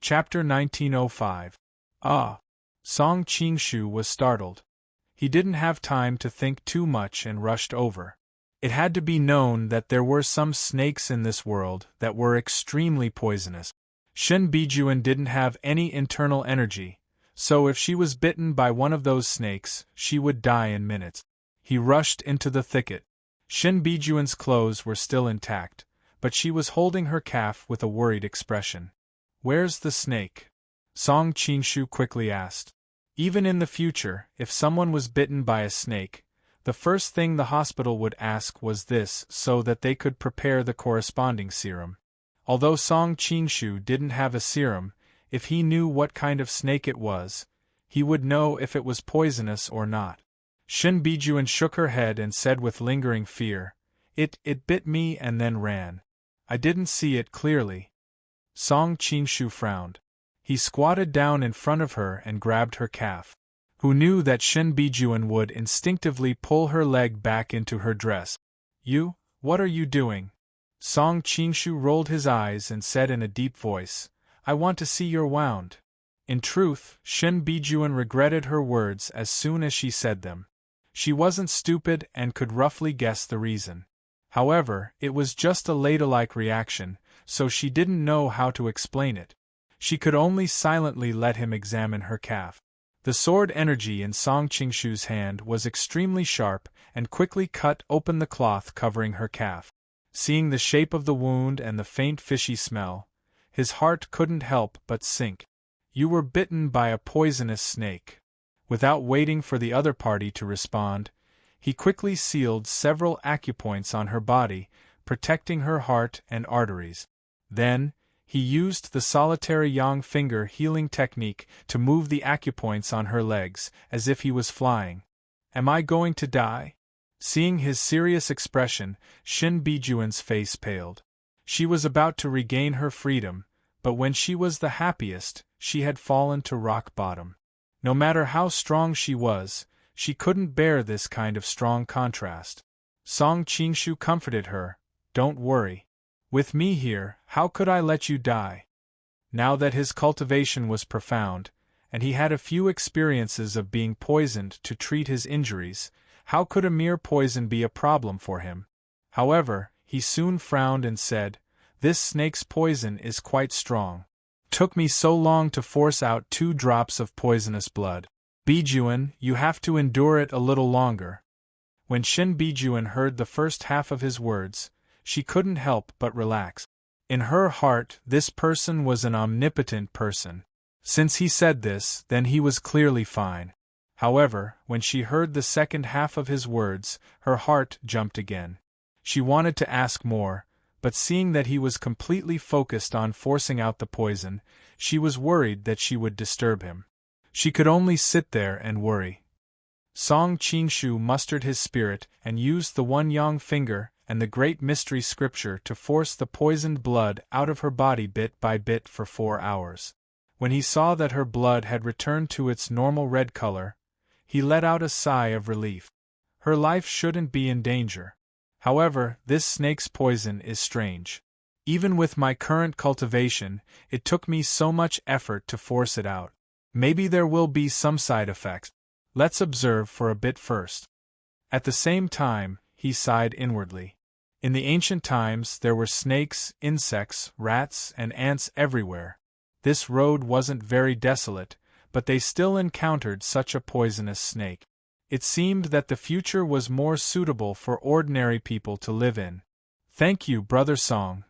Chapter 1905. Ah! Song Qingshu was startled. He didn't have time to think too much and rushed over. It had to be known that there were some snakes in this world that were extremely poisonous. Shen Bijuan didn't have any internal energy, so if she was bitten by one of those snakes, she would die in minutes. He rushed into the thicket. Shen Bijuan's clothes were still intact, but she was holding her calf with a worried expression. "Where's the snake?" Song Qingshu quickly asked. Even in the future, if someone was bitten by a snake, the first thing the hospital would ask was this so that they could prepare the corresponding serum. Although Song Qingshu didn't have a serum, if he knew what kind of snake it was, he would know if it was poisonous or not. Shen Bijuan shook her head and said with lingering fear, It bit me and then ran. I didn't see it clearly." Song Qingshu frowned. He squatted down in front of her and grabbed her calf. Who knew that Shen Bijuan would instinctively pull her leg back into her dress? What are you doing?" Song Qingshu rolled his eyes and said in a deep voice, "I want to see your wound." In truth, Shen Bijuan regretted her words as soon as she said them. She wasn't stupid and could roughly guess the reason. However, it was just a ladylike reaction, so she didn't know how to explain it. She could only silently let him examine her calf. The sword energy in Song Qingshu's hand was extremely sharp and quickly cut open the cloth covering her calf. Seeing the shape of the wound and the faint fishy smell, his heart couldn't help but sink. "You were bitten by a poisonous snake." Without waiting for the other party to respond, he quickly sealed several acupoints on her body, protecting her heart and arteries. Then, he used the solitary yang finger healing technique to move the acupoints on her legs, as if he was flying. "Am I going to die?" Seeing his serious expression, Shen Bijuan's face paled. She was about to regain her freedom, but when she was the happiest, she had fallen to rock bottom. No matter how strong she was, she couldn't bear this kind of strong contrast. Song Qingshu comforted her, "Don't worry. With me here, how could I let you die?" Now that his cultivation was profound, and he had a few experiences of being poisoned to treat his injuries, how could a mere poison be a problem for him? However, he soon frowned and said, "This snake's poison is quite strong. Took me so long to force out 2 drops of poisonous blood. Bijuan, you have to endure it a little longer." When Shen Bijuan heard the first half of his words, she couldn't help but relax. In her heart, this person was an omnipotent person. Since he said this, then he was clearly fine. However, when she heard the second half of his words, her heart jumped again. She wanted to ask more, but seeing that he was completely focused on forcing out the poison, she was worried that she would disturb him. She could only sit there and worry. Song Qingshu mustered his spirit and used the one yang finger and the great mystery scripture to force the poisoned blood out of her body bit by bit for 4 hours. When he saw that her blood had returned to its normal red color, he let out a sigh of relief. Her life shouldn't be in danger. However, this snake's poison is strange. Even with my current cultivation, it took me so much effort to force it out. Maybe there will be some side effects. Let's observe for a bit first. At the same time, he sighed inwardly. In the ancient times, there were snakes, insects, rats, and ants everywhere. This road wasn't very desolate, but they still encountered such a poisonous snake. It seemed that the future was more suitable for ordinary people to live in. "Thank you, Brother Song."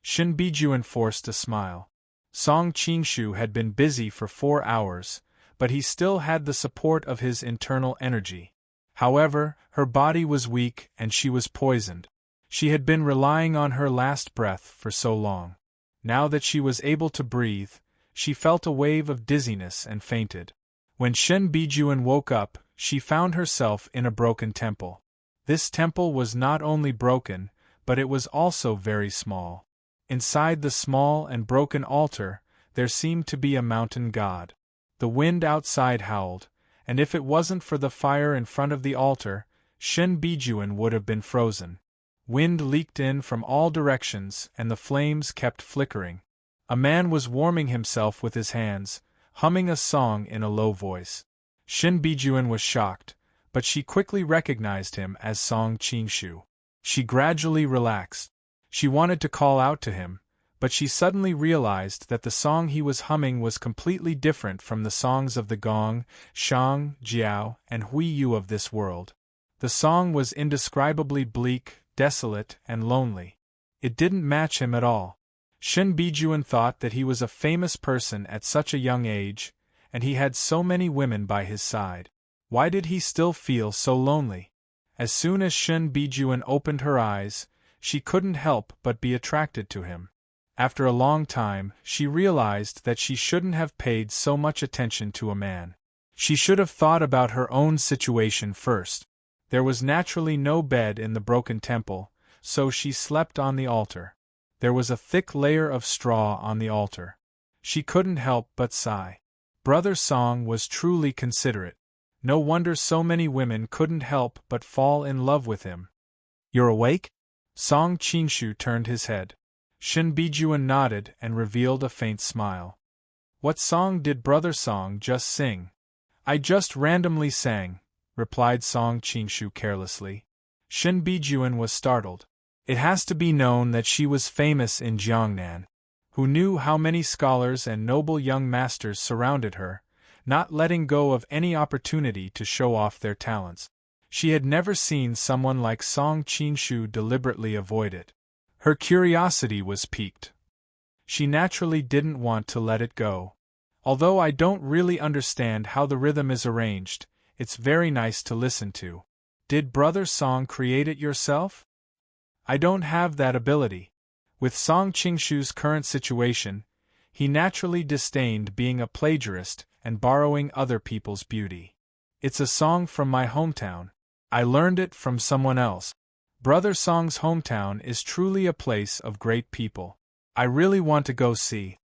Shen Bijuan forced a smile. Song Qingshu had been busy for 4 hours, but he still had the support of his internal energy. However, her body was weak and she was poisoned. She had been relying on her last breath for so long. Now that she was able to breathe, she felt a wave of dizziness and fainted. When Shen Bijuan woke up, she found herself in a broken temple. This temple was not only broken, but it was also very small. Inside the small and broken altar, there seemed to be a mountain god. The wind outside howled, and if it wasn't for the fire in front of the altar, Shen Bijuan would have been frozen. Wind leaked in from all directions and the flames kept flickering. A man was warming himself with his hands, humming a song in a low voice. Shin Bijuan was shocked, but she quickly recognized him as Song Qingshu. She gradually relaxed. She wanted to call out to him, but she suddenly realized that the song he was humming was completely different from the songs of the Gong, Shang, Jiao, and Hui Yu of this world. The song was indescribably bleak, desolate, and lonely. It didn't match him at all. Shin Bijuan thought that he was a famous person at such a young age, and he had so many women by his side. Why did he still feel so lonely? As soon as Shin Bijuan opened her eyes, she couldn't help but be attracted to him. After a long time, she realized that she shouldn't have paid so much attention to a man. She should have thought about her own situation first. There was naturally no bed in the broken temple, so she slept on the altar. There was a thick layer of straw on the altar. She couldn't help but sigh. Brother Song was truly considerate. No wonder so many women couldn't help but fall in love with him. "You're awake?" Song Qingshu turned his head. Shin Bijuan nodded and revealed a faint smile. "What song did Brother Song just sing?" "I just randomly sang," replied Song Qingshu carelessly. Shin Bijuan was startled. It has to be known that she was famous in Jiangnan. Who knew how many scholars and noble young masters surrounded her, not letting go of any opportunity to show off their talents. She had never seen someone like Song Qingshu deliberately avoid it. Her curiosity was piqued. She naturally didn't want to let it go. "Although I don't really understand how the rhythm is arranged, it's very nice to listen to. Did Brother Song create it yourself?" "I don't have that ability." With Song Qingshu's current situation, he naturally disdained being a plagiarist and borrowing other people's beauty. "It's a song from my hometown. I learned it from someone else. Brother Song's hometown is truly a place of great people. I really want to go see."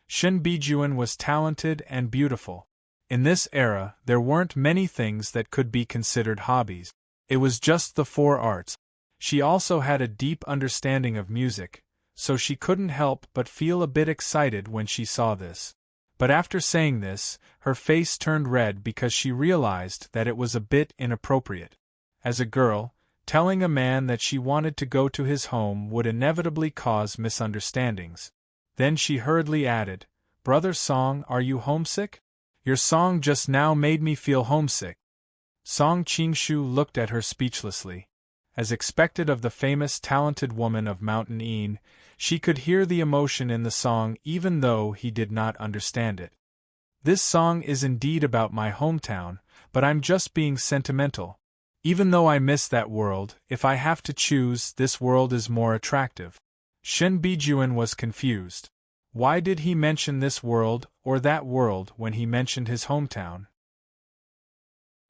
Shin Bijuan was talented and beautiful. In this era, there weren't many things that could be considered hobbies. It was just the four arts. She also had a deep understanding of music, so she couldn't help but feel a bit excited when she saw this. But after saying this, her face turned red because she realized that it was a bit inappropriate. As a girl, telling a man that she wanted to go to his home would inevitably cause misunderstandings. Then she hurriedly added, "Brother Song, are you homesick? Your song just now made me feel homesick." Song Qingshu looked at her speechlessly. As expected of the famous talented woman of Mountain Een, she could hear the emotion in the song even though he did not understand it. "This song is indeed about my hometown, but I'm just being sentimental. Even though I miss that world, if I have to choose, this world is more attractive." Shin Bijuan was confused. Why did he mention this world or that world when he mentioned his hometown?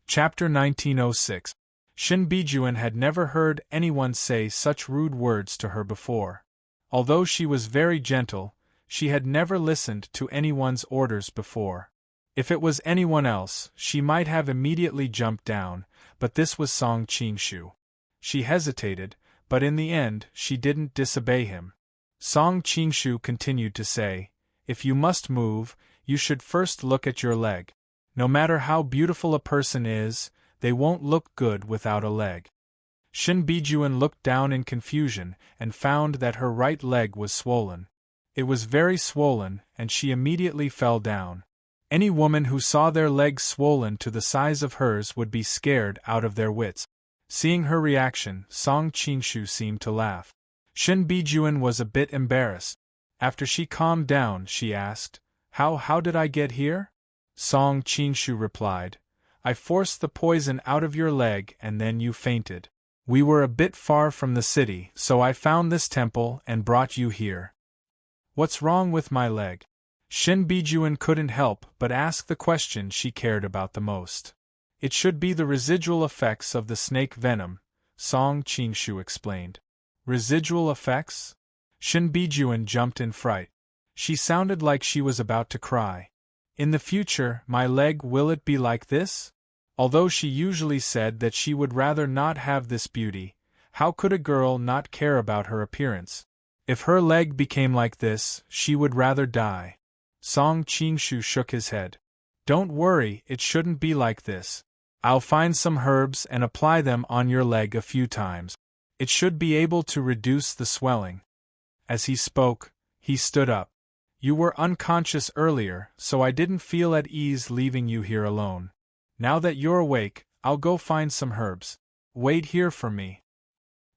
Chapter 1906. Shin Bijuan had never heard anyone say such rude words to her before. Although she was very gentle, she had never listened to anyone's orders before. If it was anyone else, she might have immediately jumped down, but this was Song Qingshu. She hesitated, but in the end she didn't disobey him. Song Qingshu continued to say, "If you must move, you should first look at your leg. No matter how beautiful a person is, they won't look good without a leg." Shin Bijuan looked down in confusion and found that her right leg was swollen. It was very swollen, and she immediately fell down. Any woman who saw their legs swollen to the size of hers would be scared out of their wits. Seeing her reaction, Song Qingshu seemed to laugh. Shin Bijuan was a bit embarrassed. After she calmed down, she asked, How did I get here?" Song Qingshu replied, "I forced the poison out of your leg and then you fainted. We were a bit far from the city, so I found this temple and brought you here." "What's wrong with my leg?" Shin Bijuan couldn't help but ask the question she cared about the most. "It should be the residual effects of the snake venom," Song Qingshu explained. "Residual effects?" Shin Bijuan jumped in fright. She sounded like she was about to cry. "In the future, my leg, will it be like this?" Although she usually said that she would rather not have this beauty, how could a girl not care about her appearance? If her leg became like this, she would rather die. Song Qingshu shook his head. Don't worry, it shouldn't be like this. I'll find some herbs and apply them on your leg a few times. It should be able to reduce the swelling. As he spoke, he stood up. You were unconscious earlier, so I didn't feel at ease leaving you here alone. Now that you're awake, I'll go find some herbs. Wait here for me.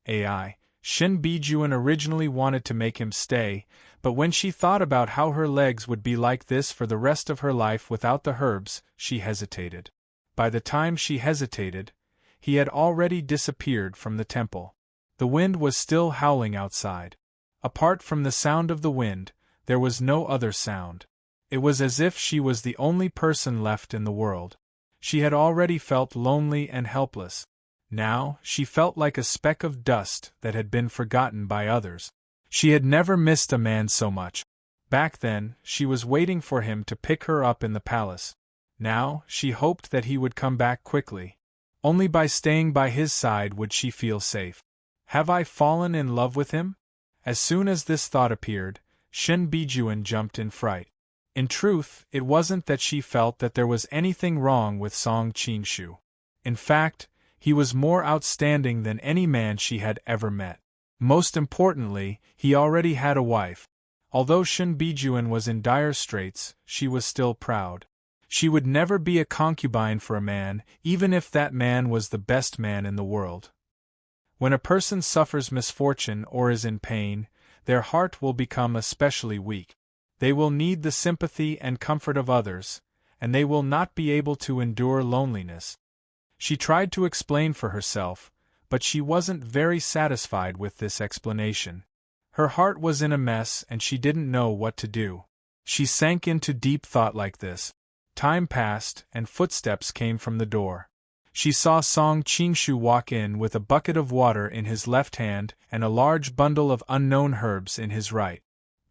AI. Shin Bijuan originally wanted to make him stay, but when she thought about how her legs would be like this for the rest of her life without the herbs, she hesitated. By the time she hesitated, he had already disappeared from the temple. The wind was still howling outside. Apart from the sound of the wind, there was no other sound. It was as if she was the only person left in the world. She had already felt lonely and helpless. Now, she felt like a speck of dust that had been forgotten by others. She had never missed a man so much. Back then, she was waiting for him to pick her up in the palace. Now, she hoped that he would come back quickly. Only by staying by his side would she feel safe. Have I fallen in love with him? As soon as this thought appeared, Shin Bijuan jumped in fright. In truth, it wasn't that she felt that there was anything wrong with Song Qingshu. In fact, he was more outstanding than any man she had ever met. Most importantly, he already had a wife. Although Shin Bijuan was in dire straits, she was still proud. She would never be a concubine for a man, even if that man was the best man in the world. When a person suffers misfortune or is in pain, their heart will become especially weak. They will need the sympathy and comfort of others, and they will not be able to endure loneliness. She tried to explain for herself, but she wasn't very satisfied with this explanation. Her heart was in a mess and she didn't know what to do. She sank into deep thought like this. Time passed and footsteps came from the door. She saw Song Qingshu walk in with a bucket of water in his left hand and a large bundle of unknown herbs in his right.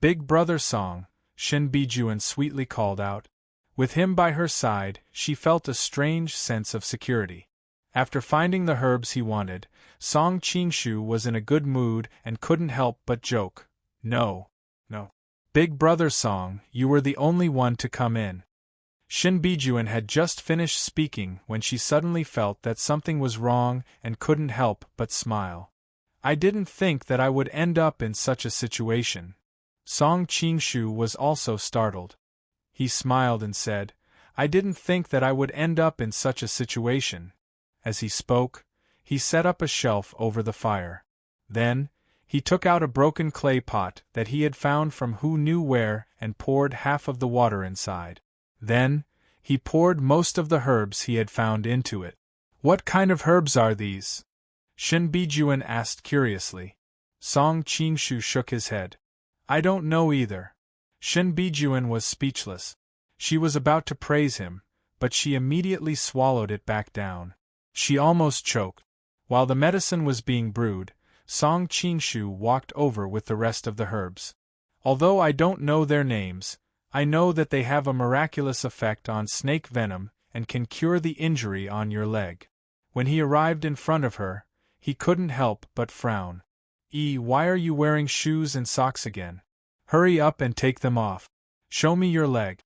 Big brother Song, Shin Bijuan sweetly called out. With him by her side, she felt a strange sense of security. After finding the herbs he wanted, Song Qingshu was in a good mood and couldn't help but joke. No. Big brother Song, you were the only one to come in. Shin Bijuan had just finished speaking when she suddenly felt that something was wrong and couldn't help but smile. I didn't think that I would end up in such a situation. Song Qingshu was also startled. He smiled and said, I didn't think that I would end up in such a situation. As he spoke, he set up a shelf over the fire. Then, he took out a broken clay pot that he had found from who knew where and poured half of the water inside. Then, he poured most of the herbs he had found into it. What kind of herbs are these? Shin Bijuan asked curiously. Song Qingshu shook his head. I don't know either. Shin Bijuan was speechless. She was about to praise him, but she immediately swallowed it back down. She almost choked. While the medicine was being brewed, Song Qingshu walked over with the rest of the herbs. Although I don't know their names, I know that they have a miraculous effect on snake venom and can cure the injury on your leg. When he arrived in front of her, he couldn't help but frown. Why are you wearing shoes and socks again? Hurry up and take them off. Show me your leg.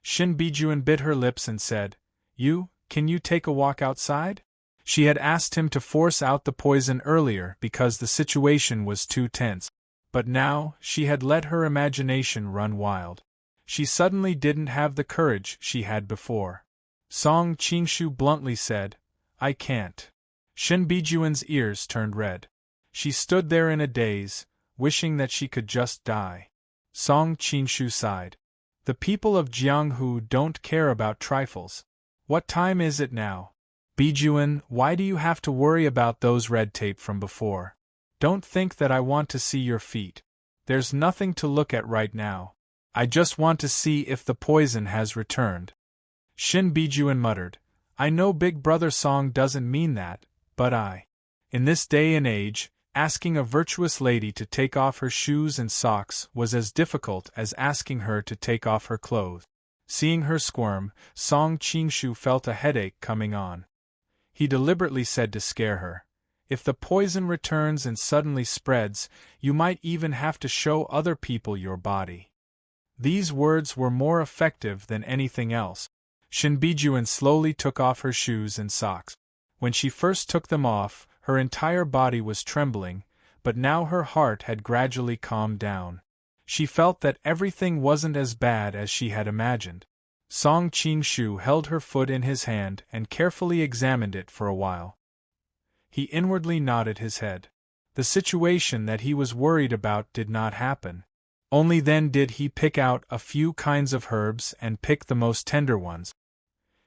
Shin Bijuan bit her lips and said, Can you take a walk outside? She had asked him to force out the poison earlier because the situation was too tense. But now, she had let her imagination run wild. She suddenly didn't have the courage she had before. Song Qingshu bluntly said, I can't. Shin Bijuan's ears turned red. She stood there in a daze, wishing that she could just die. Song Qingshu sighed. The people of Jianghu don't care about trifles. What time is it now? Bijuan, why do you have to worry about those red tape from before? Don't think that I want to see your feet. There's nothing to look at right now. I just want to see if the poison has returned. Shin Bijuan muttered, I know Big Brother Song doesn't mean that, but in this day and age, asking a virtuous lady to take off her shoes and socks was as difficult as asking her to take off her clothes. Seeing her squirm, Song Qingshu felt a headache coming on. He deliberately said to scare her, If the poison returns and suddenly spreads, you might even have to show other people your body. These words were more effective than anything else. Shinbijuan slowly took off her shoes and socks. When she first took them off, her entire body was trembling, but now her heart had gradually calmed down. She felt that everything wasn't as bad as she had imagined. Song Qingshu held her foot in his hand and carefully examined it for a while. He inwardly nodded his head. The situation that he was worried about did not happen. Only then did he pick out a few kinds of herbs and pick the most tender ones.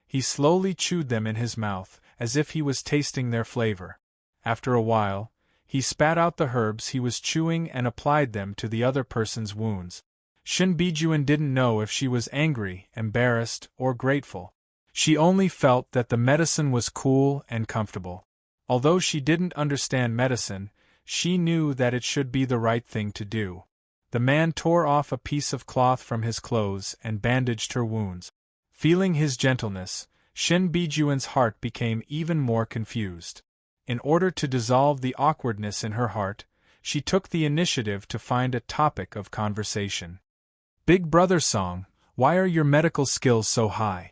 He slowly chewed them in his mouth, as if he was tasting their flavor. After a while, he spat out the herbs he was chewing and applied them to the other person's wounds. Shinbijuan didn't know if she was angry, embarrassed, or grateful. She only felt that the medicine was cool and comfortable. Although she didn't understand medicine, she knew that it should be the right thing to do. The man tore off a piece of cloth from his clothes and bandaged her wounds. Feeling his gentleness, Shinbijuan's heart became even more confused. In order to dissolve the awkwardness in her heart, she took the initiative to find a topic of conversation. Big Brother Song, why are your medical skills so high?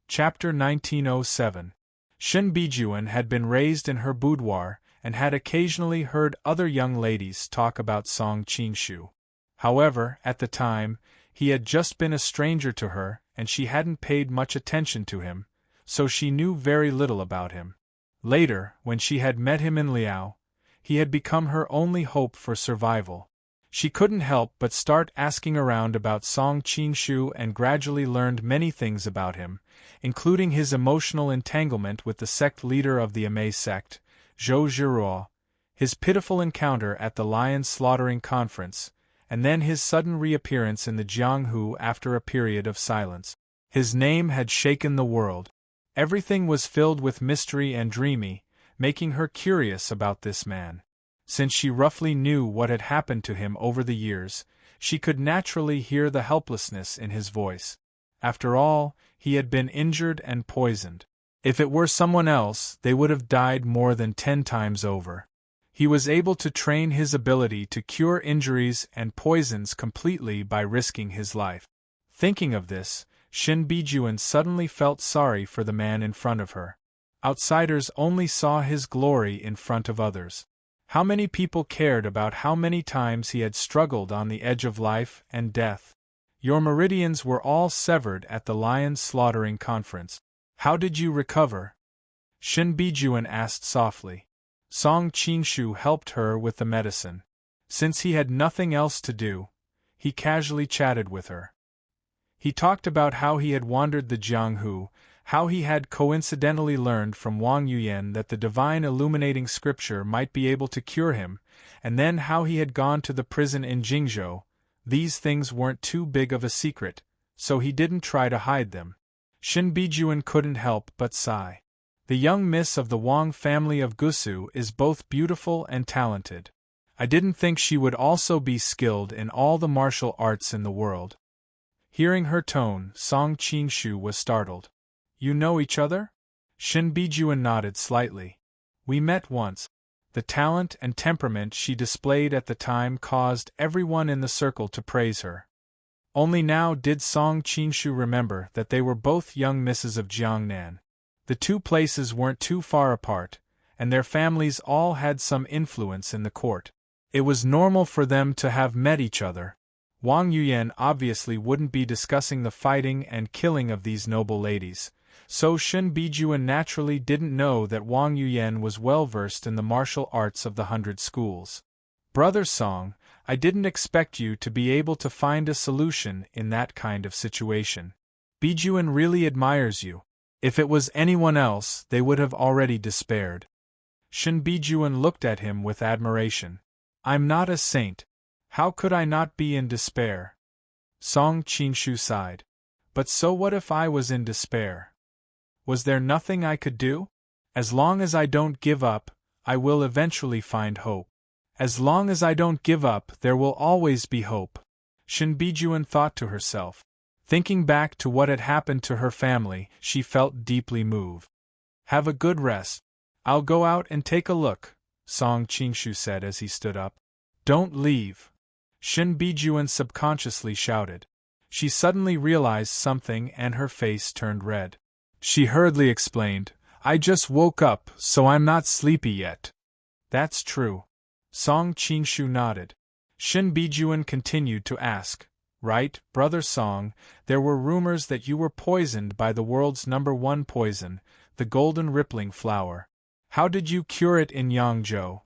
Chapter 1907. Shinbijuan had been raised in her boudoir and had occasionally heard other young ladies talk about Song Qingshu. However, at the time, he had just been a stranger to her and she hadn't paid much attention to him, so she knew very little about him. Later, when she had met him in Liao, he had become her only hope for survival. She couldn't help but start asking around about Song Qingshu and gradually learned many things about him, including his emotional entanglement with the sect leader of the Amei sect, Zhou Zhiruo, his pitiful encounter at the lion slaughtering conference, and then his sudden reappearance in the Jianghu after a period of silence. His name had shaken the world. Everything was filled with mystery and dreamy, making her curious about this man. Since she roughly knew what had happened to him over the years, she could naturally hear the helplessness in his voice. After all, he had been injured and poisoned. If it were someone else, they would have died more than 10 times over. He was able to train his ability to cure injuries and poisons completely by risking his life. Thinking of this, Shinbijuan suddenly felt sorry for the man in front of her. Outsiders only saw his glory in front of others. How many people cared about how many times he had struggled on the edge of life and death? Your meridians were all severed at the lion slaughtering conference. How did you recover? Shinbijuan asked softly. Song Qingshu helped her with the medicine. Since he had nothing else to do, he casually chatted with her. He talked about how he had wandered the Jianghu, how he had coincidentally learned from Wang Yuyan that the divine illuminating scripture might be able to cure him, and then how he had gone to the prison in Jingzhou. These things weren't too big of a secret, so he didn't try to hide them. Shinbijuan couldn't help but sigh. The young miss of the Wang family of Gusu is both beautiful and talented. I didn't think she would also be skilled in all the martial arts in the world. Hearing her tone, Song Qingshu was startled. You know each other? Shinbijuan nodded slightly. We met once. The talent and temperament she displayed at the time caused everyone in the circle to praise her. Only now did Song Qingshu remember that they were both young misses of Jiangnan. The two places weren't too far apart, and their families all had some influence in the court. It was normal for them to have met each other. Wang Yuyan obviously wouldn't be discussing the fighting and killing of these noble ladies, so Shinbijuan naturally didn't know that Wang Yuyan was well versed in the martial arts of the 100 schools. Brother Song, I didn't expect you to be able to find a solution in that kind of situation. Bijuan really admires you. If it was anyone else, they would have already despaired. Shinbijuan looked at him with admiration. I'm not a saint. How could I not be in despair? Song Qingshu sighed. But so what if I was in despair? Was there nothing I could do? As long as I don't give up, I will eventually find hope. As long as I don't give up, there will always be hope. Shinbijuan thought to herself. Thinking back to what had happened to her family, she felt deeply moved. Have a good rest. I'll go out and take a look, Song Qingshu said as he stood up. Don't leave, Shin Bijuan subconsciously shouted. She suddenly realized something and her face turned red. She hurriedly explained, I just woke up, so I'm not sleepy yet. That's true. Song Qingshu nodded. Shin Bijuan continued to ask, right, Brother Song, there were rumors that you were poisoned by the world's #1 poison, the golden rippling flower. How did you cure it in Yangzhou?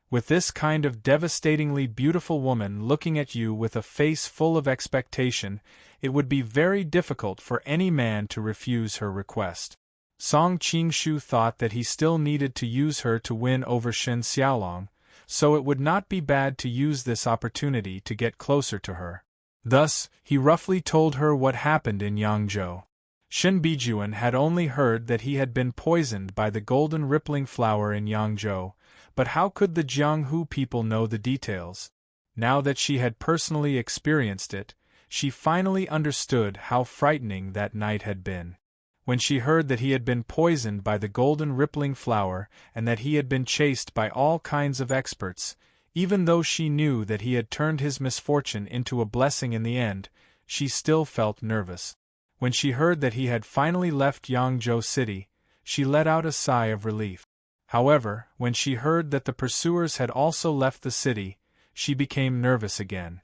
With this kind of devastatingly beautiful woman looking at you with a face full of expectation, it would be very difficult for any man to refuse her request. Song Qingshu thought that he still needed to use her to win over Shen Xiaolong, so it would not be bad to use this opportunity to get closer to her. Thus, he roughly told her what happened in Yangzhou. Shin Bijuan had only heard that he had been poisoned by the golden rippling flower in Yangzhou, but how could the Jianghu people know the details? Now that she had personally experienced it, she finally understood how frightening that night had been. When she heard that he had been poisoned by the golden rippling flower and that he had been chased by all kinds of experts, even though she knew that he had turned his misfortune into a blessing in the end, she still felt nervous. When she heard that he had finally left Yangzhou City, she let out a sigh of relief. However, when she heard that the pursuers had also left the city, she became nervous again.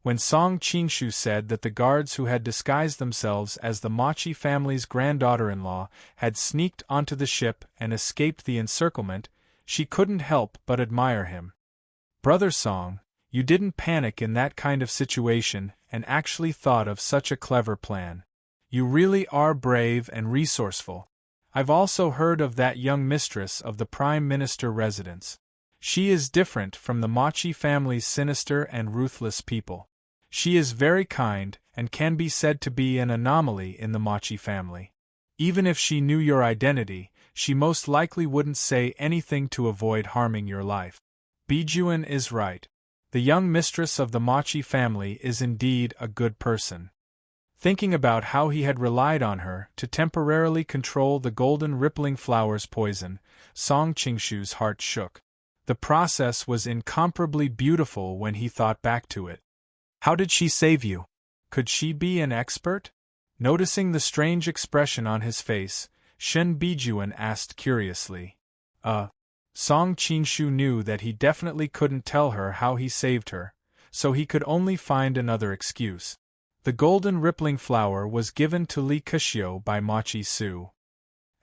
When Song Qingshu said that the guards who had disguised themselves as the Machi family's granddaughter-in-law had sneaked onto the ship and escaped the encirclement, she couldn't help but admire him. Brother Song, you didn't panic in that kind of situation and actually thought of such a clever plan. You really are brave and resourceful. I've also heard of that young mistress of the Prime Minister residence. She is different from the Machi family's sinister and ruthless people. She is very kind and can be said to be an anomaly in the Machi family. Even if she knew your identity, she most likely wouldn't say anything to avoid harming your life. Bijuan is right. The young mistress of the Machi family is indeed a good person. Thinking about how he had relied on her to temporarily control the golden rippling flower's poison, Song Qingshu's heart shook. The process was incomparably beautiful when he thought back to it. How did she save you? Could she be an expert? Noticing the strange expression on his face, Shen Bijuan asked curiously. Song Qingshu knew that he definitely couldn't tell her how he saved her, so he could only find another excuse. The golden rippling flower was given to Li Kexiu by Machi Su.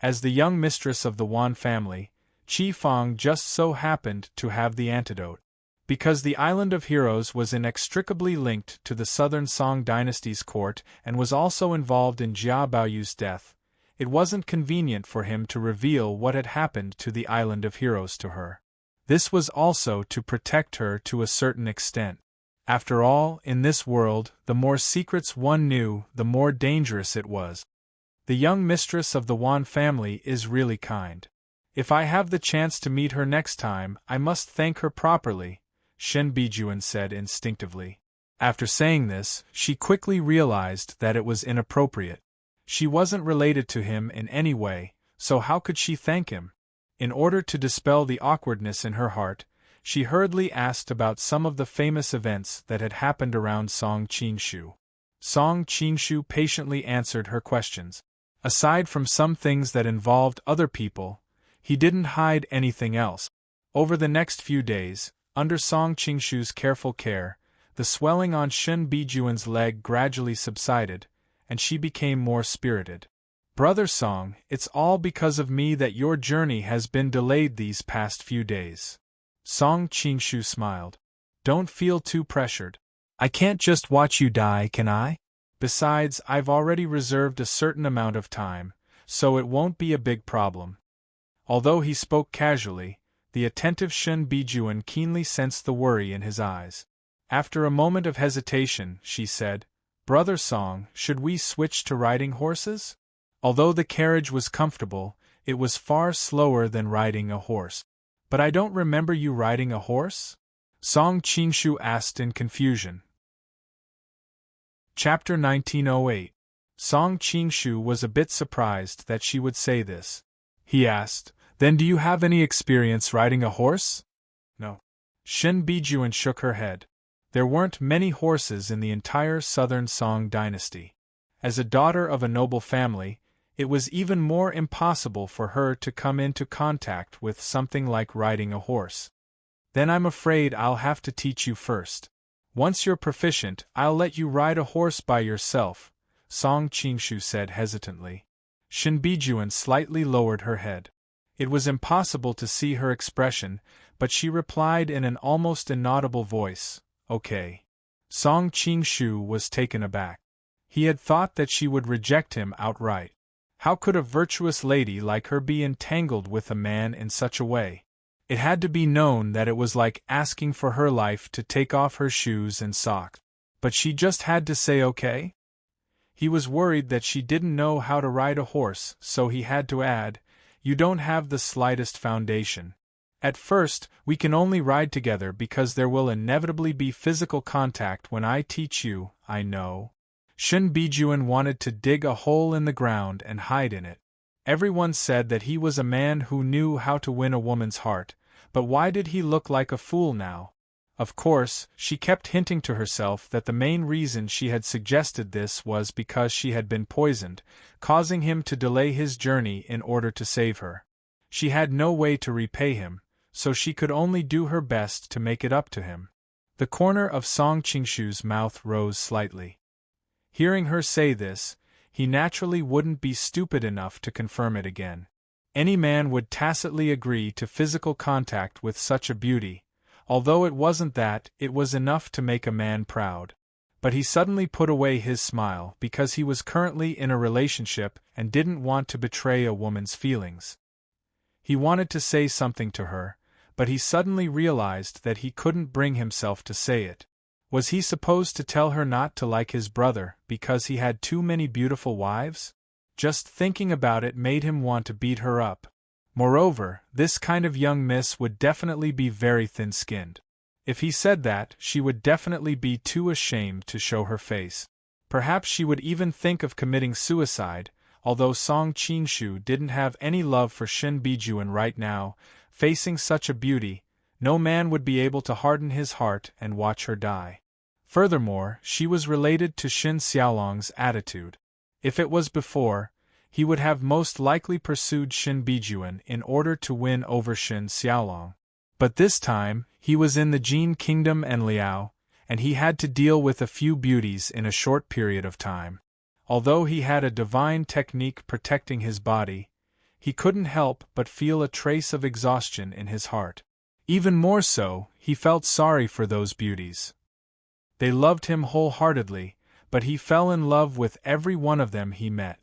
As the young mistress of the Wan family, Qi Fang just so happened to have the antidote. Because the Island of Heroes was inextricably linked to the Southern Song dynasty's court and was also involved in Jia Baoyu's death, it wasn't convenient for him to reveal what had happened to the Island of Heroes to her. This was also to protect her to a certain extent. After all, in this world, the more secrets one knew, the more dangerous it was. The young mistress of the Wan family is really kind. If I have the chance to meet her next time, I must thank her properly, Shen Bijuan said instinctively. After saying this, she quickly realized that it was inappropriate. She wasn't related to him in any way, so how could she thank him? In order to dispel the awkwardness in her heart, she hurriedly asked about some of the famous events that had happened around Song Qingshu. Song Qingshu patiently answered her questions. Aside from some things that involved other people, he didn't hide anything else. Over the next few days, under Song Qingshu's careful care, the swelling on Shen Bijuan's leg gradually subsided, and she became more spirited. Brother Song, it's all because of me that your journey has been delayed these past few days. Song Qingshu smiled. Don't feel too pressured. I can't just watch you die, can I? Besides, I've already reserved a certain amount of time, so it won't be a big problem. Although he spoke casually, the attentive Shen Bijuan keenly sensed the worry in his eyes. After a moment of hesitation, she said, Brother Song, should we switch to riding horses? Although the carriage was comfortable, it was far slower than riding a horse. But I don't remember you riding a horse? Song Qingshu asked in confusion. Chapter 1908. Song Qingshu was a bit surprised that she would say this. He asked, Then do you have any experience riding a horse? No. Shin Bijuan shook her head. There weren't many horses in the entire southern Song dynasty. As a daughter of a noble family, it was even more impossible for her to come into contact with something like riding a horse. Then I'm afraid I'll have to teach you first. Once you're proficient, I'll let you ride a horse by yourself, Song Qingshu said hesitantly. Shin Bijuan slightly lowered her head. It was impossible to see her expression, but she replied in an almost inaudible voice, "Okay." Song Qingshu was taken aback. He had thought that she would reject him outright. How could a virtuous lady like her be entangled with a man in such a way? It had to be known that it was like asking for her life to take off her shoes and socks. But she just had to say okay? He was worried that she didn't know how to ride a horse, so he had to add, "You don't have the slightest foundation. At first, we can only ride together because there will inevitably be physical contact when I teach you, I know." Shin Bijuan wanted to dig a hole in the ground and hide in it. Everyone said that he was a man who knew how to win a woman's heart, but why did he look like a fool now? Of course, she kept hinting to herself that the main reason she had suggested this was because she had been poisoned, causing him to delay his journey in order to save her. She had no way to repay him, so she could only do her best to make it up to him. The corner of Song Qingshu's mouth rose slightly. Hearing her say this, he naturally wouldn't be stupid enough to confirm it again. Any man would tacitly agree to physical contact with such a beauty. Although it wasn't that, it was enough to make a man proud. But he suddenly put away his smile because he was currently in a relationship and didn't want to betray a woman's feelings. He wanted to say something to her, but he suddenly realized that he couldn't bring himself to say it. Was he supposed to tell her not to like his brother because he had too many beautiful wives? Just thinking about it made him want to beat her up. Moreover, this kind of young miss would definitely be very thin-skinned. If he said that, she would definitely be too ashamed to show her face. Perhaps she would even think of committing suicide, although Song Qingshu didn't have any love for Shin Bijuan right now. Facing such a beauty, no man would be able to harden his heart and watch her die. Furthermore, she was related to Shin Xiaolong's attitude. If it was before, he would have most likely pursued Shin Bijuan in order to win over Shin Xiaolong. But this time, he was in the Jin Kingdom and Liao, and he had to deal with a few beauties in a short period of time. Although he had a divine technique protecting his body, he couldn't help but feel a trace of exhaustion in his heart. Even more so, he felt sorry for those beauties. They loved him wholeheartedly, but he fell in love with every one of them he met.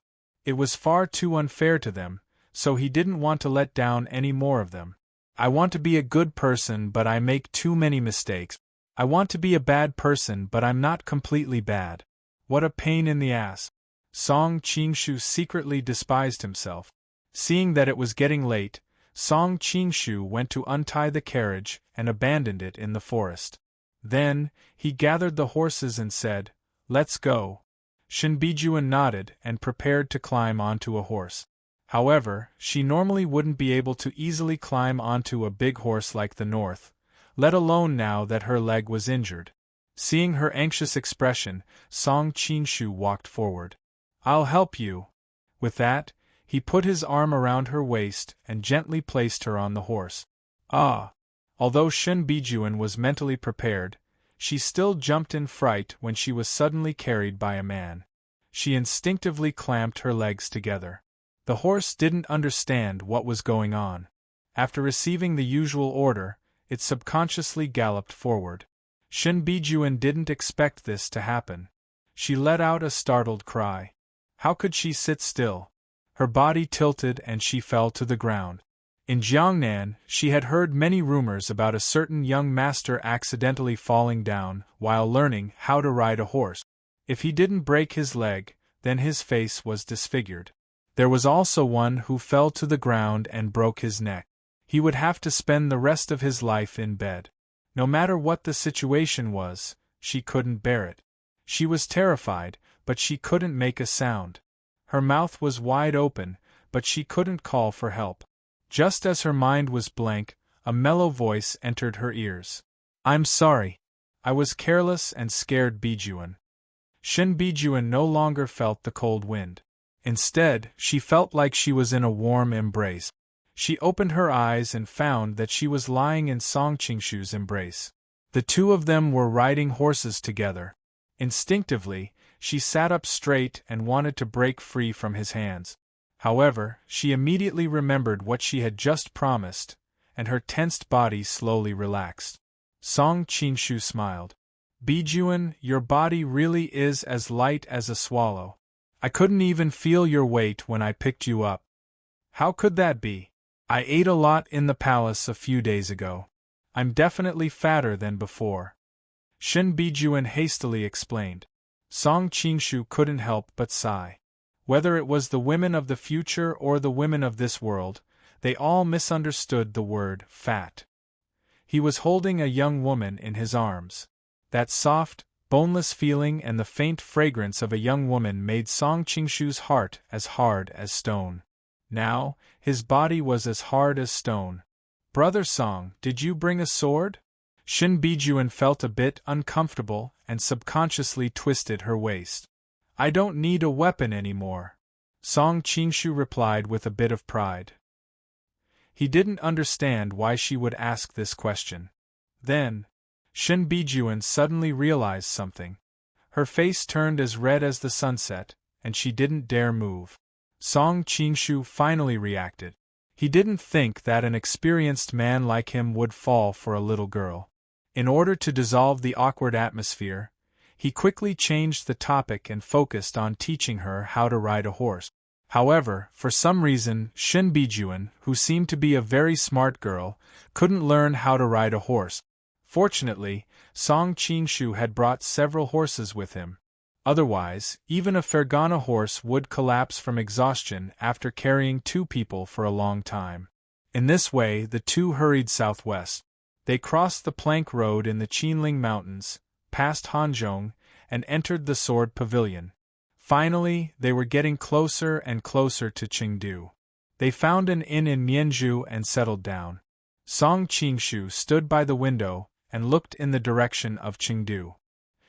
It was far too unfair to them, so he didn't want to let down any more of them. I want to be a good person, but I make too many mistakes. I want to be a bad person, but I'm not completely bad. What a pain in the ass. Song Qingshu secretly despised himself. Seeing that it was getting late, Song Qingshu went to untie the carriage and abandoned it in the forest. Then, he gathered the horses and said, "Let's go." Shin Bijuan nodded and prepared to climb onto a horse. However, she normally wouldn't be able to easily climb onto a big horse like the North, let alone now that her leg was injured. Seeing her anxious expression, Song Qingshu walked forward. "I'll help you." With that, he put his arm around her waist and gently placed her on the horse. Ah! Although Shin Bijuan was mentally prepared, she still jumped in fright when she was suddenly carried by a man. She instinctively clamped her legs together. The horse didn't understand what was going on. After receiving the usual order, it subconsciously galloped forward. Shin Bijuan didn't expect this to happen. She let out a startled cry. How could she sit still? Her body tilted and she fell to the ground. In Jiangnan, she had heard many rumors about a certain young master accidentally falling down while learning how to ride a horse. If he didn't break his leg, then his face was disfigured. There was also one who fell to the ground and broke his neck. He would have to spend the rest of his life in bed. No matter what the situation was, she couldn't bear it. She was terrified, but she couldn't make a sound. Her mouth was wide open, but she couldn't call for help. Just as her mind was blank, a mellow voice entered her ears. I'm sorry. I was careless and scared Bijuan. Shin Bijuan no longer felt the cold wind. Instead, she felt like she was in a warm embrace. She opened her eyes and found that she was lying in Song Qingshu's embrace. The two of them were riding horses together. Instinctively, she sat up straight and wanted to break free from his hands. However, she immediately remembered what she had just promised, and her tensed body slowly relaxed. Song Qingshu smiled. Bijuan, your body really is as light as a swallow. I couldn't even feel your weight when I picked you up. How could that be? I ate a lot in the palace a few days ago. I'm definitely fatter than before. Shin Bijuan hastily explained. Song Qingshu couldn't help but sigh. Whether it was the women of the future or the women of this world, they all misunderstood the word fat. He was holding a young woman in his arms. That soft, boneless feeling and the faint fragrance of a young woman made Song Qingshu's heart as hard as stone. Now, his body was as hard as stone. Brother Song, did you bring a sword? Shin Bijuan felt a bit uncomfortable and subconsciously twisted her waist. I don't need a weapon anymore, Song Qingshu replied with a bit of pride. He didn't understand why she would ask this question. Then, Shin Bijuan suddenly realized something. Her face turned as red as the sunset, and she didn't dare move. Song Qingshu finally reacted. He didn't think that an experienced man like him would fall for a little girl. In order to dissolve the awkward atmosphere, he quickly changed the topic and focused on teaching her how to ride a horse. However, for some reason, Shin Bijuan, who seemed to be a very smart girl, couldn't learn how to ride a horse. Fortunately, Song Qingshu had brought several horses with him. Otherwise, even a Fergana horse would collapse from exhaustion after carrying two people for a long time. In this way, the two hurried southwest. They crossed the plank road in the Qinling Mountains, passed Hanzhong, and entered the Sword Pavilion. Finally, they were getting closer and closer to Chengdu. They found an inn in Mianzhu and settled down. Song Qingshu stood by the window and looked in the direction of Chengdu.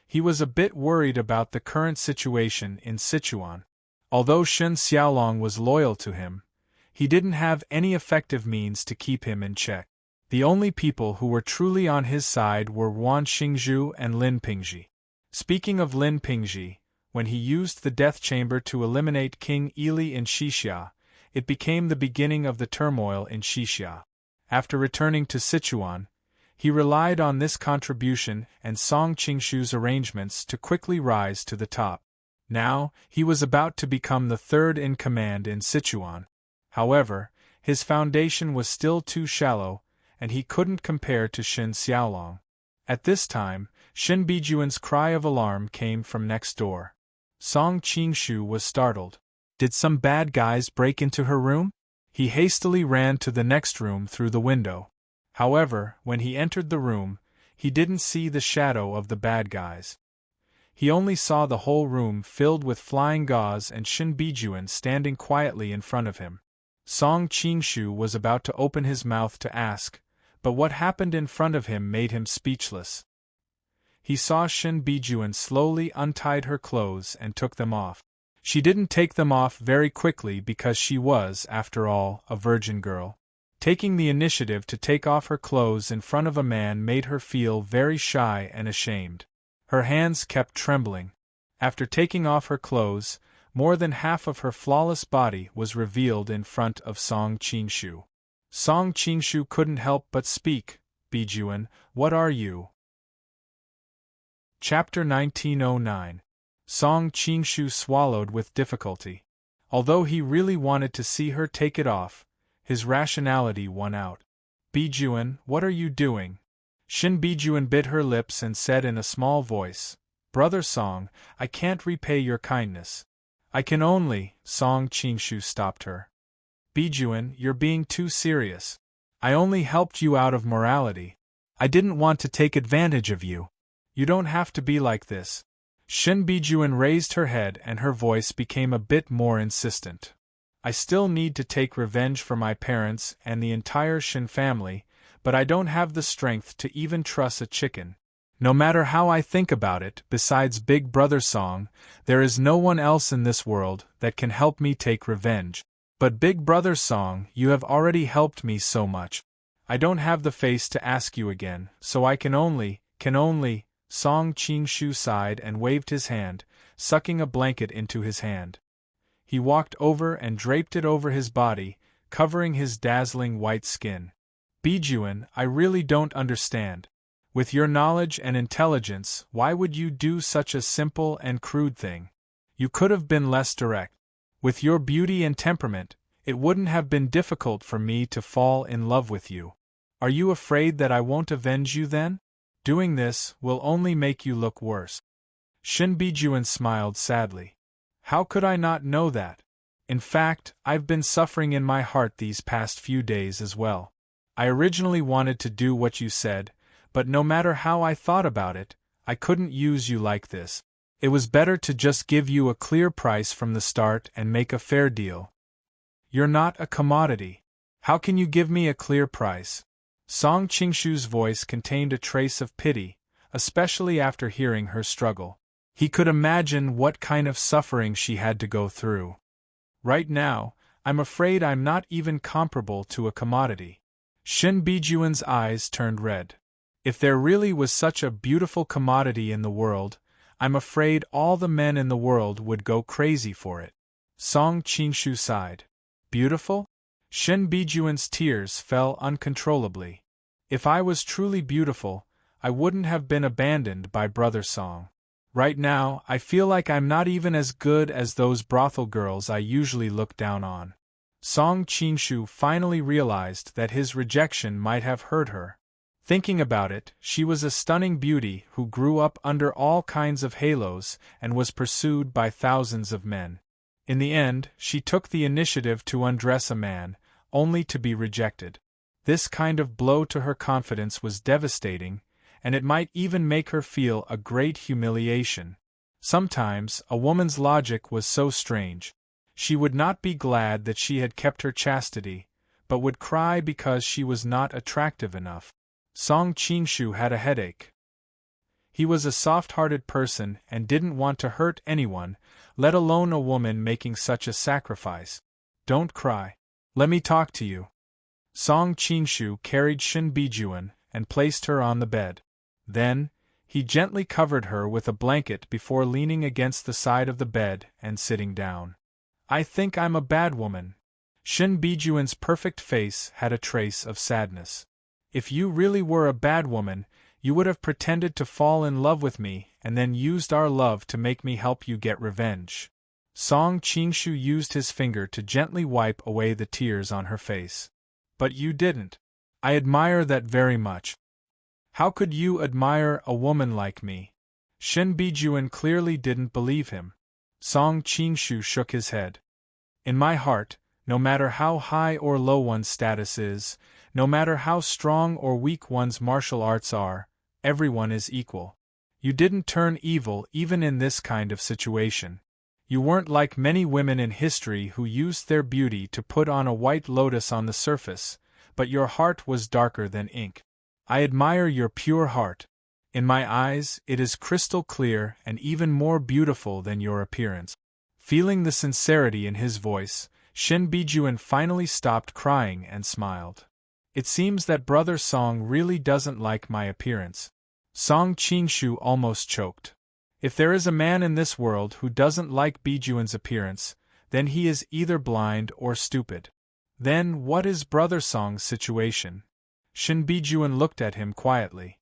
He was a bit worried about the current situation in Sichuan. Although Shen Xiaolong was loyal to him, he didn't have any effective means to keep him in check. The only people who were truly on his side were Wan Xingzhu and Lin Pingzhi. Speaking of Lin Pingzhi, when he used the death chamber to eliminate King Ili in Xixia, it became the beginning of the turmoil in Xixia. After returning to Sichuan, he relied on this contribution and Song Qingshu's arrangements to quickly rise to the top. Now, he was about to become the third in command in Sichuan. However, his foundation was still too shallow, and he couldn't compare to Shen Xiaolong. At this time, Shin Bijuan's cry of alarm came from next door. Song Qingshu was startled. Did some bad guys break into her room? He hastily ran to the next room through the window. However, when he entered the room, he didn't see the shadow of the bad guys. He only saw the whole room filled with flying gauze and Shin Bijuan standing quietly in front of him. Song Qingshu was about to open his mouth to ask, but what happened in front of him made him speechless. He saw Shin Bijuan slowly untied her clothes and took them off. She didn't take them off very quickly because she was, after all, a virgin girl. Taking the initiative to take off her clothes in front of a man made her feel very shy and ashamed. Her hands kept trembling. After taking off her clothes, more than half of her flawless body was revealed in front of Song Qingshu. Song Qingshu couldn't help but speak. Bijuan, what are you? Chapter 1909. Song Qingshu swallowed with difficulty. Although he really wanted to see her take it off, his rationality won out. Bijuan, what are you doing? Shin Bijuan bit her lips and said in a small voice, Brother Song, I can't repay your kindness. I can only. Song Qingshu stopped her. Bijuan, you're being too serious. I only helped you out of morality. I didn't want to take advantage of you. You don't have to be like this. Shin Bijuan raised her head and her voice became a bit more insistent. I still need to take revenge for my parents and the entire Shin family, but I don't have the strength to even truss a chicken. No matter how I think about it, besides Big Brother Song, there is no one else in this world that can help me take revenge. But Big Brother Song, you have already helped me so much. I don't have the face to ask you again, so I can only, Song Qingshu sighed and waved his hand, sucking a blanket into his hand. He walked over and draped it over his body, covering his dazzling white skin. Bijuan, I really don't understand. With your knowledge and intelligence, why would you do such a simple and crude thing? You could have been less direct. With your beauty and temperament, it wouldn't have been difficult for me to fall in love with you. Are you afraid that I won't avenge you then? Doing this will only make you look worse. Shin Bijuan smiled sadly. How could I not know that? In fact, I've been suffering in my heart these past few days as well. I originally wanted to do what you said, but no matter how I thought about it, I couldn't use you like this. It was better to just give you a clear price from the start and make a fair deal. You're not a commodity. How can you give me a clear price? Song Qingshu's voice contained a trace of pity, especially after hearing her struggle. He could imagine what kind of suffering she had to go through. Right now, I'm afraid I'm not even comparable to a commodity. Shin Bijuan's eyes turned red. If there really was such a beautiful commodity in the world, I'm afraid all the men in the world would go crazy for it. Song Qingshu sighed. Beautiful? Shin Bijuan's tears fell uncontrollably. If I was truly beautiful, I wouldn't have been abandoned by Brother Song. Right now, I feel like I'm not even as good as those brothel girls I usually look down on. Song Qingshu finally realized that his rejection might have hurt her. Thinking about it, she was a stunning beauty who grew up under all kinds of halos and was pursued by thousands of men. In the end, she took the initiative to undress a man, only to be rejected. This kind of blow to her confidence was devastating, and it might even make her feel a great humiliation. Sometimes, a woman's logic was so strange. She would not be glad that she had kept her chastity, but would cry because she was not attractive enough. Song Qingshu had a headache. He was a soft-hearted person and didn't want to hurt anyone, let alone a woman making such a sacrifice. Don't cry. Let me talk to you. Song Qingshu carried Shin Bijuan and placed her on the bed. Then, he gently covered her with a blanket before leaning against the side of the bed and sitting down. I think I'm a bad woman. Shin Bijuan's perfect face had a trace of sadness. If you really were a bad woman, you would have pretended to fall in love with me and then used our love to make me help you get revenge. Song Qingshu used his finger to gently wipe away the tears on her face. But you didn't. I admire that very much. How could you admire a woman like me? Shin Bijuan clearly didn't believe him. Song Qingshu shook his head. In my heart, no matter how high or low one's status is, no matter how strong or weak one's martial arts are, everyone is equal. You didn't turn evil even in this kind of situation. You weren't like many women in history who used their beauty to put on a white lotus on the surface, but your heart was darker than ink. I admire your pure heart. In my eyes, it is crystal clear and even more beautiful than your appearance. Feeling the sincerity in his voice, Shin Bijuan finally stopped crying and smiled. It seems that Brother Song really doesn't like my appearance. Song Qingshu almost choked. If there is a man in this world who doesn't like Bijuan's appearance, then he is either blind or stupid. Then what is Brother Song's situation? Shin Bijuan looked at him quietly.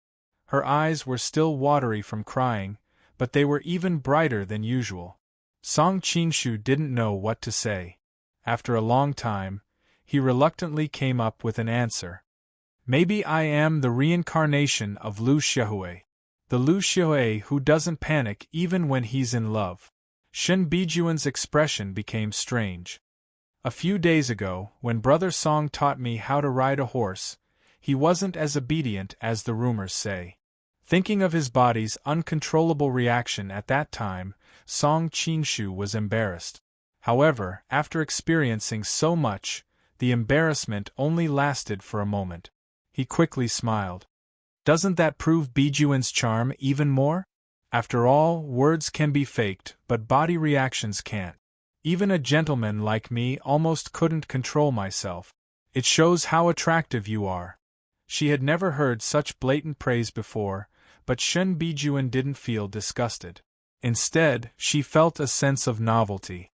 Her eyes were still watery from crying, but they were even brighter than usual. Song Qingshu didn't know what to say. After a long time, he reluctantly came up with an answer. Maybe I am the reincarnation of Lu Xiaohui. The Lu Xiaohui who doesn't panic even when he's in love. Shin Bijuan's expression became strange. A few days ago, when Brother Song taught me how to ride a horse, he wasn't as obedient as the rumors say. Thinking of his body's uncontrollable reaction at that time, Song Qingshu was embarrassed. However, after experiencing so much, the embarrassment only lasted for a moment. He quickly smiled. Doesn't that prove Bijuan's charm even more? After all, words can be faked, but body reactions can't. Even a gentleman like me almost couldn't control myself. It shows how attractive you are. She had never heard such blatant praise before, but Shen Bijuan didn't feel disgusted. Instead, she felt a sense of novelty.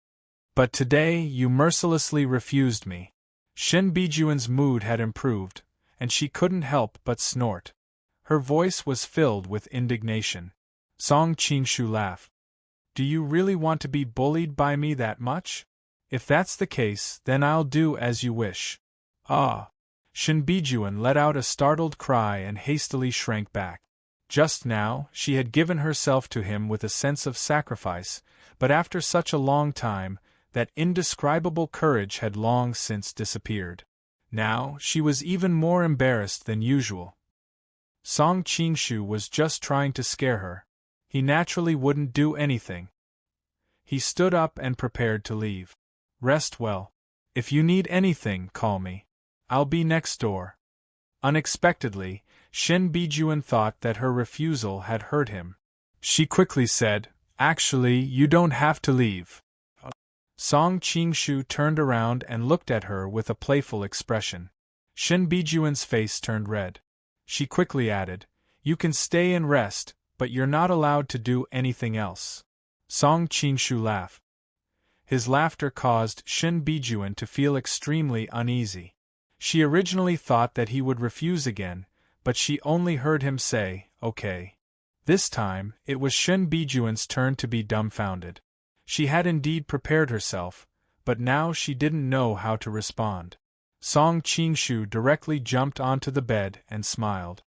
But today you mercilessly refused me. Shen Bijuan's mood had improved, and she couldn't help but snort. Her voice was filled with indignation. Song Qingshu laughed. Do you really want to be bullied by me that much? If that's the case, then I'll do as you wish. Ah! Shen Bijuan let out a startled cry and hastily shrank back. Just now, she had given herself to him with a sense of sacrifice, but after such a long time, that indescribable courage had long since disappeared. Now, she was even more embarrassed than usual. Song Qingshu was just trying to scare her. He naturally wouldn't do anything. He stood up and prepared to leave. Rest well. If you need anything, call me. I'll be next door. Unexpectedly, Shen Bijuan thought that her refusal had hurt him. She quickly said, Actually, you don't have to leave. Song Qingshu turned around and looked at her with a playful expression. Shen Bijuan's face turned red. She quickly added, You can stay and rest, but you're not allowed to do anything else. Song Qingshu laughed. His laughter caused Shen Bijuan to feel extremely uneasy. She originally thought that he would refuse again, but she only heard him say, Okay. This time, it was Shen Bijuan's turn to be dumbfounded. She had indeed prepared herself, but now she didn't know how to respond. Song Qingshu directly jumped onto the bed and smiled.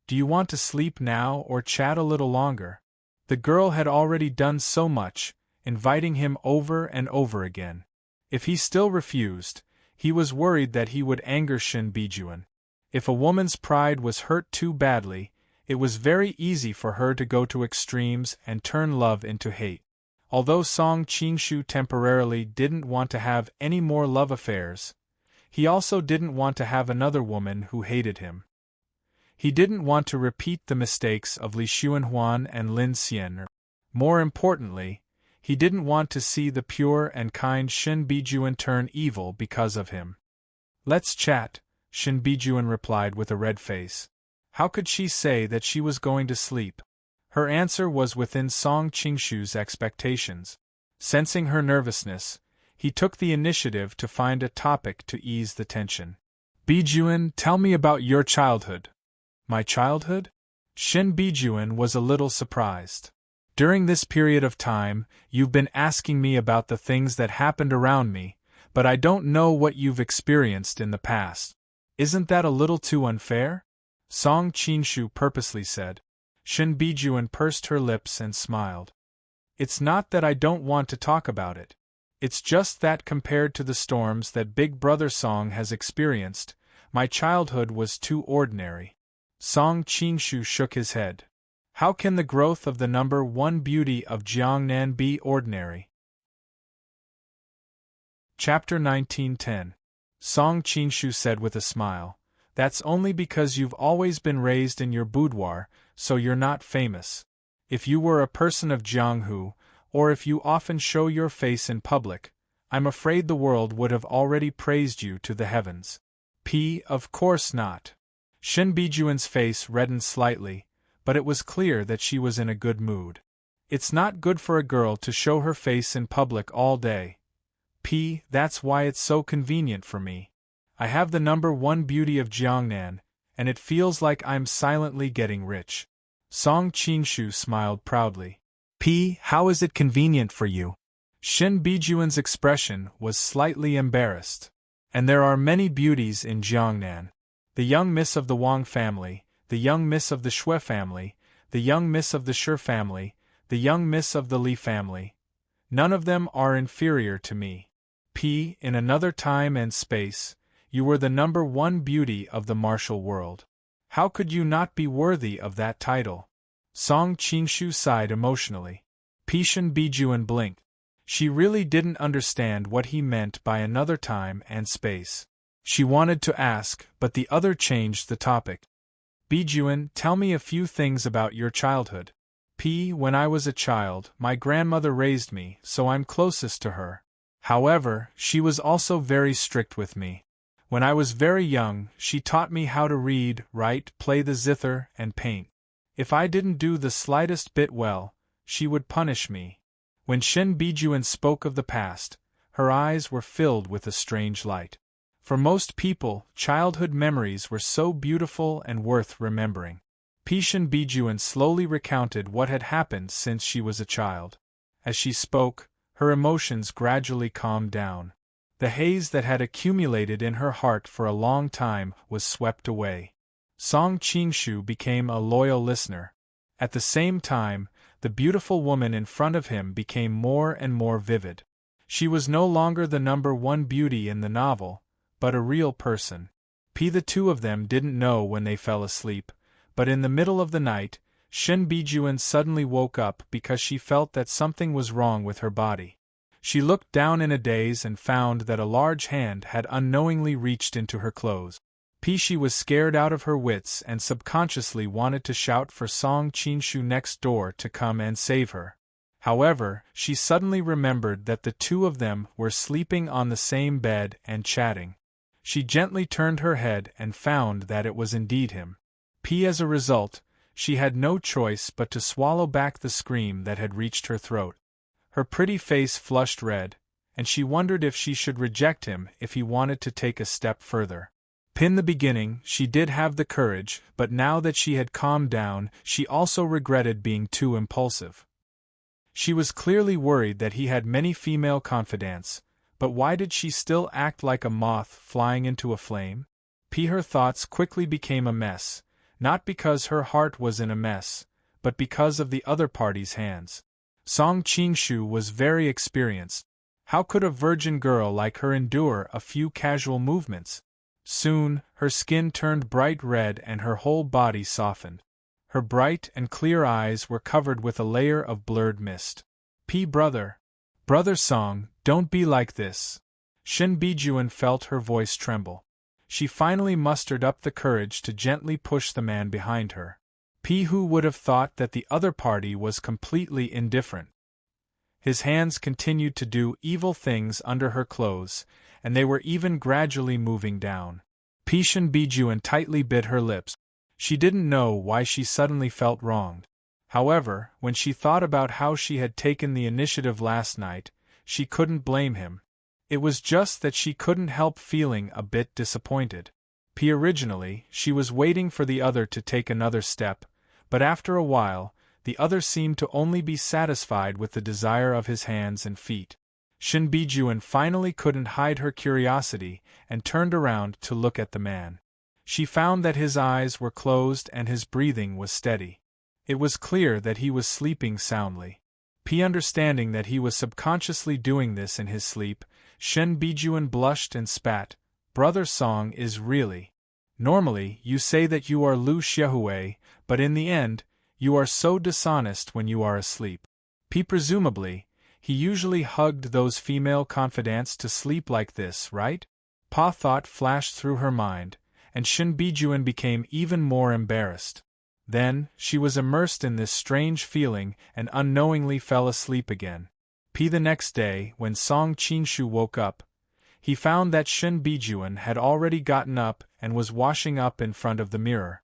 Do you want to sleep now or chat a little longer? The girl had already done so much, inviting him over and over again. If he still refused, he was worried that he would anger Shen Bijuan. If a woman's pride was hurt too badly, it was very easy for her to go to extremes and turn love into hate. Although Song Qingshu temporarily didn't want to have any more love affairs, he also didn't want to have another woman who hated him. He didn't want to repeat the mistakes of Li Xuanhuan and Lin Xian. More importantly, he didn't want to see the pure and kind Shen Bijuan turn evil because of him. Let's chat, Shen Bijuan replied with a red face. How could she say that she was going to sleep? Her answer was within Song Qingshu's expectations. Sensing her nervousness, he took the initiative to find a topic to ease the tension. Bijuan, tell me about your childhood. My childhood? Shen Bijuan was a little surprised. During this period of time, you've been asking me about the things that happened around me, but I don't know what you've experienced in the past. Isn't that a little too unfair? Song Qingshu purposely said. Shen Bijuan pursed her lips and smiled. It's not that I don't want to talk about it. It's just that compared to the storms that Big Brother Song has experienced, my childhood was too ordinary. Song Qingshu shook his head. How can the growth of the number one beauty of Jiangnan be ordinary? Chapter 1910. Song Qingshu said with a smile, That's only because you've always been raised in your boudoir, so you're not famous. If you were a person of Jianghu, or if you often show your face in public, I'm afraid the world would have already praised you to the heavens. Of course not. Shen Bijuan's face reddened slightly, but it was clear that she was in a good mood. It's not good for a girl to show her face in public all day. That's why it's so convenient for me. I have the number one beauty of Jiangnan, and it feels like I'm silently getting rich. Song Qingshu smiled proudly. How is it convenient for you? Shen Bijuan's expression was slightly embarrassed. And there are many beauties in Jiangnan. The young miss of the Wang family, the young miss of the Shui family, the young miss of the Shi family, the young miss of the Li family. None of them are inferior to me. In another time and space, you were the number one beauty of the martial world. How could you not be worthy of that title? Song Qingshu sighed emotionally. Shen Bijuan blinked. She really didn't understand what he meant by another time and space. She wanted to ask, but the other changed the topic. Bijuan, tell me a few things about your childhood. When I was a child, my grandmother raised me, so I'm closest to her. However, she was also very strict with me. When I was very young, she taught me how to read, write, play the zither, and paint. If I didn't do the slightest bit well, she would punish me. When Shin Bijuan spoke of the past, her eyes were filled with a strange light. For most people, childhood memories were so beautiful and worth remembering. Shin Bijuan slowly recounted what had happened since she was a child. As she spoke, her emotions gradually calmed down. The haze that had accumulated in her heart for a long time was swept away. Song Qingshu became a loyal listener. At the same time, the beautiful woman in front of him became more and more vivid. She was no longer the #1 beauty in the novel, but a real person. The two of them didn't know when they fell asleep, but in the middle of the night, Shin Bijuan suddenly woke up because she felt that something was wrong with her body. She looked down in a daze and found that a large hand had unknowingly reached into her clothes. She was scared out of her wits and subconsciously wanted to shout for Song Qingshu next door to come and save her. However, she suddenly remembered that the two of them were sleeping on the same bed and chatting. She gently turned her head and found that it was indeed him. As a result, she had no choice but to swallow back the scream that had reached her throat. Her pretty face flushed red, and she wondered if she should reject him if he wanted to take a step further. In the beginning, she did have the courage, but now that she had calmed down, she also regretted being too impulsive. She was clearly worried that he had many female confidants, but why did she still act like a moth flying into a flame? Her thoughts quickly became a mess, not because her heart was in a mess, but because of the other party's hands. Song Qingshu was very experienced. How could a virgin girl like her endure a few casual movements? Soon, her skin turned bright red and her whole body softened. Her bright and clear eyes were covered with a layer of blurred mist. Brother Song, don't be like this. Shin Bijuan felt her voice tremble. She finally mustered up the courage to gently push the man behind her. Who would have thought that the other party was completely indifferent? His hands continued to do evil things under her clothes, and they were even gradually moving down. Shin Bijuan tightly bit her lips. She didn't know why she suddenly felt wronged. However, when she thought about how she had taken the initiative last night, she couldn't blame him. It was just that she couldn't help feeling a bit disappointed. Originally, she was waiting for the other to take another step, but after a while, the other seemed to only be satisfied with the desire of his hands and feet. Shin Bijuan finally couldn't hide her curiosity and turned around to look at the man. She found that his eyes were closed and his breathing was steady. It was clear that he was sleeping soundly. Understanding that he was subconsciously doing this in his sleep, Shin Bijuan blushed and spat. Brother Song is really. Normally, you say that you are Lu Xiaohui, but in the end, you are so dishonest when you are asleep. Presumably, he usually hugged those female confidants to sleep like this, right? Thought flashed through her mind, and Shin Bijuan became even more embarrassed. Then, she was immersed in this strange feeling and unknowingly fell asleep again. The next day, when Song Qingshu woke up, he found that Shin Bijuan had already gotten up and was washing up in front of the mirror.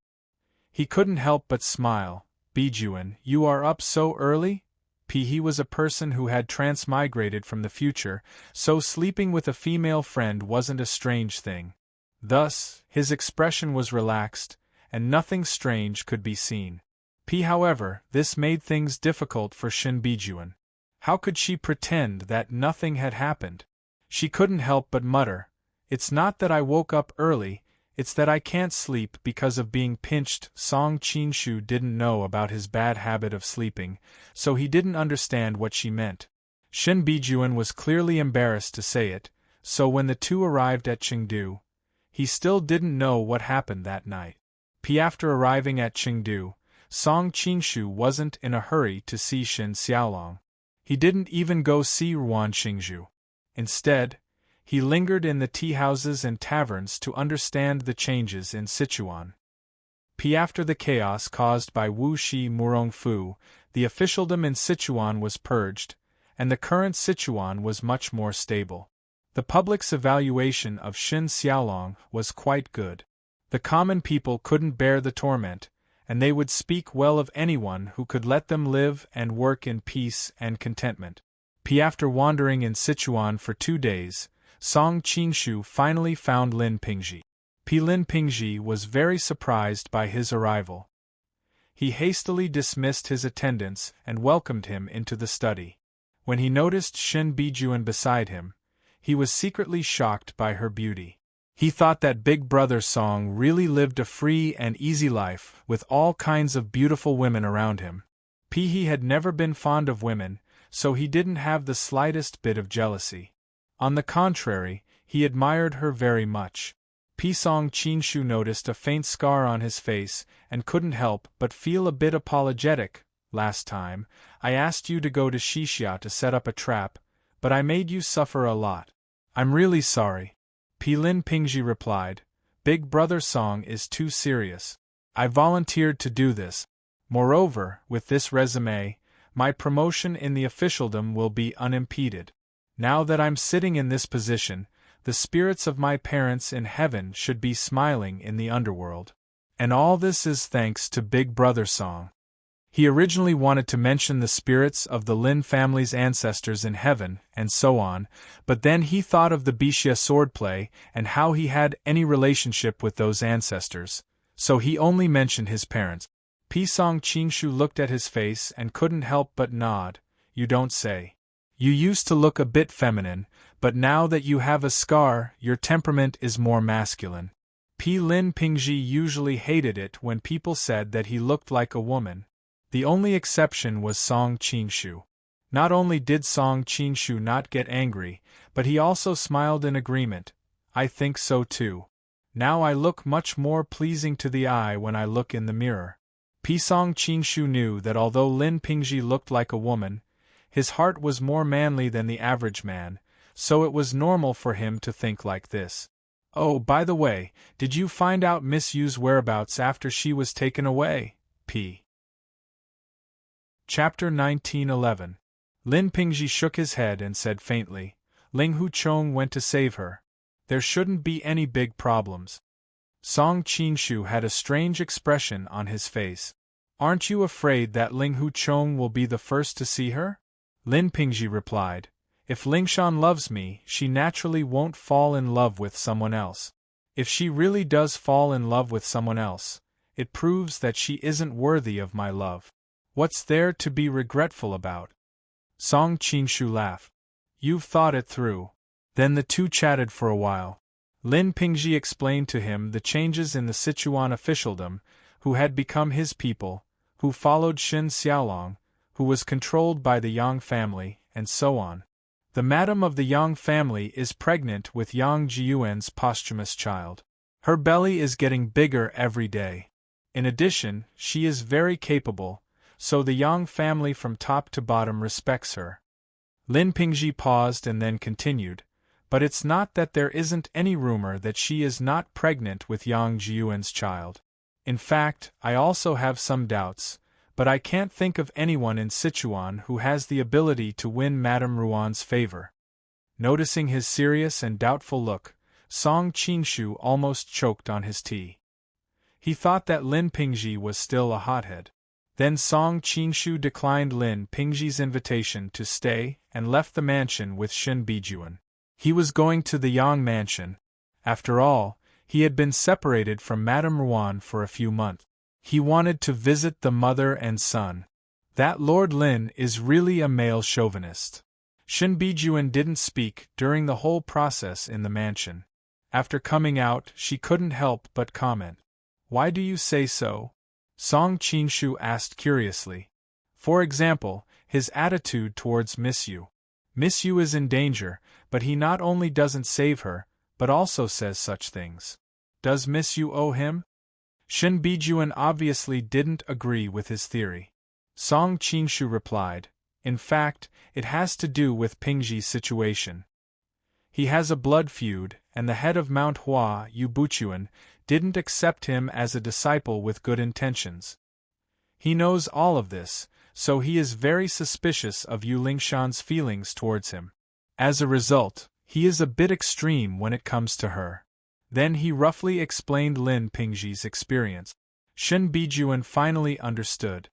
He couldn't help but smile. Bijuan, you are up so early? He was a person who had transmigrated from the future, so sleeping with a female friend wasn't a strange thing. Thus, his expression was relaxed, and nothing strange could be seen. However, this made things difficult for Shin Bijuan. How could she pretend that nothing had happened? She couldn't help but mutter, "It's not that I woke up early, it's that I can't sleep because of being pinched." Song Qingshu didn't know about his bad habit of sleeping, so he didn't understand what she meant. Shin Bijuan was clearly embarrassed to say it, so when the two arrived at Chengdu, he still didn't know what happened that night. After arriving at Chengdu, Song Qingshu wasn't in a hurry to see Shin Xiaolong. He didn't even go see Ruan Xingzhu. Instead, he lingered in the tea-houses and taverns to understand the changes in Sichuan. After the chaos caused by Wu Shi Murongfu, the officialdom in Sichuan was purged, and the current Sichuan was much more stable. The public's evaluation of Xin Xiaolong was quite good. The common people couldn't bear the torment, and they would speak well of anyone who could let them live and work in peace and contentment. After wandering in Sichuan for 2 days, Song Qingshu finally found Lin Pingzhi. Lin Pingzhi was very surprised by his arrival. He hastily dismissed his attendants and welcomed him into the study. When he noticed Shin Bijuan beside him, he was secretly shocked by her beauty. He thought that Big Brother Song really lived a free and easy life with all kinds of beautiful women around him. He had never been fond of women, so he didn't have the slightest bit of jealousy. On the contrary, he admired her very much. Song Qingshu noticed a faint scar on his face and couldn't help but feel a bit apologetic. Last time, I asked you to go to Xixia to set up a trap, but I made you suffer a lot. I'm really sorry. Lin Pingzhi replied, Big Brother Song is too serious. I volunteered to do this. Moreover, with this resume, my promotion in the officialdom will be unimpeded. Now that I'm sitting in this position, the spirits of my parents in heaven should be smiling in the underworld. And all this is thanks to Big Brother Song. He originally wanted to mention the spirits of the Lin family's ancestors in heaven, and so on, but then he thought of the Bixia swordplay and how he had any relationship with those ancestors, so he only mentioned his parents. Song Qingshu looked at his face and couldn't help but nod. You don't say. You used to look a bit feminine, but now that you have a scar, your temperament is more masculine. Lin Pingzhi usually hated it when people said that he looked like a woman. The only exception was Song Qingshu. Not only did Song Qingshu not get angry, but he also smiled in agreement. I think so too. Now I look much more pleasing to the eye when I look in the mirror. Song Qingshu knew that although Lin Pingzhi looked like a woman, his heart was more manly than the average man, so it was normal for him to think like this. Oh, by the way, did you find out Miss Yu's whereabouts after she was taken away? Chapter 1911. Lin Pingzhi shook his head and said faintly, Ling Huchong went to save her. There shouldn't be any big problems. Song Qingshu had a strange expression on his face. Aren't you afraid that Ling Huchong will be the first to see her? Lin Pingzhi replied, If Lingshan loves me, she naturally won't fall in love with someone else. If she really does fall in love with someone else, it proves that she isn't worthy of my love. What's there to be regretful about? Song Qingshu laughed. You've thought it through. Then the two chatted for a while. Lin Pingzhi explained to him the changes in the Sichuan officialdom, who had become his people, who followed Xin Xiaolong, who was controlled by the Yang family, and so on. The madam of the Yang family is pregnant with Yang Jiuan's posthumous child. Her belly is getting bigger every day. In addition, she is very capable, so the Yang family from top to bottom respects her. Lin Pingzhi paused and then continued, but it's not that there isn't any rumor that she is not pregnant with Yang Jiuan's child. In fact, I also have some doubts, but I can't think of anyone in Sichuan who has the ability to win Madame Ruan's favor. Noticing his serious and doubtful look, Song Qingshu almost choked on his tea. He thought that Lin Pingzhi was still a hothead. Then Song Qingshu declined Lin Pingzhi's invitation to stay and left the mansion with Shin Bijuan. He was going to the Yang mansion. After all, he had been separated from Madame Ruan for a few months. He wanted to visit the mother and son. That Lord Lin is really a male chauvinist. Shin Bijuan didn't speak during the whole process in the mansion. After coming out, she couldn't help but comment. Why do you say so? Song Qingshu asked curiously. For example, his attitude towards Miss Yu. Miss Yu is in danger, but he not only doesn't save her, but also says such things. Does Miss Yu owe him? Shin Bijuan obviously didn't agree with his theory. Song Qingshu replied, In fact, it has to do with Pingji's situation. He has a blood feud, and the head of Mount Hua, Yu Buchuan, didn't accept him as a disciple with good intentions. He knows all of this, so he is very suspicious of Yu Lingshan's feelings towards him. As a result, he is a bit extreme when it comes to her. Then he roughly explained Lin Pingji's experience. Shen Bijuan finally understood.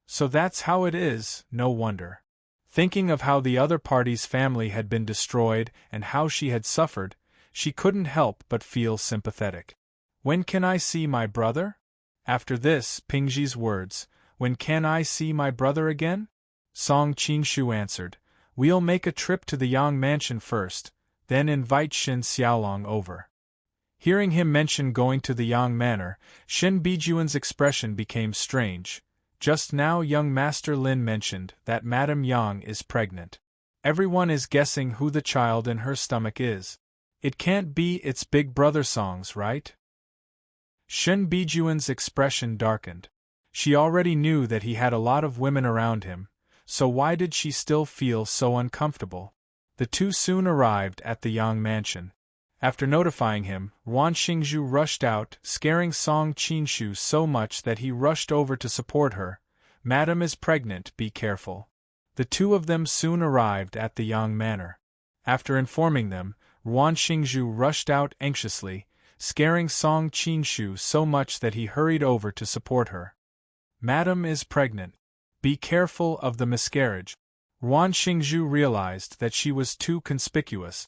So that's how it is, no wonder. Thinking of how the other party's family had been destroyed and how she had suffered, she couldn't help but feel sympathetic. When can I see my brother? After this, Pingji's words, when can I see my brother again? Song Qingshu answered, we'll make a trip to the Yang mansion first, then invite Shin Xiaolong over. Hearing him mention going to the Yang manor, Shin Bijuan's expression became strange. Just now young Master Lin mentioned that Madame Yang is pregnant. Everyone is guessing who the child in her stomach is. It can't be its big brother Song's, right? Shin Bijuan's expression darkened. She already knew that he had a lot of women around him, so why did she still feel so uncomfortable? The two soon arrived at the Yang mansion. After notifying him, Ruan Xingzhu rushed out, scaring Song Qingshu so much that he rushed over to support her. Madam is pregnant, be careful. The two of them soon arrived at the Yang manor. After informing them, Ruan Xingzhu rushed out anxiously, scaring Song Qingshu so much that he hurried over to support her. Madam is pregnant. Be careful of the miscarriage. Ruan Xingzhu realized that she was too conspicuous.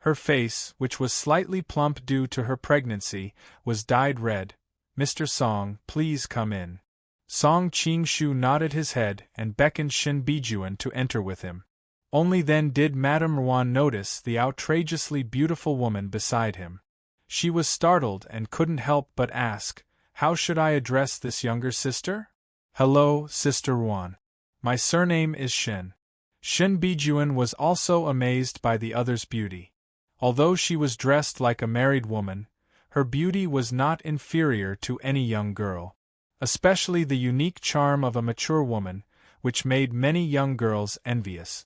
Her face, which was slightly plump due to her pregnancy, was dyed red. Mr. Song, please come in. Song Qingshu nodded his head and beckoned Shin Bijuan to enter with him. Only then did Madame Ruan notice the outrageously beautiful woman beside him. She was startled and couldn't help but ask, how should I address this younger sister? Hello, Sister Ruan. My surname is Shin. Shin Bijuan was also amazed by the other's beauty. Although she was dressed like a married woman, her beauty was not inferior to any young girl. Especially the unique charm of a mature woman, which made many young girls envious.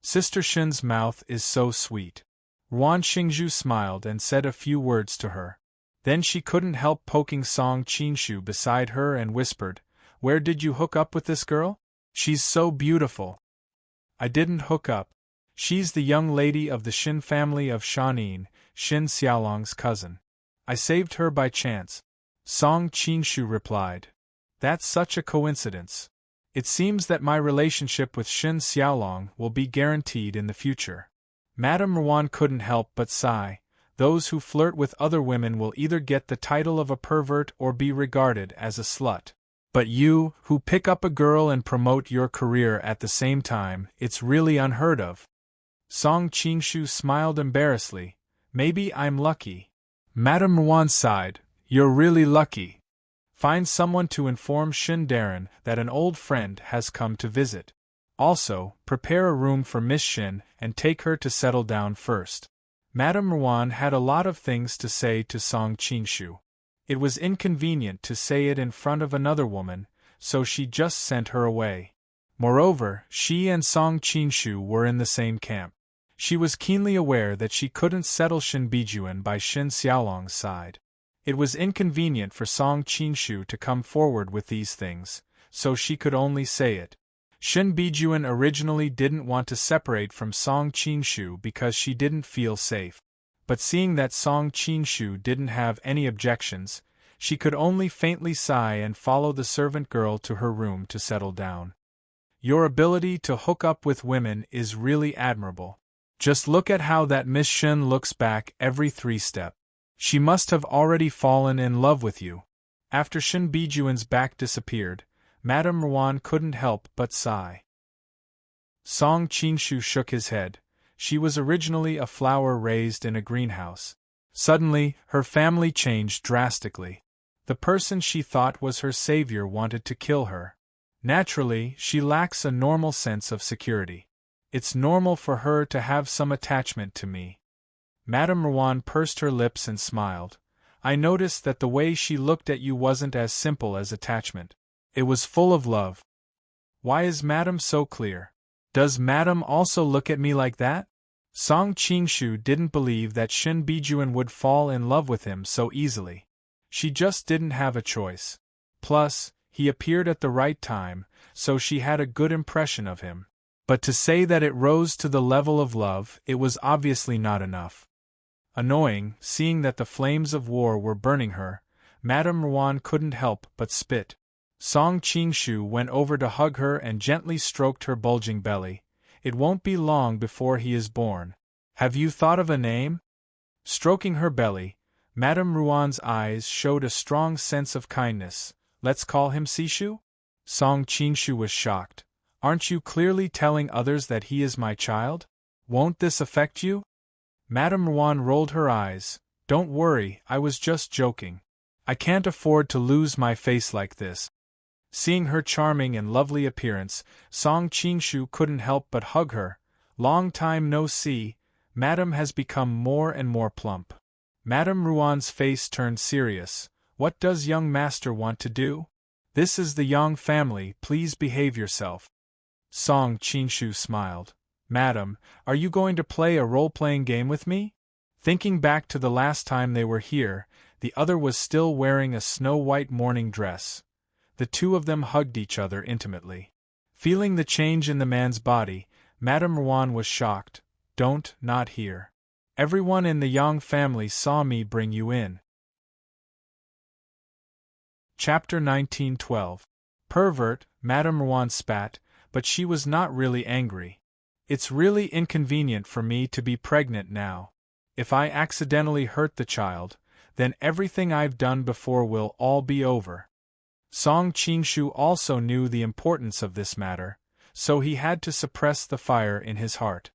Sister Shin's mouth is so sweet. Ruan Xingzhu smiled and said a few words to her. Then she couldn't help poking Song Qingshu beside her and whispered, where did you hook up with this girl? She's so beautiful. I didn't hook up. She's the young lady of the Shin family of Shanin, Shin Xiaolong's cousin. I saved her by chance. Song Qingshu replied. That's such a coincidence. It seems that my relationship with Shin Xiaolong will be guaranteed in the future. Madame Ruan couldn't help but sigh. Those who flirt with other women will either get the title of a pervert or be regarded as a slut. But you, who pick up a girl and promote your career at the same time, it's really unheard of. Song Qingshu smiled embarrassedly. Maybe I'm lucky. Madame Ruan sighed. You're really lucky. Find someone to inform Shin Darren that an old friend has come to visit. Also, prepare a room for Miss Shin and take her to settle down first. Madame Ruan had a lot of things to say to Song Qingshu. It was inconvenient to say it in front of another woman, so she just sent her away. Moreover, she and Song Qingshu were in the same camp. She was keenly aware that she couldn't settle Shin Bijuan by Shin Xiaolong's side. It was inconvenient for Song Qingshu to come forward with these things, so she could only say it. Shin Bijuan originally didn't want to separate from Song Qingshu because she didn't feel safe. But seeing that Song Qingshu didn't have any objections, she could only faintly sigh and follow the servant girl to her room to settle down. Your ability to hook up with women is really admirable. Just look at how that Miss Shin looks back every 3 steps. She must have already fallen in love with you. After Shin Bijuan's back disappeared, Madame Ruan couldn't help but sigh. Song Qingshu shook his head. She was originally a flower raised in a greenhouse. Suddenly, her family changed drastically. The person she thought was her savior wanted to kill her. Naturally, she lacks a normal sense of security. It's normal for her to have some attachment to me. Madame Ruan pursed her lips and smiled. I noticed that the way she looked at you wasn't as simple as attachment. It was full of love. Why is Madame so clear? Does Madame also look at me like that? Song Qingshu didn't believe that Shin Bijuan would fall in love with him so easily. She just didn't have a choice. Plus, he appeared at the right time, so she had a good impression of him. But to say that it rose to the level of love, it was obviously not enough. Annoying, seeing that the flames of war were burning her, Madame Ruan couldn't help but spit. Song Qingshu went over to hug her and gently stroked her bulging belly. It won't be long before he is born. Have you thought of a name? Stroking her belly, Madame Ruan's eyes showed a strong sense of kindness. Let's call him Sishu? Song Qingshu was shocked. Aren't you clearly telling others that he is my child? Won't this affect you? Madame Ruan rolled her eyes. Don't worry, I was just joking. I can't afford to lose my face like this. Seeing her charming and lovely appearance, Song Qingshu couldn't help but hug her. Long time no see, Madame has become more and more plump. Madame Ruan's face turned serious. What does young master want to do? This is the Yang family, please behave yourself. Song Qingshu smiled. Madam, are you going to play a role-playing game with me? Thinking back to the last time they were here, the other was still wearing a snow-white morning dress. The two of them hugged each other intimately. Feeling the change in the man's body, Madame Ruan was shocked. Not here. Everyone in the Yang family saw me bring you in. Chapter 1912. Pervert, Madame Ruan spat, but she was not really angry. It's really inconvenient for me to be pregnant now. If I accidentally hurt the child, then everything I've done before will all be over. Song Qingshu also knew the importance of this matter, so he had to suppress the fire in his heart.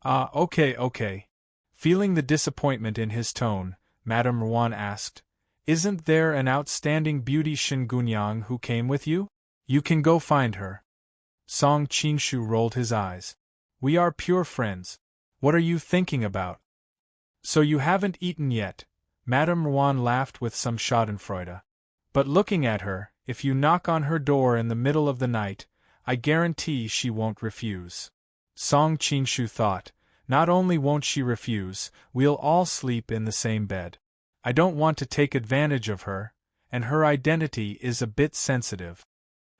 Okay. Feeling the disappointment in his tone, Madame Ruan asked, Isn't there an outstanding beauty Shingunyang who came with you? You can go find her. Song Qingshu rolled his eyes. We are pure friends. What are you thinking about? So you haven't eaten yet? Madame Ruan laughed with some schadenfreude. But looking at her, if you knock on her door in the middle of the night, I guarantee she won't refuse. Song Qingshu thought, not only won't she refuse, we'll all sleep in the same bed. I don't want to take advantage of her, and her identity is a bit sensitive.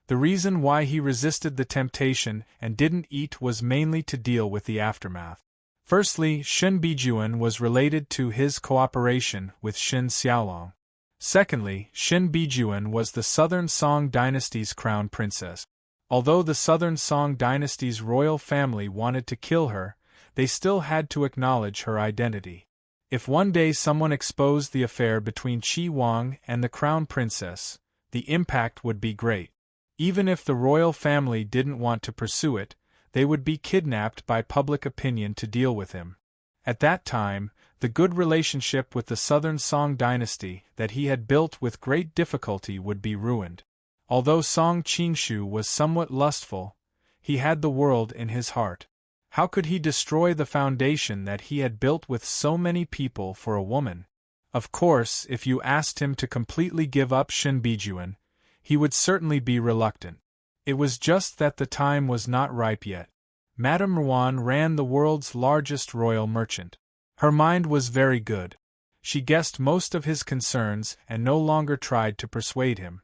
The reason why he resisted the temptation and didn't eat was mainly to deal with the aftermath. Firstly, Shin Bijuan was related to his cooperation with Shin Xiaolong. Secondly, Shin Bijuan was the Southern Song dynasty's crown princess. Although the Southern Song dynasty's royal family wanted to kill her, they still had to acknowledge her identity. If one day someone exposed the affair between Qi Wang and the crown princess, the impact would be great. Even if the royal family didn't want to pursue it, they would be kidnapped by public opinion to deal with him. At that time, the good relationship with the Southern Song dynasty that he had built with great difficulty would be ruined. Although Song Qingshu was somewhat lustful, he had the world in his heart. How could he destroy the foundation that he had built with so many people for a woman? Of course, if you asked him to completely give up Shin Bijuan, he would certainly be reluctant. It was just that the time was not ripe yet. Madame Ruan ran the world's largest royal merchant. Her mind was very good. She guessed most of his concerns and no longer tried to persuade him.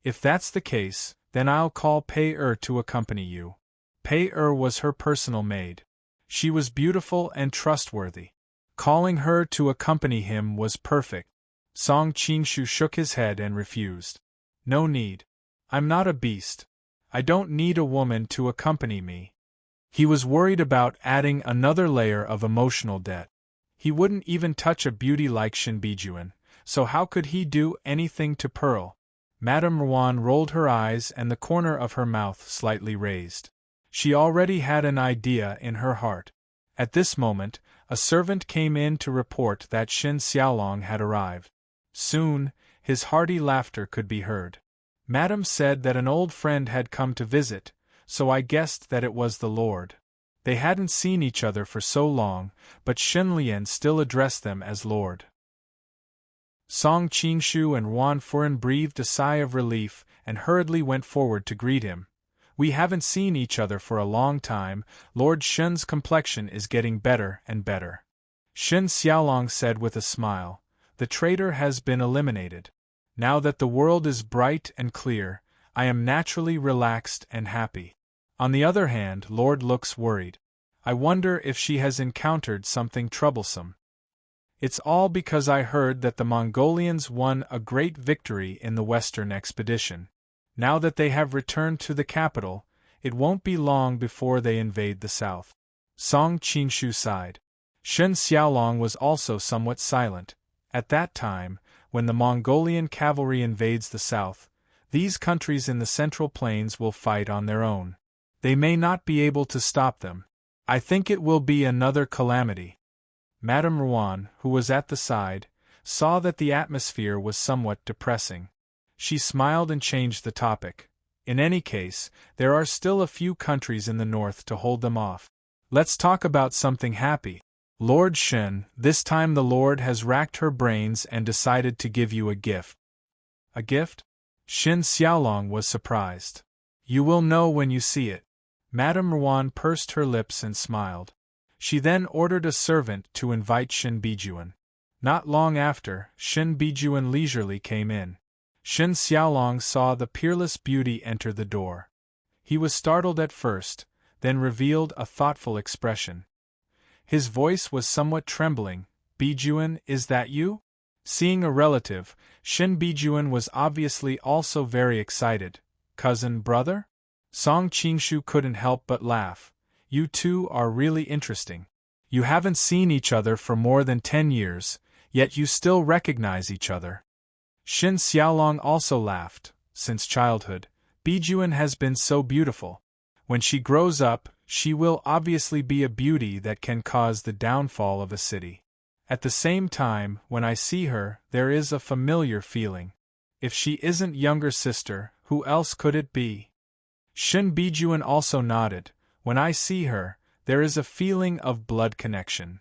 If that's the case, then I'll call Pei to accompany you. Pei was her personal maid. She was beautiful and trustworthy. Calling her to accompany him was perfect. Song Qingshu shook his head and refused. No need. I'm not a beast. I don't need a woman to accompany me. He was worried about adding another layer of emotional debt. He wouldn't even touch a beauty like Shin Bijuan, so how could he do anything to Pearl? Madame Ruan rolled her eyes and the corner of her mouth slightly raised. She already had an idea in her heart. At this moment, a servant came in to report that Shin Xiaolong had arrived. Soon, his hearty laughter could be heard. Madame said that an old friend had come to visit, so I guessed that it was the Lord. They hadn't seen each other for so long, but Shen Lian still addressed them as Lord. Song Qingshu and Ruan Furen breathed a sigh of relief and hurriedly went forward to greet him. We haven't seen each other for a long time. Lord Shen's complexion is getting better and better. Shen Xiaolong said with a smile. The traitor has been eliminated. Now that the world is bright and clear, I am naturally relaxed and happy. On the other hand, Lord looks worried. I wonder if she has encountered something troublesome. It's all because I heard that the Mongolians won a great victory in the Western expedition. Now that they have returned to the capital, it won't be long before they invade the south. Song Qingshu sighed. Shen Xiaolong was also somewhat silent. At that time, when the Mongolian cavalry invades the south, these countries in the Central Plains will fight on their own. They may not be able to stop them. I think it will be another calamity. Madame Ruan, who was at the side, saw that the atmosphere was somewhat depressing. She smiled and changed the topic. In any case, there are still a few countries in the north to hold them off. Let's talk about something happy. Lord Shen, this time the Lord has racked her brains and decided to give you a gift. A gift? Shen Xiaolong was surprised. You will know when you see it. Madame Ruan pursed her lips and smiled. She then ordered a servant to invite Shen Bijuan. Not long after, Shen Bijuan leisurely came in. Shen Xiaolong saw the peerless beauty enter the door. He was startled at first, then revealed a thoughtful expression. His voice was somewhat trembling. Bijuan, is that you? Seeing a relative, Shen Bijuan was obviously also very excited. Cousin, brother? Song Qingshu couldn't help but laugh. You two are really interesting. You haven't seen each other for more than 10 years, yet you still recognize each other. Shen Xiaolong also laughed. Since childhood, Bijuan has been so beautiful. When she grows up, she will obviously be a beauty that can cause the downfall of a city. At the same time, when I see her, there is a familiar feeling. If she isn't younger sister, who else could it be? Shen Bijuan also nodded. When I see her, there is a feeling of blood connection.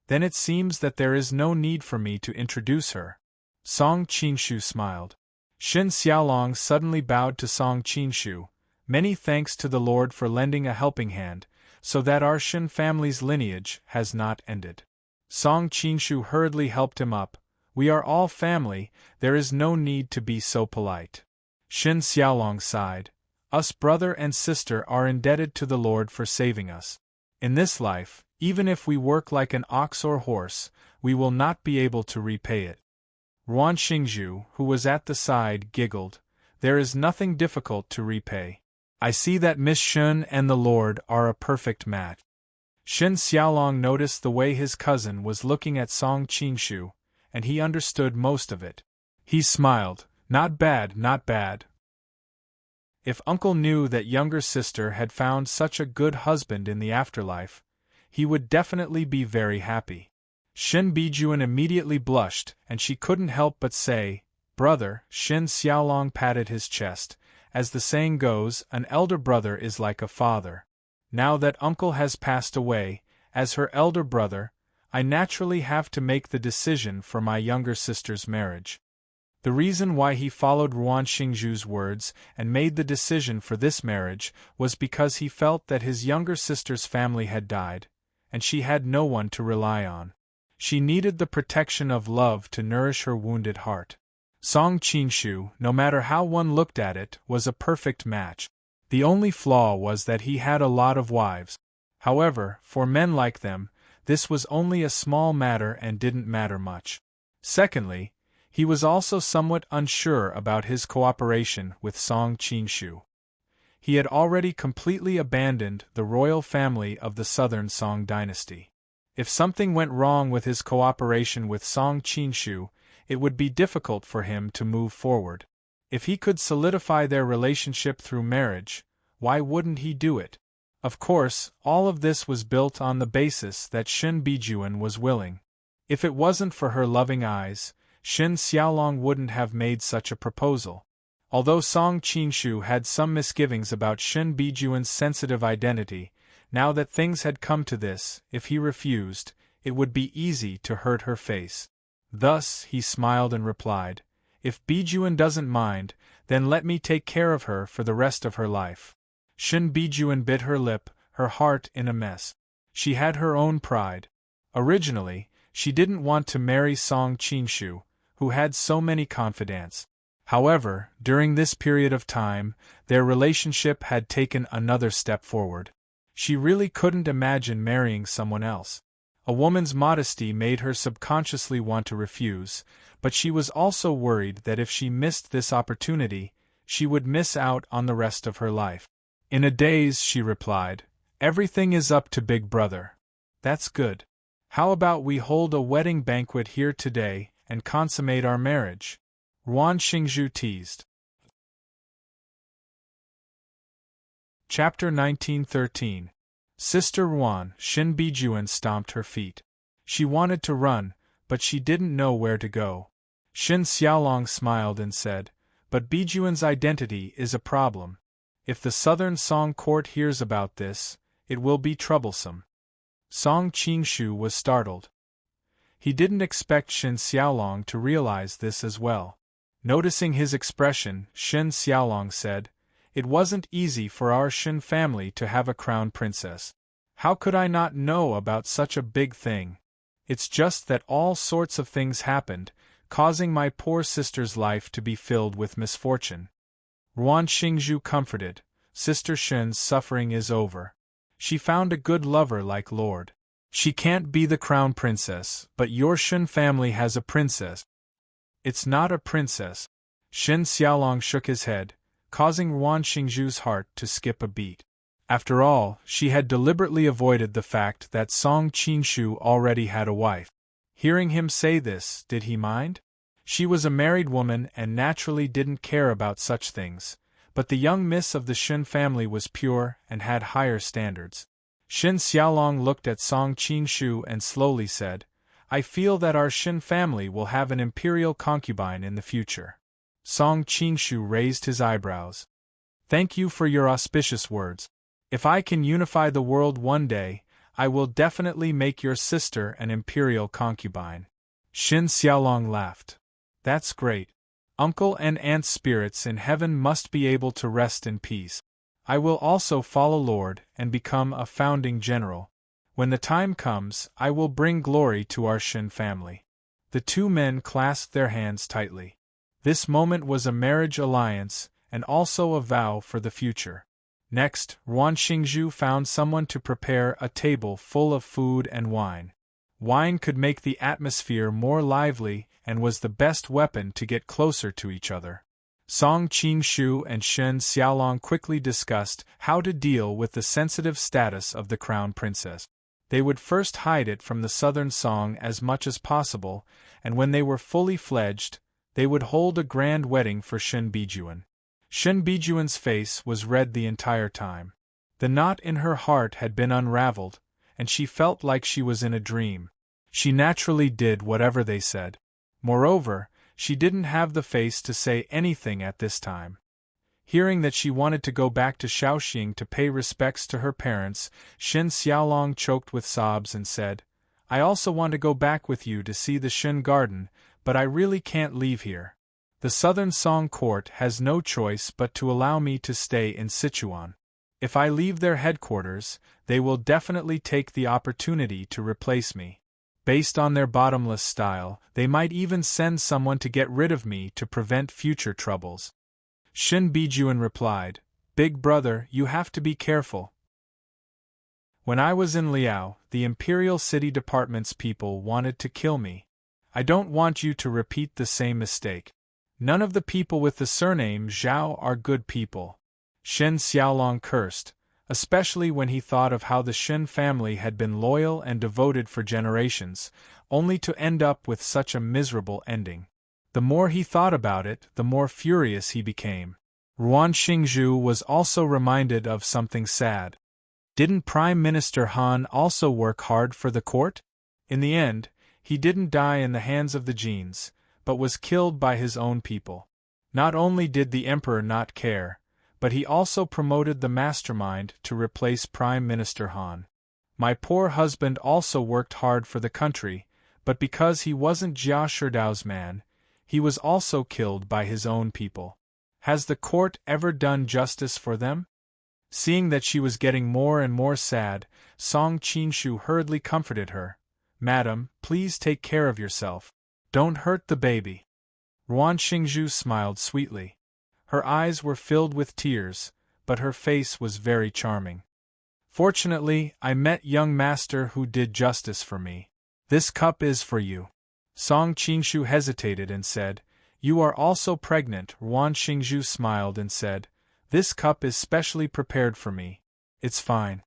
Then it seems that there is no need for me to introduce her. Song Qingshu smiled. Shen Xiaolong suddenly bowed to Song Qingshu. Many thanks to the Lord for lending a helping hand, so that our Shen family's lineage has not ended. Song Qingshu hurriedly helped him up. We are all family, there is no need to be so polite. Shen Xiaolong sighed. Us brother and sister are indebted to the Lord for saving us. In this life, even if we work like an ox or horse, we will not be able to repay it. Ruan Xingzhu, who was at the side, giggled. There is nothing difficult to repay. I see that Miss Shen and the Lord are a perfect match. Shen Xiaolong noticed the way his cousin was looking at Song Qingshu, and he understood most of it. He smiled. Not bad, not bad. If uncle knew that younger sister had found such a good husband in the afterlife, he would definitely be very happy. Shen Bijuan immediately blushed, and she couldn't help but say, Brother. Shen Xiaolong patted his chest. As the saying goes, an elder brother is like a father. Now that uncle has passed away, as her elder brother, I naturally have to make the decision for my younger sister's marriage. The reason why he followed Ruan Xingzhu's words and made the decision for this marriage was because he felt that his younger sister's family had died, and she had no one to rely on. She needed the protection of love to nourish her wounded heart. Song Qingshu, no matter how one looked at it, was a perfect match. The only flaw was that he had a lot of wives. However, for men like them, this was only a small matter and didn't matter much. Secondly, he was also somewhat unsure about his cooperation with Song Qingshu. He had already completely abandoned the royal family of the southern Song dynasty. If something went wrong with his cooperation with Song Qingshu, it would be difficult for him to move forward. If he could solidify their relationship through marriage, why wouldn't he do it? Of course, all of this was built on the basis that Shen Bijuan was willing. If it wasn't for her loving eyes, Shen Xiaolong wouldn't have made such a proposal. Although Song Qingshu had some misgivings about Shen Bijuan's sensitive identity, now that things had come to this, if he refused, it would be easy to hurt her face. Thus, he smiled and replied, If Bijuan doesn't mind, then let me take care of her for the rest of her life. Shin Bijuan bit her lip, her heart in a mess. She had her own pride. Originally, she didn't want to marry Song Qingshu, who had so many confidants. However, during this period of time, their relationship had taken another step forward. She really couldn't imagine marrying someone else. A woman's modesty made her subconsciously want to refuse, but she was also worried that if she missed this opportunity, she would miss out on the rest of her life. In a daze, she replied, "Everything is up to Big Brother." "That's good. How about we hold a wedding banquet here today and consummate our marriage?" Ruan Xingzhu teased. Chapter 1913. Sister Ruan. Shin Bijuan stomped her feet. She wanted to run, but she didn't know where to go. Shin Xiaolong smiled and said, "But Bijuan's identity is a problem. If the Southern Song Court hears about this, it will be troublesome." Song Qingshu was startled. He didn't expect Shin Xiaolong to realize this as well. Noticing his expression, Shin Xiaolong said, "It wasn't easy for our Shin family to have a crown princess. How could I not know about such a big thing? It's just that all sorts of things happened, causing my poor sister's life to be filled with misfortune." Ruan Xingzhu comforted, "Sister Shin's suffering is over. She found a good lover like Lord. She can't be the crown princess, but your Shin family has a princess." "It's not a princess." Shin Xiaolong shook his head, causing Ruan Xingzhu's heart to skip a beat. After all, she had deliberately avoided the fact that Song Qingshu already had a wife. Hearing him say this, did he mind? She was a married woman and naturally didn't care about such things, but the young miss of the Shin family was pure and had higher standards. Shin Xiaolong looked at Song Qingshu and slowly said, "I feel that our Shin family will have an imperial concubine in the future." Song Qingshu raised his eyebrows. "Thank you for your auspicious words. If I can unify the world one day, I will definitely make your sister an imperial concubine." Shin Xiaolong laughed. "That's great. Uncle and aunt's spirits in heaven must be able to rest in peace. I will also follow Lord and become a founding general. When the time comes, I will bring glory to our Shin family." The two men clasped their hands tightly. This moment was a marriage alliance and also a vow for the future. Next, Ruan Xingzhu found someone to prepare a table full of food and wine. Wine could make the atmosphere more lively and was the best weapon to get closer to each other. Song Qingshu and Shin Xiaolong quickly discussed how to deal with the sensitive status of the crown princess. They would first hide it from the Southern Song as much as possible, and when they were fully fledged, they would hold a grand wedding for Shin Bijuan. Shin Bijuan's face was red the entire time. The knot in her heart had been unraveled, and she felt like she was in a dream. She naturally did whatever they said. Moreover, she didn't have the face to say anything at this time. Hearing that she wanted to go back to Shaoxing to pay respects to her parents, Shin Xiaolong choked with sobs and said, "I also want to go back with you to see the Shin garden, but I really can't leave here. The Southern Song Court has no choice but to allow me to stay in Sichuan. If I leave their headquarters, they will definitely take the opportunity to replace me. Based on their bottomless style, they might even send someone to get rid of me to prevent future troubles." Shin Bijuan replied, "Big brother, you have to be careful. When I was in Liao, the Imperial City Department's people wanted to kill me. I don't want you to repeat the same mistake. None of the people with the surname Zhao are good people." Shin Xiaolong cursed, especially when he thought of how the Shin family had been loyal and devoted for generations, only to end up with such a miserable ending. The more he thought about it, the more furious he became. Ruan Xingzhu was also reminded of something sad. Didn't Prime Minister Han also work hard for the court? In the end, he didn't die in the hands of the Genes, but was killed by his own people. Not only did the Emperor not care, but he also promoted the mastermind to replace Prime Minister Han. My poor husband also worked hard for the country, but because he wasn't Jia Shidao's man, he was also killed by his own people. Has the court ever done justice for them? Seeing that she was getting more and more sad, Song Qinshu hurriedly comforted her. Madam, please take care of yourself. Don't hurt the baby. Ruan Xingzhu smiled sweetly. Her eyes were filled with tears, but her face was very charming. Fortunately, I met young master who did justice for me. This cup is for you. Song Qinshu hesitated and said, You are also pregnant. Ruan Xingzhu smiled and said, This cup is specially prepared for me. It's fine.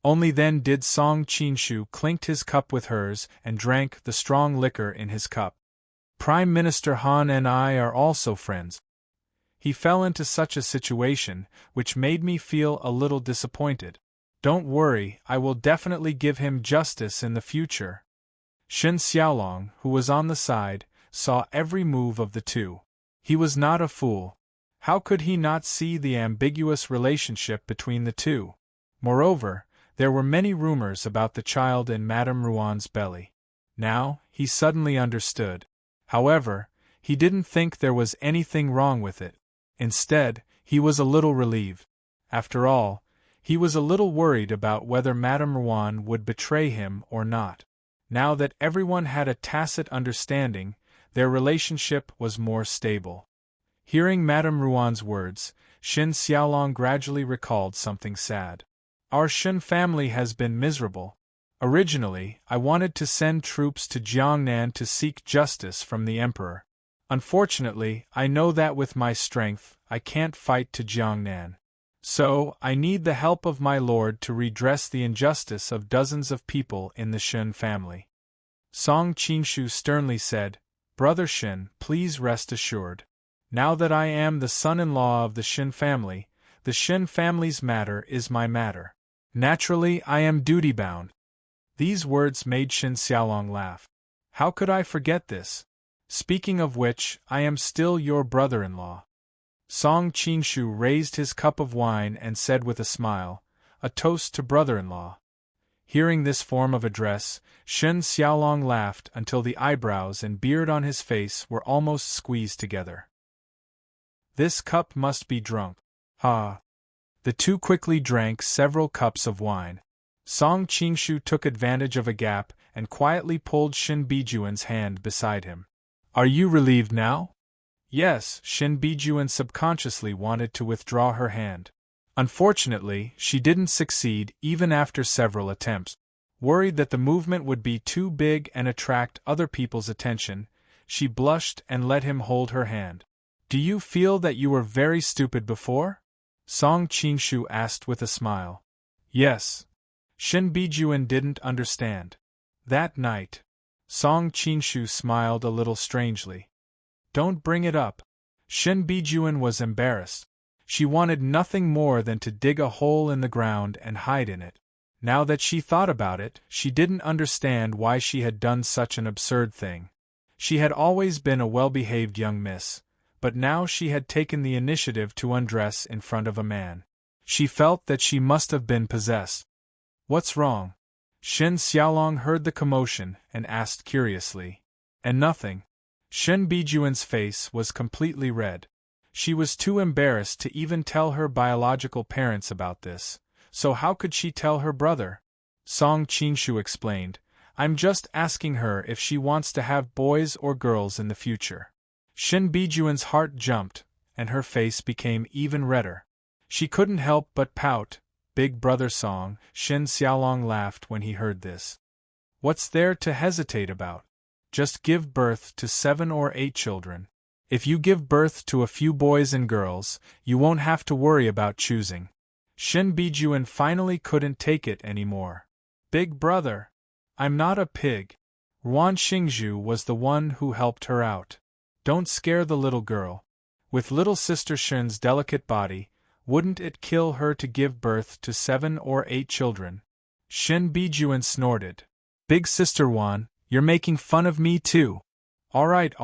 Only then did Song Qinshu clink his cup with hers and drank the strong liquor in his cup. Prime Minister Han and I are also friends. He fell into such a situation, which made me feel a little disappointed. Don't worry, I will definitely give him justice in the future. Shen Xiaolong, who was on the side, saw every move of the two. He was not a fool. How could he not see the ambiguous relationship between the two? Moreover, there were many rumors about the child in Madame Ruan's belly. Now, he suddenly understood. However, he didn't think there was anything wrong with it. Instead, he was a little relieved. After all, he was a little worried about whether Madame Ruan would betray him or not. Now that everyone had a tacit understanding, their relationship was more stable. Hearing Madame Ruan's words, Shen Xiaolong gradually recalled something sad. Our Shen family has been miserable. Originally, I wanted to send troops to Jiangnan to seek justice from the emperor. Unfortunately, I know that with my strength, I can't fight to Jiangnan. So, I need the help of my lord to redress the injustice of dozens of people in the Shen family. Song Qinshu sternly said, Brother Shen, please rest assured. Now that I am the son-in-law of the Shen family, the Shen family's matter is my matter. Naturally, I am duty-bound. These words made Shen Xiaolong laugh. How could I forget this? Speaking of which, I am still your brother-in-law. Song Qinshu raised his cup of wine and said with a smile, A toast to brother-in-law. Hearing this form of address, Shen Xiaolong laughed until the eyebrows and beard on his face were almost squeezed together. This cup must be drunk. Ah! The two quickly drank several cups of wine. Song Qinshu took advantage of a gap and quietly pulled Shin Bijuan's hand beside him. Are you relieved now? Yes, Shin Bijuan subconsciously wanted to withdraw her hand. Unfortunately, she didn't succeed even after several attempts. Worried that the movement would be too big and attract other people's attention, she blushed and let him hold her hand. Do you feel that you were very stupid before? Song Qinshu asked with a smile. Yes. Shin Bijuan didn't understand. That night, Song Qinshu smiled a little strangely. Don't bring it up. Shin Bijuan was embarrassed. She wanted nothing more than to dig a hole in the ground and hide in it. Now that she thought about it, she didn't understand why she had done such an absurd thing. She had always been a well-behaved young miss, but now she had taken the initiative to undress in front of a man. She felt that she must have been possessed. What's wrong? Shen Xiaolong heard the commotion and asked curiously. And nothing. Shen Bijuan's face was completely red. She was too embarrassed to even tell her biological parents about this, so how could she tell her brother? Song Qinshu explained, I'm just asking her if she wants to have boys or girls in the future. Shin Bijuan's heart jumped, and her face became even redder. She couldn't help but pout. Big brother Song, Shen Xiaolong laughed when he heard this. What's there to hesitate about? Just give birth to 7 or 8 children. If you give birth to a few boys and girls, you won't have to worry about choosing. Shin Bijuan finally couldn't take it anymore. Big brother, I'm not a pig. Ruan Xingzhu was the one who helped her out. Don't scare the little girl. With little sister Shen's delicate body, wouldn't it kill her to give birth to 7 or 8 children? Shin Bijuan snorted. Big sister Wan, you're making fun of me too. All right.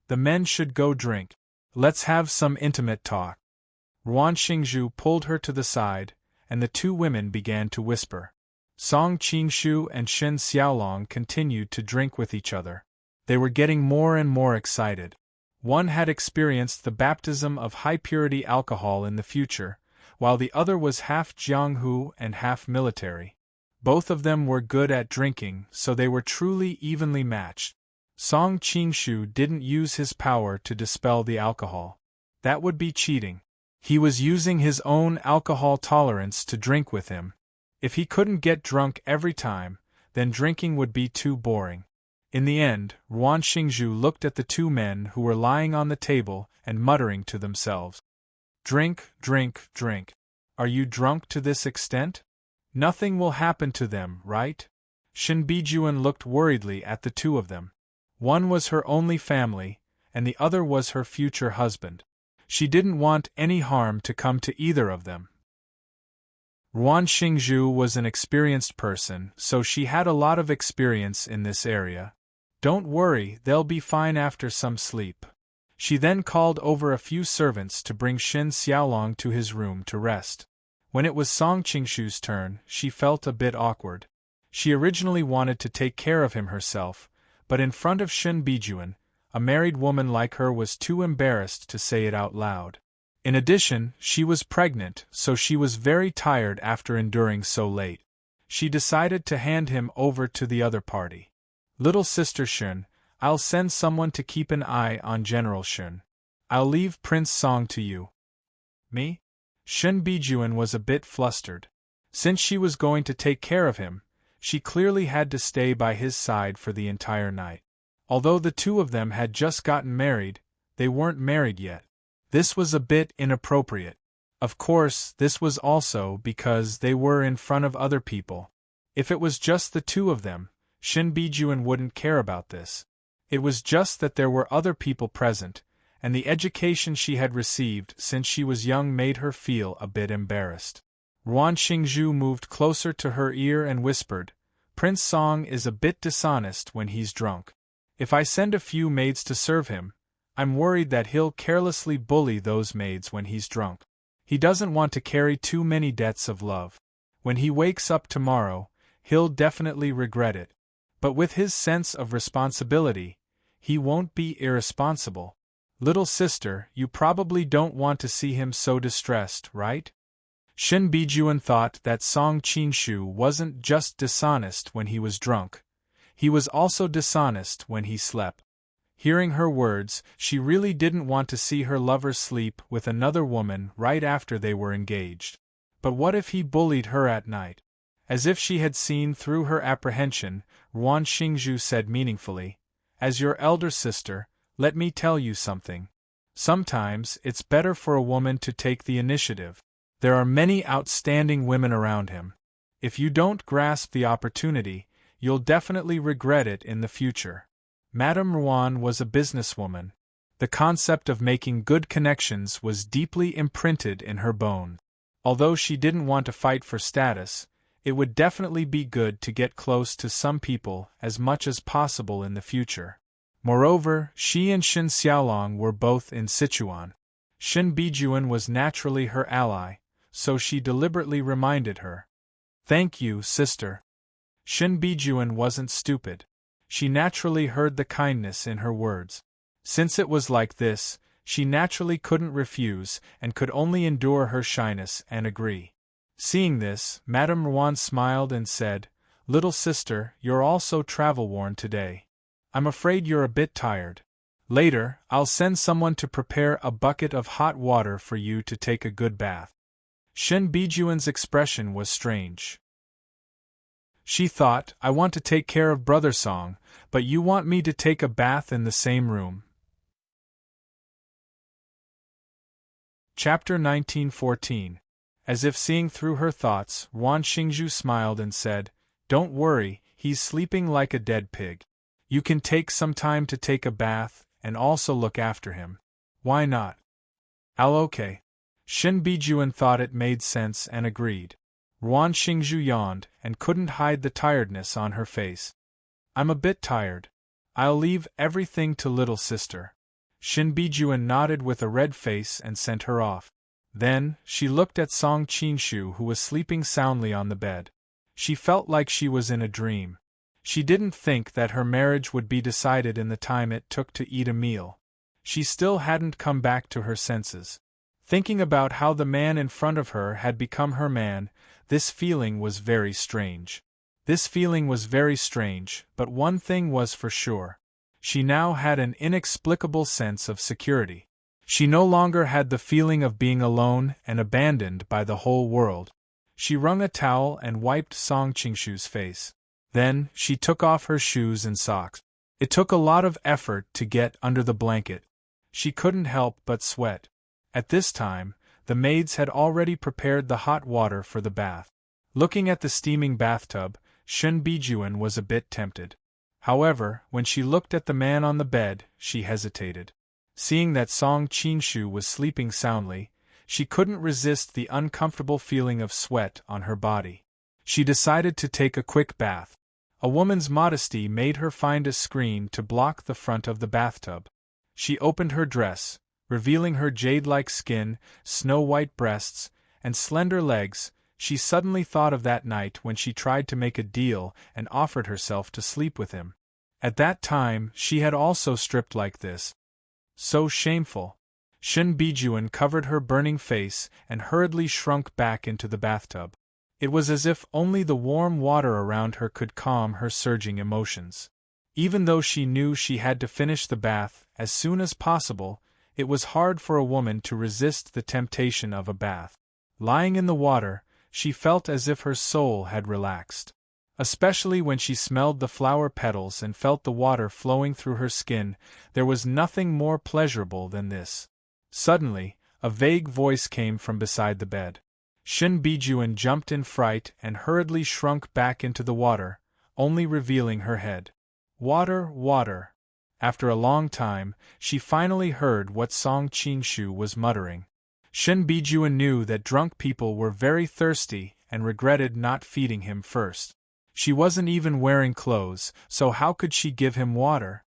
The men should go drink. Let's have some intimate talk. Ruan Xingzhu pulled her to the side, and the two women began to whisper. Song Qinshu and Shen Xiaolong continued to drink with each other. They were getting more and more excited. One had experienced the baptism of high-purity alcohol in the future, while the other was half Jianghu and half military. Both of them were good at drinking, so they were truly evenly matched. Song Qingshu didn't use his power to dispel the alcohol. That would be cheating. He was using his own alcohol tolerance to drink with him. If he couldn't get drunk every time, then drinking would be too boring. In the end, Ruan Xingzhu looked at the two men who were lying on the table and muttering to themselves. Drink, drink, drink. Are you drunk to this extent? Nothing will happen to them, right? Shin Bijuan looked worriedly at the two of them. One was her only family, and the other was her future husband. She didn't want any harm to come to either of them. Ruan Xingzhu was an experienced person, so she had a lot of experience in this area. Don't worry, they'll be fine after some sleep. She then called over a few servants to bring Shin Xiaolong to his room to rest. When it was Song Qingshu's turn, she felt a bit awkward. She originally wanted to take care of him herself, but in front of Shin Bijuan, a married woman like her was too embarrassed to say it out loud. In addition, she was pregnant, so she was very tired after enduring so late. She decided to hand him over to the other party. Little sister Shun, I'll send someone to keep an eye on General Shun. I'll leave Prince Song to you. Me? Shin Bijuan was a bit flustered. Since she was going to take care of him, she clearly had to stay by his side for the entire night. Although the two of them had just gotten married, they weren't married yet. This was a bit inappropriate. Of course, this was also because they were in front of other people. If it was just the two of them, Shin Bijuan wouldn't care about this. It was just that there were other people present, and the education she had received since she was young made her feel a bit embarrassed. Ruan Xingzhu moved closer to her ear and whispered, Prince Song is a bit dishonest when he's drunk. If I send a few maids to serve him, I'm worried that he'll carelessly bully those maids when he's drunk. He doesn't want to carry too many debts of love. When he wakes up tomorrow, he'll definitely regret it. But with his sense of responsibility, he won't be irresponsible. Little sister, you probably don't want to see him so distressed, right? Shin Bijuan thought that Song Qingshu wasn't just dishonest when he was drunk. He was also dishonest when he slept. Hearing her words, she really didn't want to see her lover sleep with another woman right after they were engaged. But what if he bullied her at night? As if she had seen through her apprehension, Ruan Xingzhu said meaningfully, As your elder sister, let me tell you something. Sometimes it's better for a woman to take the initiative. There are many outstanding women around him. If you don't grasp the opportunity, you'll definitely regret it in the future. Madame Ruan was a businesswoman. The concept of making good connections was deeply imprinted in her bones. Although she didn't want to fight for status, it would definitely be good to get close to some people as much as possible in the future. Moreover, she and Shin Xiaolong were both in Sichuan. Shin Bijuan was naturally her ally, so she deliberately reminded her. Thank you, sister. Shin Bijuan wasn't stupid. She naturally heard the kindness in her words. Since it was like this, she naturally couldn't refuse and could only endure her shyness and agree. Seeing this, Madame Ruan smiled and said, Little sister, you're also travel-worn today. I'm afraid you're a bit tired. Later, I'll send someone to prepare a bucket of hot water for you to take a good bath. Shin Bijuan's expression was strange. She thought, I want to take care of Brother Song, but you want me to take a bath in the same room. Chapter 1914. As if seeing through her thoughts, Ruan Xingzhu smiled and said, Don't worry, he's sleeping like a dead pig. You can take some time to take a bath, and also look after him. Why not? I'll okay. Shin Bijuan thought it made sense and agreed. Ruan Xingzhu yawned and couldn't hide the tiredness on her face. I'm a bit tired. I'll leave everything to little sister. Shin Bijuan nodded with a red face and sent her off. Then, she looked at Song Qingshu who was sleeping soundly on the bed. She felt like she was in a dream. She didn't think that her marriage would be decided in the time it took to eat a meal. She still hadn't come back to her senses. Thinking about how the man in front of her had become her man, this feeling was very strange. But one thing was for sure. She now had an inexplicable sense of security. She no longer had the feeling of being alone and abandoned by the whole world. She wrung a towel and wiped Song Qingshu's face. Then, she took off her shoes and socks. It took a lot of effort to get under the blanket. She couldn't help but sweat. At this time, the maids had already prepared the hot water for the bath. Looking at the steaming bathtub, Shen Bijuan was a bit tempted. However, when she looked at the man on the bed, she hesitated. Seeing that Song Qingshu was sleeping soundly, she couldn't resist the uncomfortable feeling of sweat on her body. She decided to take a quick bath. A woman's modesty made her find a screen to block the front of the bathtub. She opened her dress, revealing her jade-like skin, snow-white breasts, and slender legs. She suddenly thought of that night when she tried to make a deal and offered herself to sleep with him. At that time, she had also stripped like this. So shameful. Shen Bijuan covered her burning face and hurriedly shrunk back into the bathtub. It was as if only the warm water around her could calm her surging emotions. Even though she knew she had to finish the bath as soon as possible, it was hard for a woman to resist the temptation of a bath. Lying in the water, she felt as if her soul had relaxed. Especially when she smelled the flower petals and felt the water flowing through her skin, there was nothing more pleasurable than this. Suddenly, a vague voice came from beside the bed. Shen Bijuan jumped in fright and hurriedly shrunk back into the water, only revealing her head. Water, water. After a long time, she finally heard what Song Qingshu was muttering. Shen Bijuan knew that drunk people were very thirsty and regretted not feeding him first. She wasn't even wearing clothes, so how could she give him water?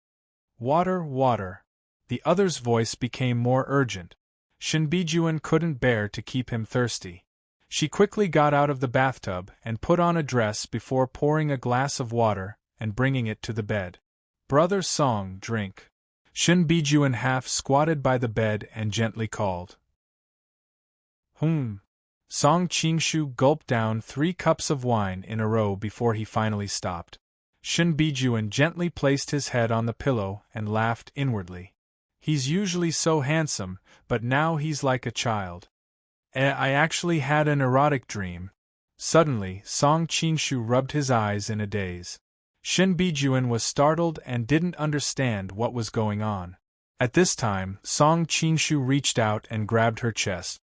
Water, water. The other's voice became more urgent. Shen Bijuan couldn't bear to keep him thirsty. She quickly got out of the bathtub and put on a dress before pouring a glass of water and bringing it to the bed. Brother Song, drink. Shen Bijuan half squatted by the bed and gently called. Song Qingshu gulped down 3 cups of wine in a row before he finally stopped. Shen Bijuan gently placed his head on the pillow and laughed inwardly. He's usually so handsome, but now he's like a child. I actually had an erotic dream. Suddenly, Song Qingshu rubbed his eyes in a daze. Shen Bijuan was startled and didn't understand what was going on. At this time, Song Qingshu reached out and grabbed her chest.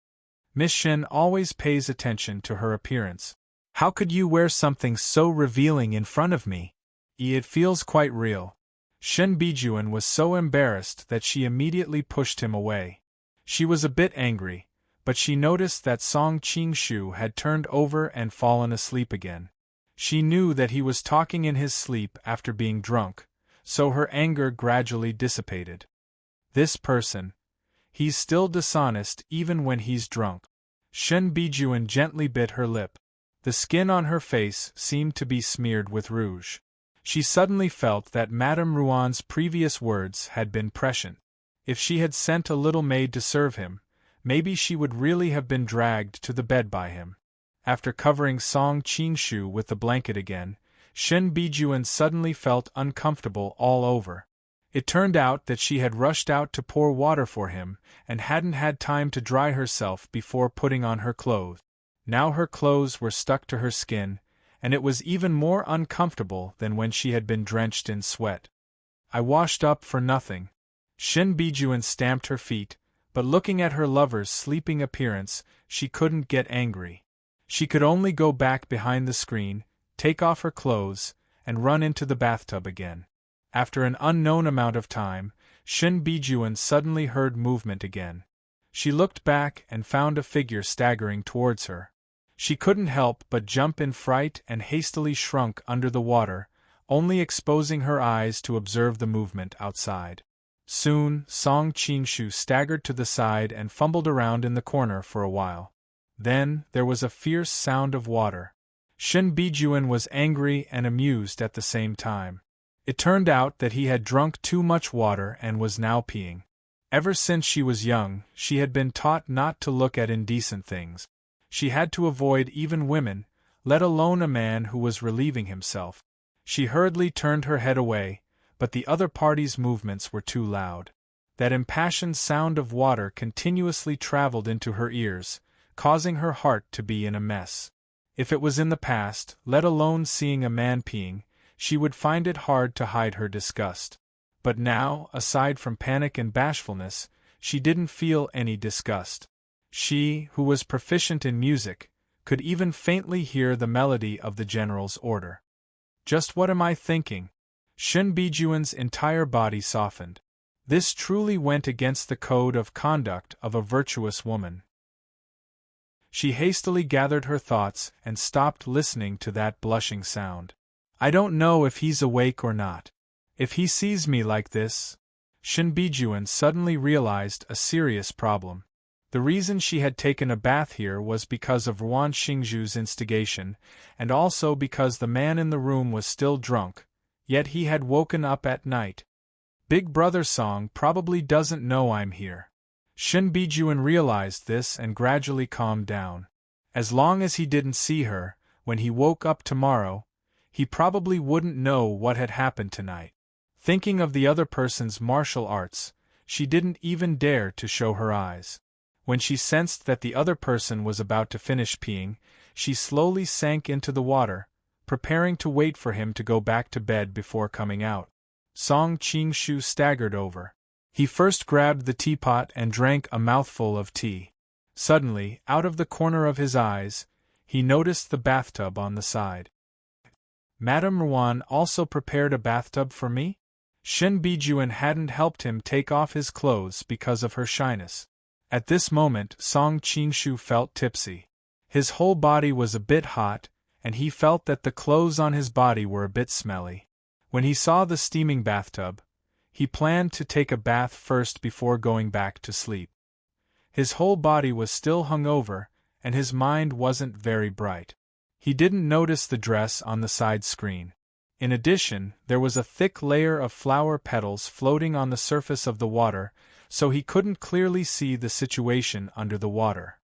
Miss Shen always pays attention to her appearance. How could you wear something so revealing in front of me? It feels quite real. Shen Bijuan was so embarrassed that she immediately pushed him away. She was a bit angry, but she noticed that Song Qingshu had turned over and fallen asleep again. She knew that he was talking in his sleep after being drunk, so her anger gradually dissipated. This person. He's still dishonest even when he's drunk. Shen Bijuan gently bit her lip. The skin on her face seemed to be smeared with rouge. She suddenly felt that Madame Ruan's previous words had been prescient. If she had sent a little maid to serve him, maybe she would really have been dragged to the bed by him. After covering Song Qingshu with the blanket again, Shen Bijuan suddenly felt uncomfortable all over. It turned out that she had rushed out to pour water for him and hadn't had time to dry herself before putting on her clothes. Now her clothes were stuck to her skin, and it was even more uncomfortable than when she had been drenched in sweat. I washed up for nothing. Shen Bijuan stamped her feet, but looking at her lover's sleeping appearance, she couldn't get angry. She could only go back behind the screen, take off her clothes, and run into the bathtub again. After an unknown amount of time, Shen Bijuan suddenly heard movement again. She looked back and found a figure staggering towards her. She couldn't help but jump in fright and hastily shrunk under the water, only exposing her eyes to observe the movement outside. Soon, Song Qingshu staggered to the side and fumbled around in the corner for a while. Then, there was a fierce sound of water. Shen Bijuan was angry and amused at the same time. It turned out that he had drunk too much water and was now peeing. Ever since she was young, she had been taught not to look at indecent things. She had to avoid even women, let alone a man who was relieving himself. She hurriedly turned her head away, but the other party's movements were too loud. That impassioned sound of water continuously traveled into her ears, causing her heart to be in a mess. If it was in the past, let alone seeing a man peeing, she would find it hard to hide her disgust. But now, aside from panic and bashfulness, she didn't feel any disgust. She, who was proficient in music, could even faintly hear the melody of the general's order. Just what am I thinking? Shun Bijuan's entire body softened. This truly went against the code of conduct of a virtuous woman. She hastily gathered her thoughts and stopped listening to that blushing sound. I don't know if he's awake or not. If he sees me like this... Shun Bijuan suddenly realized a serious problem. The reason she had taken a bath here was because of Ruan Xingzhu's instigation, and also because the man in the room was still drunk, yet he had woken up at night. Big Brother Song probably doesn't know I'm here. Shun Bijuan realized this and gradually calmed down. As long as he didn't see her, when he woke up tomorrow, he probably wouldn't know what had happened tonight. Thinking of the other person's martial arts, she didn't even dare to show her eyes. When she sensed that the other person was about to finish peeing, she slowly sank into the water, preparing to wait for him to go back to bed before coming out. Song Qingshu staggered over. He first grabbed the teapot and drank a mouthful of tea. Suddenly, out of the corner of his eyes, he noticed the bathtub on the side. Madame Ruan also prepared a bathtub for me? Shun Bijuan hadn't helped him take off his clothes because of her shyness. At this moment, Song Qingshu felt tipsy. His whole body was a bit hot, and he felt that the clothes on his body were a bit smelly. When he saw the steaming bathtub, he planned to take a bath first before going back to sleep. His whole body was still hungover, and his mind wasn't very bright. He didn't notice the dress on the side screen. In addition, there was a thick layer of flower petals floating on the surface of the water, so he couldn't clearly see the situation under the water.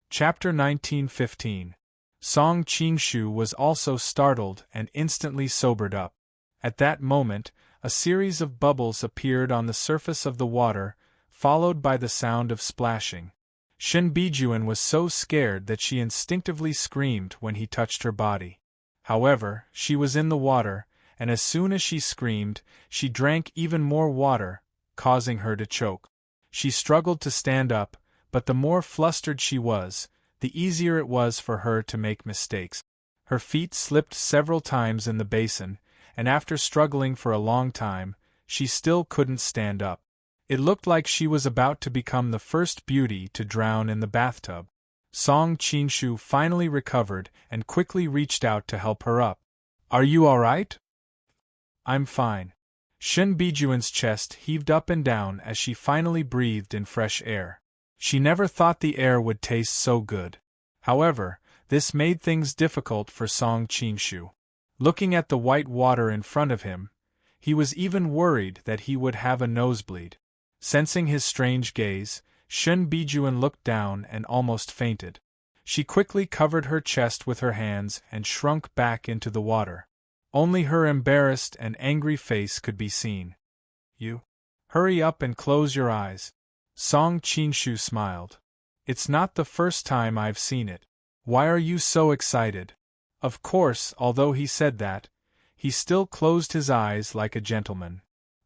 Chapter 1915. Song Qingshu was also startled and instantly sobered up. At that moment, a series of bubbles appeared on the surface of the water, followed by the sound of splashing. Shun Bijuan was so scared that she instinctively screamed when he touched her body. However, she was in the water, and as soon as she screamed, she drank even more water, causing her to choke. She struggled to stand up, but the more flustered she was, the easier it was for her to make mistakes. Her feet slipped several times in the basin, and after struggling for a long time, she still couldn't stand up. It looked like she was about to become the first beauty to drown in the bathtub. Song Qingshu finally recovered and quickly reached out to help her up. Are you all right? I'm fine. Shun Bijuan's chest heaved up and down as she finally breathed in fresh air. She never thought the air would taste so good. However, this made things difficult for Song Qingshu. Looking at the white water in front of him, he was even worried that he would have a nosebleed. Sensing his strange gaze, Shun Bijuan looked down and almost fainted. She quickly covered her chest with her hands and shrunk back into the water. Only her embarrassed and angry face could be seen. You? Hurry up and close your eyes. Song Qingshu smiled. It's not the first time I've seen it. Why are you so excited? Of course, although he said that, he still closed his eyes like a gentleman.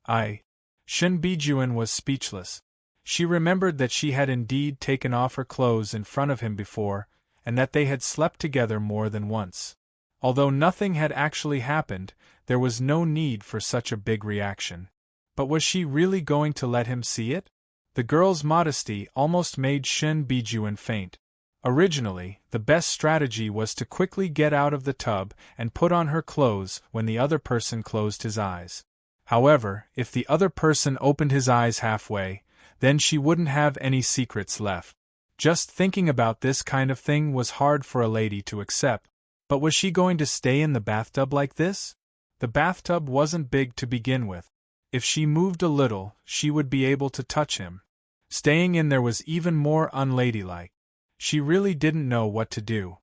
Shun Bijuan was speechless. She remembered that she had indeed taken off her clothes in front of him before, and that they had slept together more than once. Although nothing had actually happened, there was no need for such a big reaction. But was she really going to let him see it? The girl's modesty almost made Shun Bijuan faint. Originally, the best strategy was to quickly get out of the tub and put on her clothes when the other person closed his eyes. However, if the other person opened his eyes halfway, then she wouldn't have any secrets left. Just thinking about this kind of thing was hard for a lady to accept. But was she going to stay in the bathtub like this? The bathtub wasn't big to begin with. If she moved a little, she would be able to touch him. Staying in there was even more unladylike. She really didn't know what to do.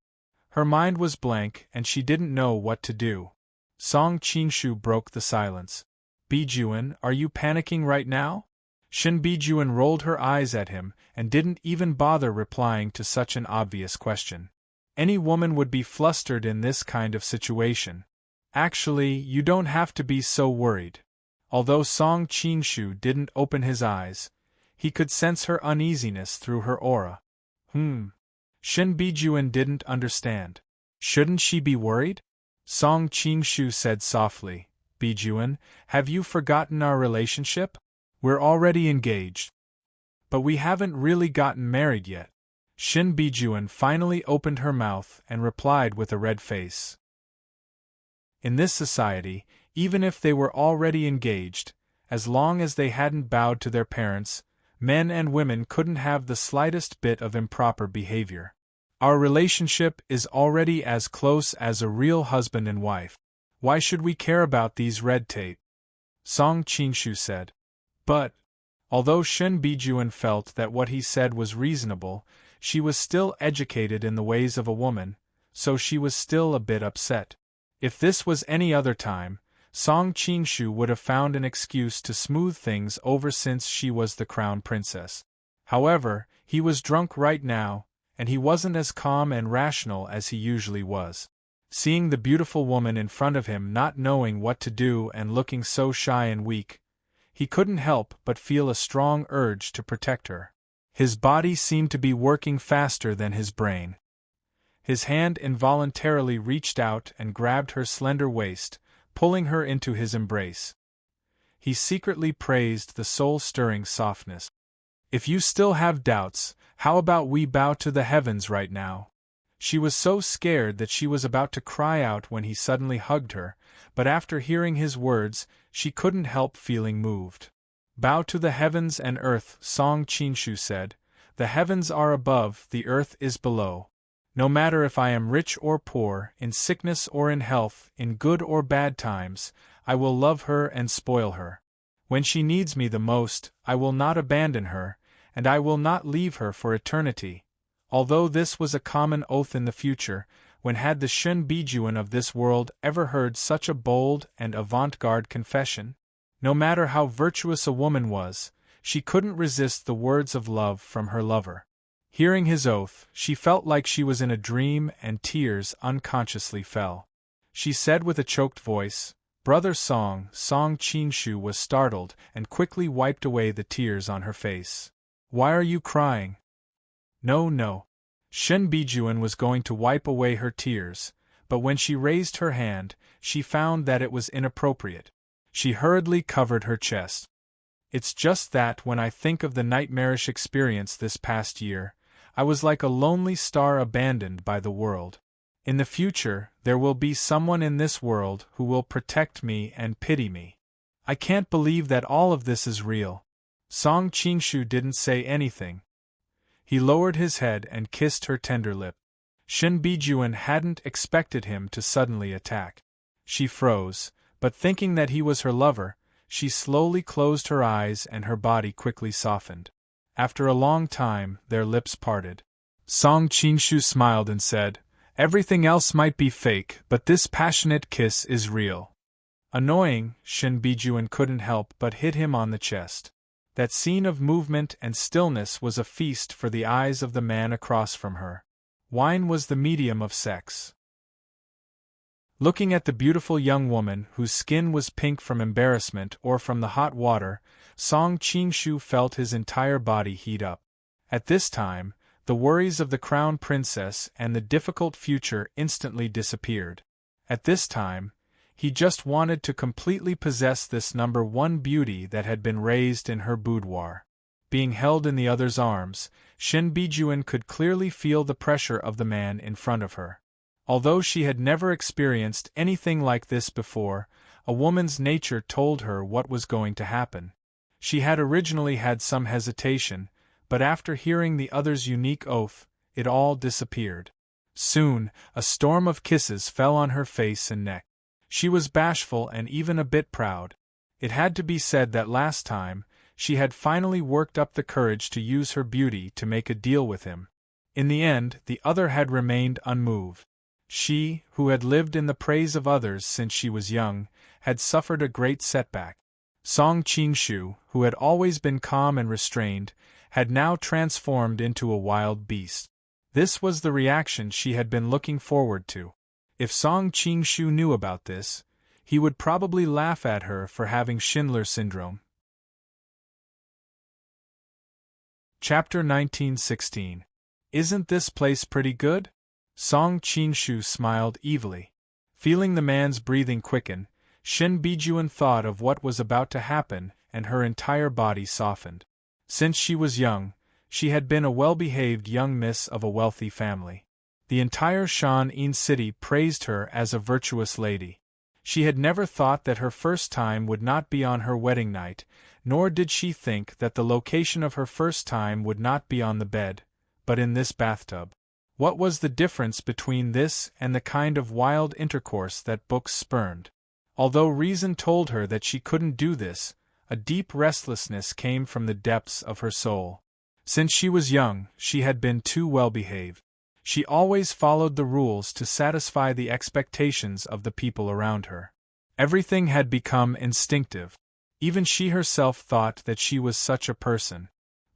Her mind was blank and she didn't know what to do. Song Qingshu broke the silence. Bijuan, are you panicking right now? Shin Bijuan rolled her eyes at him and didn't even bother replying to such an obvious question. Any woman would be flustered in this kind of situation. Actually, you don't have to be so worried. Although Song Qingshu didn't open his eyes, he could sense her uneasiness through her aura. Shin Bijuan didn't understand. Shouldn't she be worried? Song Qingshu said softly, Bijuan, have you forgotten our relationship? We're already engaged. But we haven't really gotten married yet. Shin Bijuan finally opened her mouth and replied with a red face. In this society, even if they were already engaged, as long as they hadn't bowed to their parents, men and women couldn't have the slightest bit of improper behavior. Our relationship is already as close as a real husband and wife. Why should we care about these red tape? Song Qingshu said. But, although Shin Bijuan felt that what he said was reasonable, she was still educated in the ways of a woman, so she was still a bit upset. If this was any other time, Song Qingshu would have found an excuse to smooth things over since she was the crown princess. However, he was drunk right now, and he wasn't as calm and rational as he usually was. Seeing the beautiful woman in front of him not knowing what to do and looking so shy and weak, he couldn't help but feel a strong urge to protect her. His body seemed to be working faster than his brain. His hand involuntarily reached out and grabbed her slender waist, pulling her into his embrace. He secretly praised the soul-stirring softness. If you still have doubts, how about we bow to the heavens right now? She was so scared that she was about to cry out when he suddenly hugged her, but after hearing his words, she couldn't help feeling moved. Bow to the heavens and earth, Song Qingshu said. The heavens are above, the earth is below. No matter if I am rich or poor, in sickness or in health, in good or bad times, I will love her and spoil her. When she needs me the most, I will not abandon her, and I will not leave her for eternity. Although this was a common oath in the future, when had the Shin Bijuan of this world ever heard such a bold and avant-garde confession? No matter how virtuous a woman was, she couldn't resist the words of love from her lover. Hearing his oath, she felt like she was in a dream and tears unconsciously fell. She said with a choked voice, Brother Song. Song Qingshu was startled and quickly wiped away the tears on her face. Why are you crying? No. Shin Bijuan was going to wipe away her tears, but when she raised her hand, she found that it was inappropriate. She hurriedly covered her chest. It's just that when I think of the nightmarish experience this past year, I was like a lonely star abandoned by the world. In the future, there will be someone in this world who will protect me and pity me. I can't believe that all of this is real. Song Qingshu didn't say anything. He lowered his head and kissed her tender lip. Shin Bijuan hadn't expected him to suddenly attack. She froze, but thinking that he was her lover, she slowly closed her eyes and her body quickly softened. After a long time, their lips parted. Song Qingshu smiled and said, Everything else might be fake, but this passionate kiss is real. Annoying, Shin Bijuan couldn't help but hit him on the chest. That scene of movement and stillness was a feast for the eyes of the man across from her. Wine was the medium of sex. Looking at the beautiful young woman whose skin was pink from embarrassment or from the hot water, Song Qingshu felt his entire body heat up. At this time, the worries of the crown princess and the difficult future instantly disappeared. At this time, he just wanted to completely possess this number one beauty that had been raised in her boudoir. Being held in the other's arms, Shin Bijuan could clearly feel the pressure of the man in front of her. Although she had never experienced anything like this before, a woman's nature told her what was going to happen. She had originally had some hesitation, but after hearing the other's unique oath, it all disappeared. Soon, a storm of kisses fell on her face and neck. She was bashful and even a bit proud. It had to be said that last time, she had finally worked up the courage to use her beauty to make a deal with him. In the end, the other had remained unmoved. She, who had lived in the praise of others since she was young, had suffered a great setback. Song Qingshu, who had always been calm and restrained, had now transformed into a wild beast. This was the reaction she had been looking forward to. If Song Qingshu knew about this, he would probably laugh at her for having Schindler syndrome. Chapter 1916. Isn't this place pretty good? Song Qingshu smiled evilly. Feeling the man's breathing quicken, Shin Bijuan thought of what was about to happen, and her entire body softened. Since she was young, she had been a well-behaved young miss of a wealthy family. The entire Shan-in city praised her as a virtuous lady. She had never thought that her first time would not be on her wedding night, nor did she think that the location of her first time would not be on the bed, but in this bathtub. What was the difference between this and the kind of wild intercourse that books spurned? Although reason told her that she couldn't do this, a deep restlessness came from the depths of her soul. Since she was young, she had been too well-behaved. She always followed the rules to satisfy the expectations of the people around her. Everything had become instinctive. Even she herself thought that she was such a person.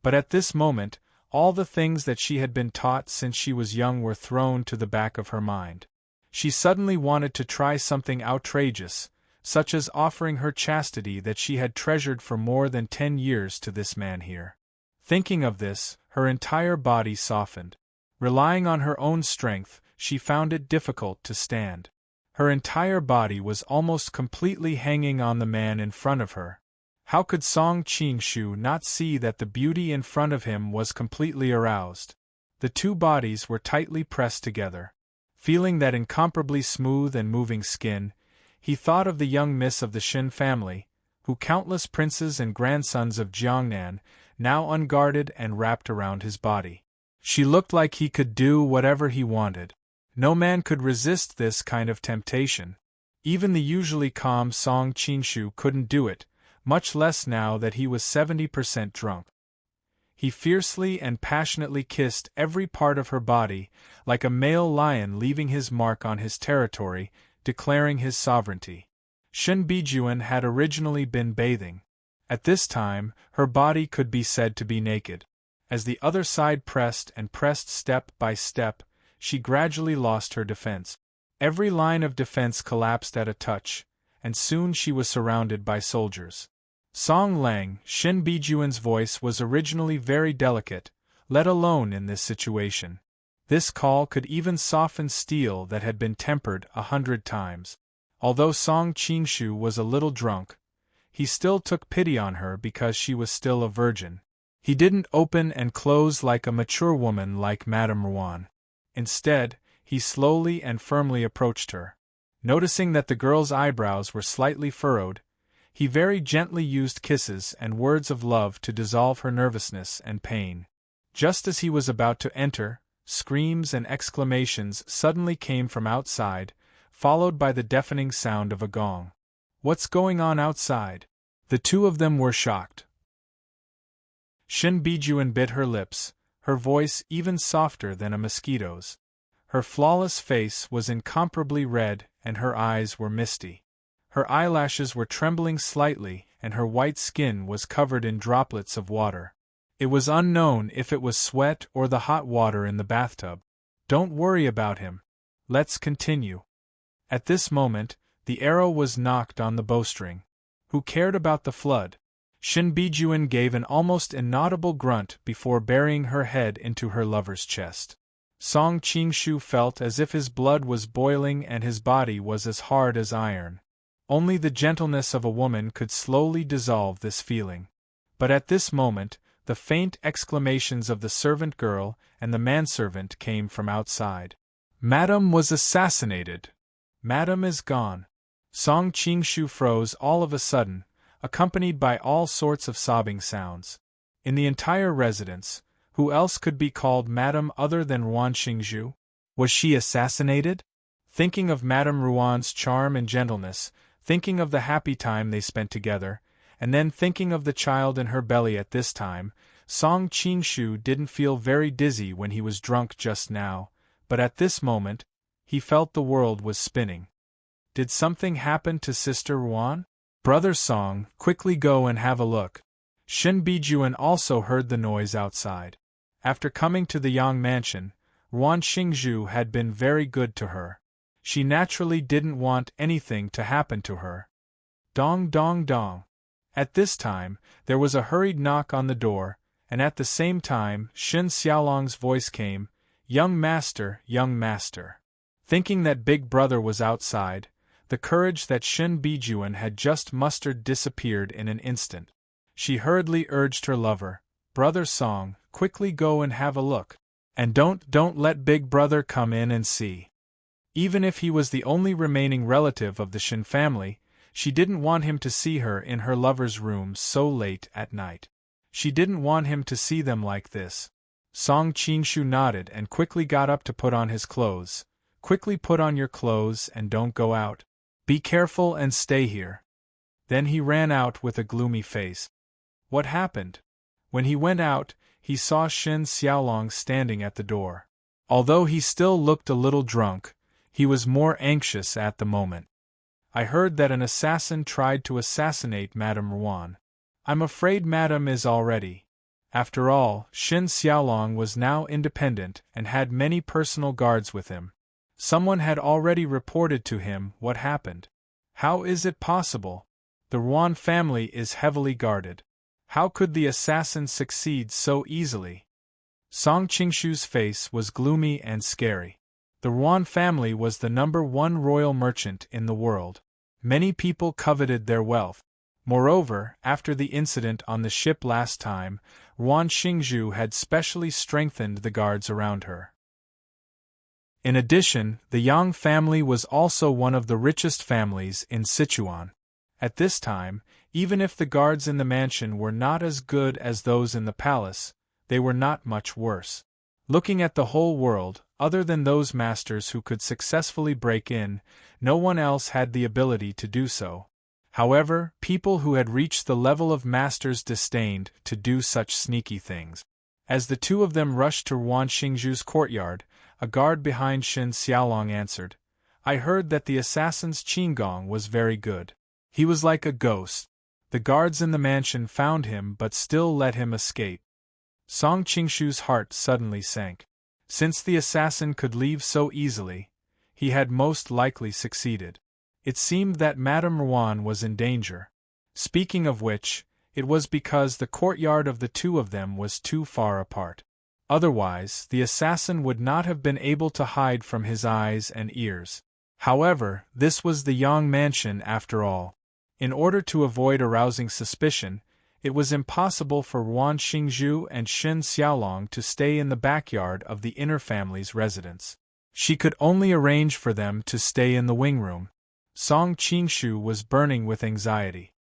But at this moment, all the things that she had been taught since she was young were thrown to the back of her mind. She suddenly wanted to try something outrageous, such as offering her chastity that she had treasured for more than 10 years to this man here. Thinking of this, her entire body softened. Relying on her own strength, she found it difficult to stand. Her entire body was almost completely hanging on the man in front of her. How could Song Qingshu not see that the beauty in front of him was completely aroused? The two bodies were tightly pressed together. Feeling that incomparably smooth and moving skin, he thought of the young miss of the Shin family, who countless princes and grandsons of Jiangnan, now unguarded and wrapped around his body. She looked like he could do whatever he wanted. No man could resist this kind of temptation. Even the usually calm Song Qingshu couldn't do it, much less now that he was 70% drunk. He fiercely and passionately kissed every part of her body, like a male lion leaving his mark on his territory, declaring his sovereignty. Shin Bijuan had originally been bathing. At this time, her body could be said to be naked. As the other side pressed and pressed step by step, she gradually lost her defense. Every line of defense collapsed at a touch, and soon she was surrounded by soldiers. Song Lang, Shin Bijuan's voice was originally very delicate, let alone in this situation. This call could even soften steel that had been tempered 100 times. Although Song Qingshu was a little drunk, he still took pity on her because she was still a virgin. He didn't open and close like a mature woman like Madame Ruan. Instead, he slowly and firmly approached her. Noticing that the girl's eyebrows were slightly furrowed, he very gently used kisses and words of love to dissolve her nervousness and pain. Just as he was about to enter, screams and exclamations suddenly came from outside, followed by the deafening sound of a gong. "What's going on outside?" The two of them were shocked. Shin Bijuan bit her lips, her voice even softer than a mosquito's. Her flawless face was incomparably red, and her eyes were misty. Her eyelashes were trembling slightly, and her white skin was covered in droplets of water. It was unknown if it was sweat or the hot water in the bathtub. "Don't worry about him. Let's continue." At this moment, the arrow was knocked on the bowstring. Who cared about the flood? Shin Bijuan gave an almost inaudible grunt before burying her head into her lover's chest. Song Qingshu felt as if his blood was boiling and his body was as hard as iron. Only the gentleness of a woman could slowly dissolve this feeling. But at this moment, the faint exclamations of the servant girl and the manservant came from outside. "Madame was assassinated! Madame is gone!" Song Qingshu froze all of a sudden, accompanied by all sorts of sobbing sounds. In the entire residence, who else could be called Madame other than Ruan Xingzhu? Was she assassinated? Thinking of Madame Ruan's charm and gentleness, thinking of the happy time they spent together, and then thinking of the child in her belly at this time. Song Qingshu didn't feel very dizzy when he was drunk just now, but at this moment, he felt the world was spinning. Did something happen to Sister Ruan? Brother Song, quickly go and have a look. Shin Bijuan also heard the noise outside. After coming to the Yang mansion, Ruan Xingzhu had been very good to her. She naturally didn't want anything to happen to her. Dong dong dong. At this time, there was a hurried knock on the door, and at the same time Shin Xiaolong's voice came, young master. Thinking that Big Brother was outside, the courage that Shin Bijuan had just mustered disappeared in an instant. She hurriedly urged her lover, Brother Song, quickly go and have a look. And don't let Big Brother come in and see. Even if he was the only remaining relative of the Shin family, she didn't want him to see her in her lover's room so late at night. She didn't want him to see them like this. Song Qingshu nodded and quickly got up to put on his clothes. Quickly put on your clothes and don't go out. Be careful and stay here. Then he ran out with a gloomy face. What happened? When he went out, he saw Shin Xiaolong standing at the door. Although he still looked a little drunk, he was more anxious at the moment. I heard that an assassin tried to assassinate Madame Ruan. I'm afraid Madame is already. After all, Shin Xiaolong was now independent and had many personal guards with him. Someone had already reported to him what happened. How is it possible? The Ruan family is heavily guarded. How could the assassin succeed so easily? Song Qingshu's face was gloomy and scary. The Ruan family was the #1 royal merchant in the world. Many people coveted their wealth. Moreover, after the incident on the ship last time, Ruan Xingzhu had specially strengthened the guards around her. In addition, the Yang family was also one of the richest families in Sichuan. At this time, even if the guards in the mansion were not as good as those in the palace, they were not much worse. Looking at the whole world, other than those masters who could successfully break in, no one else had the ability to do so. However, people who had reached the level of masters disdained to do such sneaky things. As the two of them rushed to Ruan Xingzhu's courtyard, a guard behind Shin Xiaolong answered, I heard that the assassin's qinggong was very good. He was like a ghost. The guards in the mansion found him but still let him escape. Song Qingshu's heart suddenly sank. Since the assassin could leave so easily, he had most likely succeeded. It seemed that Madame Ruan was in danger. Speaking of which, it was because the courtyard of the two of them was too far apart. Otherwise, the assassin would not have been able to hide from his eyes and ears. However, this was the Yang mansion after all. In order to avoid arousing suspicion, it was impossible for Ruan Xingzhu and Shin Xiaolong to stay in the backyard of the inner family's residence. She could only arrange for them to stay in the wing room. Song Qingshu was burning with anxiety.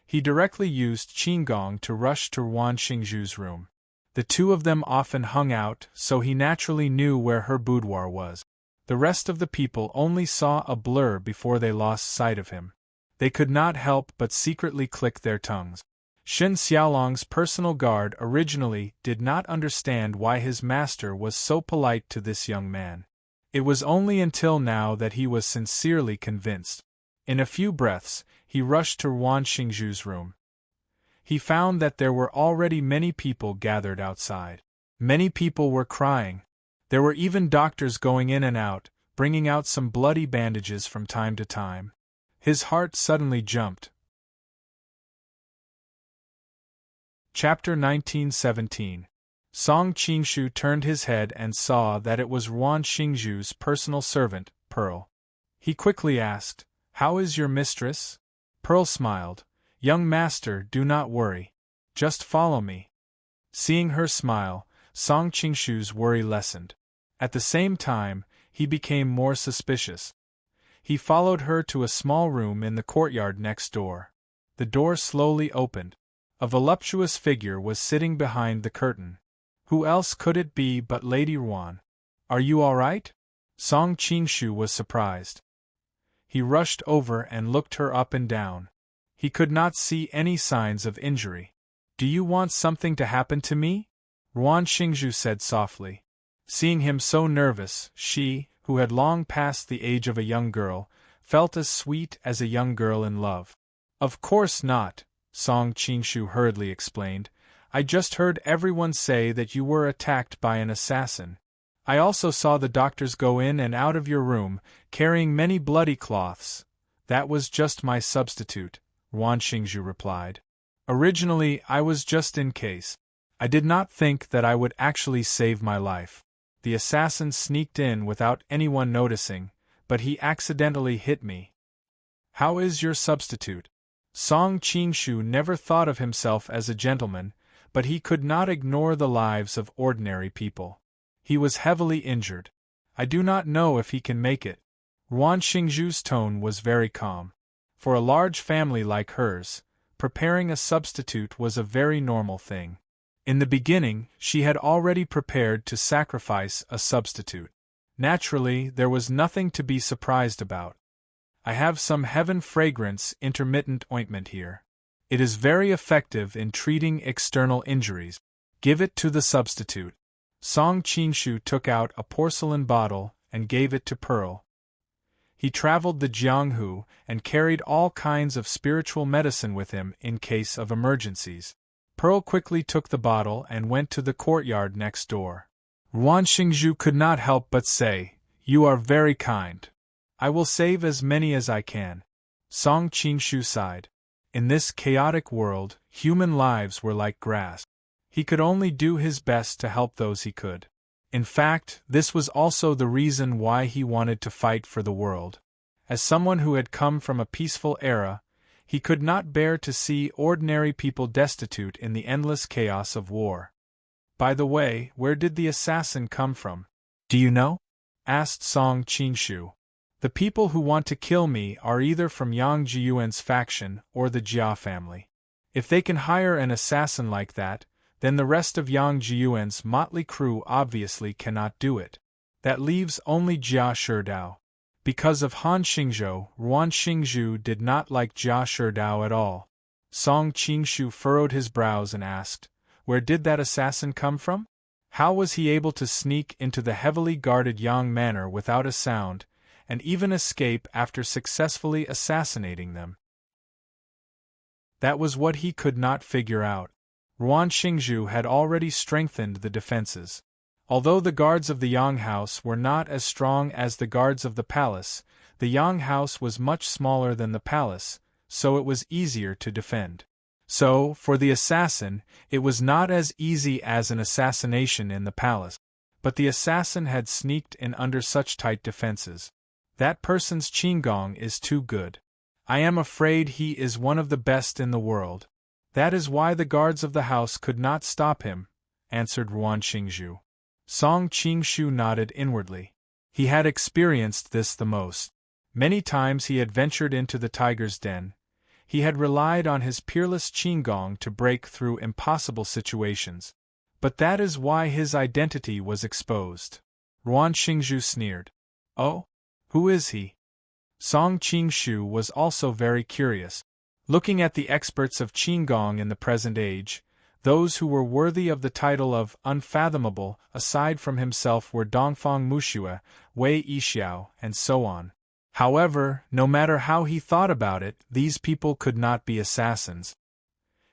He directly used qinggong to rush to Ruan Xingzhu's room. The two of them often hung out, so he naturally knew where her boudoir was. The rest of the people only saw a blur before they lost sight of him. They could not help but secretly click their tongues. Shin Xiaolong's personal guard originally did not understand why his master was so polite to this young man. It was only until now that he was sincerely convinced. In a few breaths, he rushed to Ruan Xingzhu's room. He found that there were already many people gathered outside. Many people were crying. There were even doctors going in and out, bringing out some bloody bandages from time to time. His heart suddenly jumped. Chapter 1917. Song Qingshu turned his head and saw that it was Ruan Xingzhu's personal servant, Pearl. He quickly asked, How is your mistress? Pearl smiled. Young master, do not worry. Just follow me. Seeing her smile, Song Qingshu's worry lessened. At the same time, he became more suspicious. He followed her to a small room in the courtyard next door. The door slowly opened. A voluptuous figure was sitting behind the curtain. Who else could it be but Lady Ruan? Are you all right? Song Qingshu was surprised. He rushed over and looked her up and down. He could not see any signs of injury. "Do you want something to happen to me?" Ruan Xingzhu said softly. Seeing him so nervous, she, who had long passed the age of a young girl, felt as sweet as a young girl in love. "Of course not," Song Qingshu hurriedly explained. "I just heard everyone say that you were attacked by an assassin. I also saw the doctors go in and out of your room, carrying many bloody cloths. That was just my substitute," Ruan Xingzhu replied. "Originally, I was just in case. I did not think that I would actually save my life. The assassin sneaked in without anyone noticing, but he accidentally hit me." "How is your substitute?" Song Qingshu never thought of himself as a gentleman, but he could not ignore the lives of ordinary people. "He was heavily injured. I do not know if he can make it." Ruan Xingzhu's tone was very calm. For a large family like hers, preparing a substitute was a very normal thing. In the beginning, she had already prepared to sacrifice a substitute. Naturally, there was nothing to be surprised about. "I have some heaven fragrance intermittent ointment here. It is very effective in treating external injuries. Give it to the substitute." Song Qingshu took out a porcelain bottle and gave it to Pearl. He traveled the Jianghu and carried all kinds of spiritual medicine with him in case of emergencies. Pearl quickly took the bottle and went to the courtyard next door. Ruan Xingzhu could not help but say, "You are very kind. I will save as many as I can." Song Qingshu sighed. In this chaotic world, human lives were like grass. He could only do his best to help those he could. In fact, this was also the reason why he wanted to fight for the world. As someone who had come from a peaceful era, he could not bear to see ordinary people destitute in the endless chaos of war. "By the way, where did the assassin come from? Do you know?" asked Song Qingshu. "The people who want to kill me are either from Yang Jiyuan's faction or the Jia family. If they can hire an assassin like that, then the rest of Yang Jiyuan's motley crew obviously cannot do it. That leaves only Jia Sherdao." Because of Han Xingzhou, Ruan Xingzhu did not like Jia Sherdao at all. Song Qingshu furrowed his brows and asked, "Where did that assassin come from? How was he able to sneak into the heavily guarded Yang manor without a sound, and even escape after successfully assassinating them?" That was what he could not figure out. Ruan Xingzhu had already strengthened the defenses. Although the guards of the Yang house were not as strong as the guards of the palace, the Yang house was much smaller than the palace, so it was easier to defend. So, for the assassin, it was not as easy as an assassination in the palace. But the assassin had sneaked in under such tight defenses. That person's qinggong is too good. I am afraid he is one of the best in the world. That is why the guards of the house could not stop him, answered Ruan Xingzhu. Song Qingshu nodded inwardly. He had experienced this the most. Many times he had ventured into the tiger's den. He had relied on his peerless qinggong to break through impossible situations. But that is why his identity was exposed. Ruan Xingzhu sneered. "Oh? Who is he?" Song Qingshu was also very curious. Looking at the experts of qinggong in the present age, those who were worthy of the title of unfathomable, aside from himself, were Dongfang Muxue, Wei Yixiao, and so on. However, no matter how he thought about it, these people could not be assassins.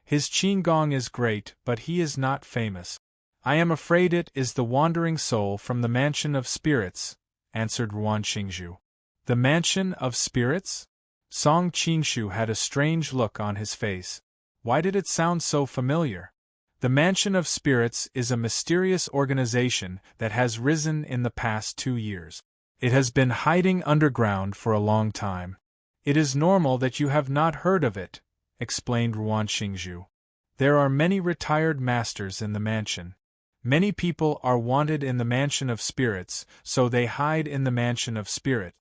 His qinggong is great, but he is not famous. I am afraid it is the wandering soul from the mansion of spirits, answered Ruan Xingzhu. The mansion of spirits? Song Qingshu had a strange look on his face. Why did it sound so familiar? The Mansion of Spirits is a mysterious organization that has risen in the past 2 years. It has been hiding underground for a long time. It is normal that you have not heard of it, explained Ruan Xingzhu. There are many retired masters in the mansion. Many people are wanted in the Mansion of Spirits, so they hide in the Mansion of Spirit.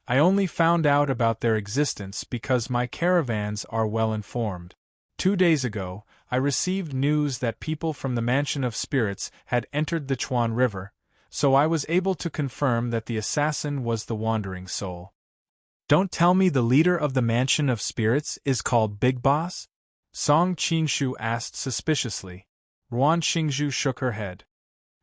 I only found out about their existence because my caravans are well informed. 2 days ago, I received news that people from the Mansion of Spirits had entered the Chuan River, so I was able to confirm that the assassin was the wandering soul. Don't tell me the leader of the Mansion of Spirits is called Big Boss? Song Qingshu asked suspiciously. Ruan Xingzhu shook her head.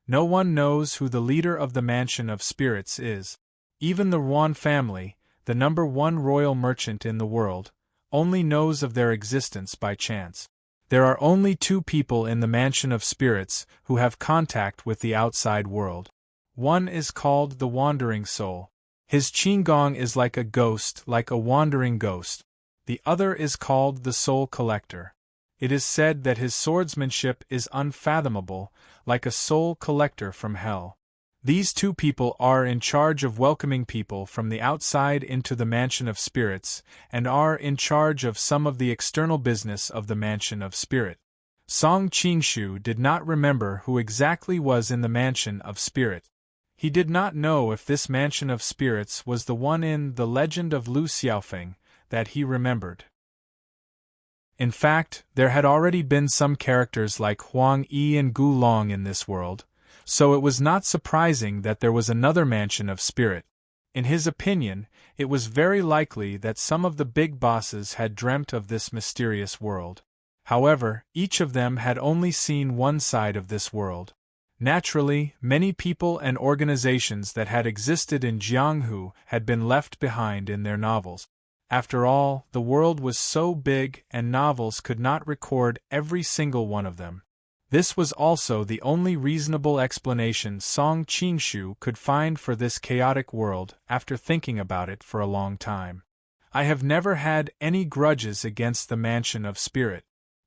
No one knows who the leader of the Mansion of Spirits is. Even the Ruan family, the #1 royal merchant in the world, only knows of their existence by chance. There are only 2 people in the Mansion of Spirits who have contact with the outside world. One is called the Wandering Soul. His qinggong is like a ghost, like a wandering ghost. The other is called the Soul Collector. It is said that his swordsmanship is unfathomable, like a soul collector from hell. These 2 people are in charge of welcoming people from the outside into the Mansion of Spirits, and are in charge of some of the external business of the Mansion of Spirit. Song Qingshu did not remember who exactly was in the Mansion of Spirit. He did not know if this Mansion of Spirits was the one in The Legend of Lu Xiaofeng that he remembered. In fact, there had already been some characters like Huang Yi and Gu Long in this world, so it was not surprising that there was another Mansion of Spirit. In his opinion, it was very likely that some of the big bosses had dreamt of this mysterious world. However, each of them had only seen one side of this world. Naturally, many people and organizations that had existed in Jianghu had been left behind in their novels. After all, the world was so big and novels could not record every single one of them. This was also the only reasonable explanation Song Qingshu could find for this chaotic world after thinking about it for a long time. I have never had any grudges against the Mansion of Spirit.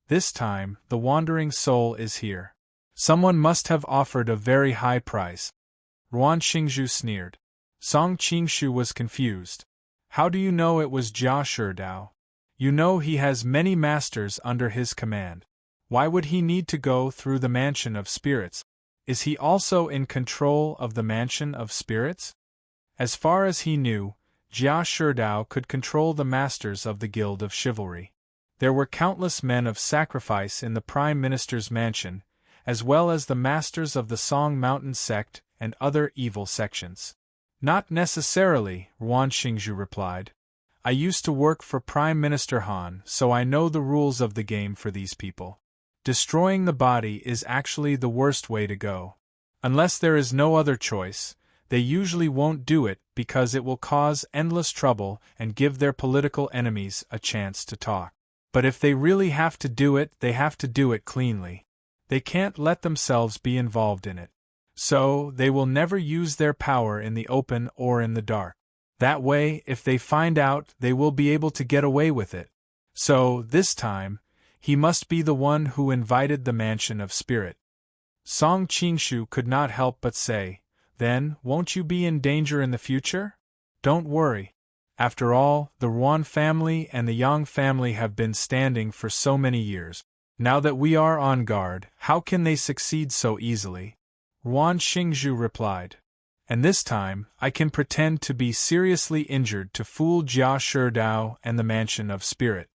This time, the Wandering Soul is here. Someone must have offered a very high price. Ruan Xingzhu sneered. Song Qingshu was confused. How do you know it was Jia Sherdao? You know he has many masters under his command. Why would he need to go through the Mansion of Spirits? Is he also in control of the Mansion of Spirits? As far as he knew, Jia Sherdao could control the masters of the Guild of Chivalry. There were countless men of sacrifice in the Prime Minister's mansion, as well as the masters of the Song Mountain sect and other evil sections. Not necessarily, Ruan Xingzhu replied. I used to work for Prime Minister Han, so I know the rules of the game for these people. Destroying the body is actually the worst way to go. Unless there is no other choice, they usually won't do it because it will cause endless trouble and give their political enemies a chance to talk. But if they really have to do it, they have to do it cleanly. They can't let themselves be involved in it. So, they will never use their power in the open or in the dark. That way, if they find out, they will be able to get away with it. So, this time, he must be the one who invited the Mansion of Spirit. Song Qingshu could not help but say, then, won't you be in danger in the future? Don't worry. After all, the Ruan family and the Yang family have been standing for so many years. Now that we are on guard, how can they succeed so easily? Ruan Xingzhu replied. And this time, I can pretend to be seriously injured to fool Jia Sherdao and the Mansion of Spirit.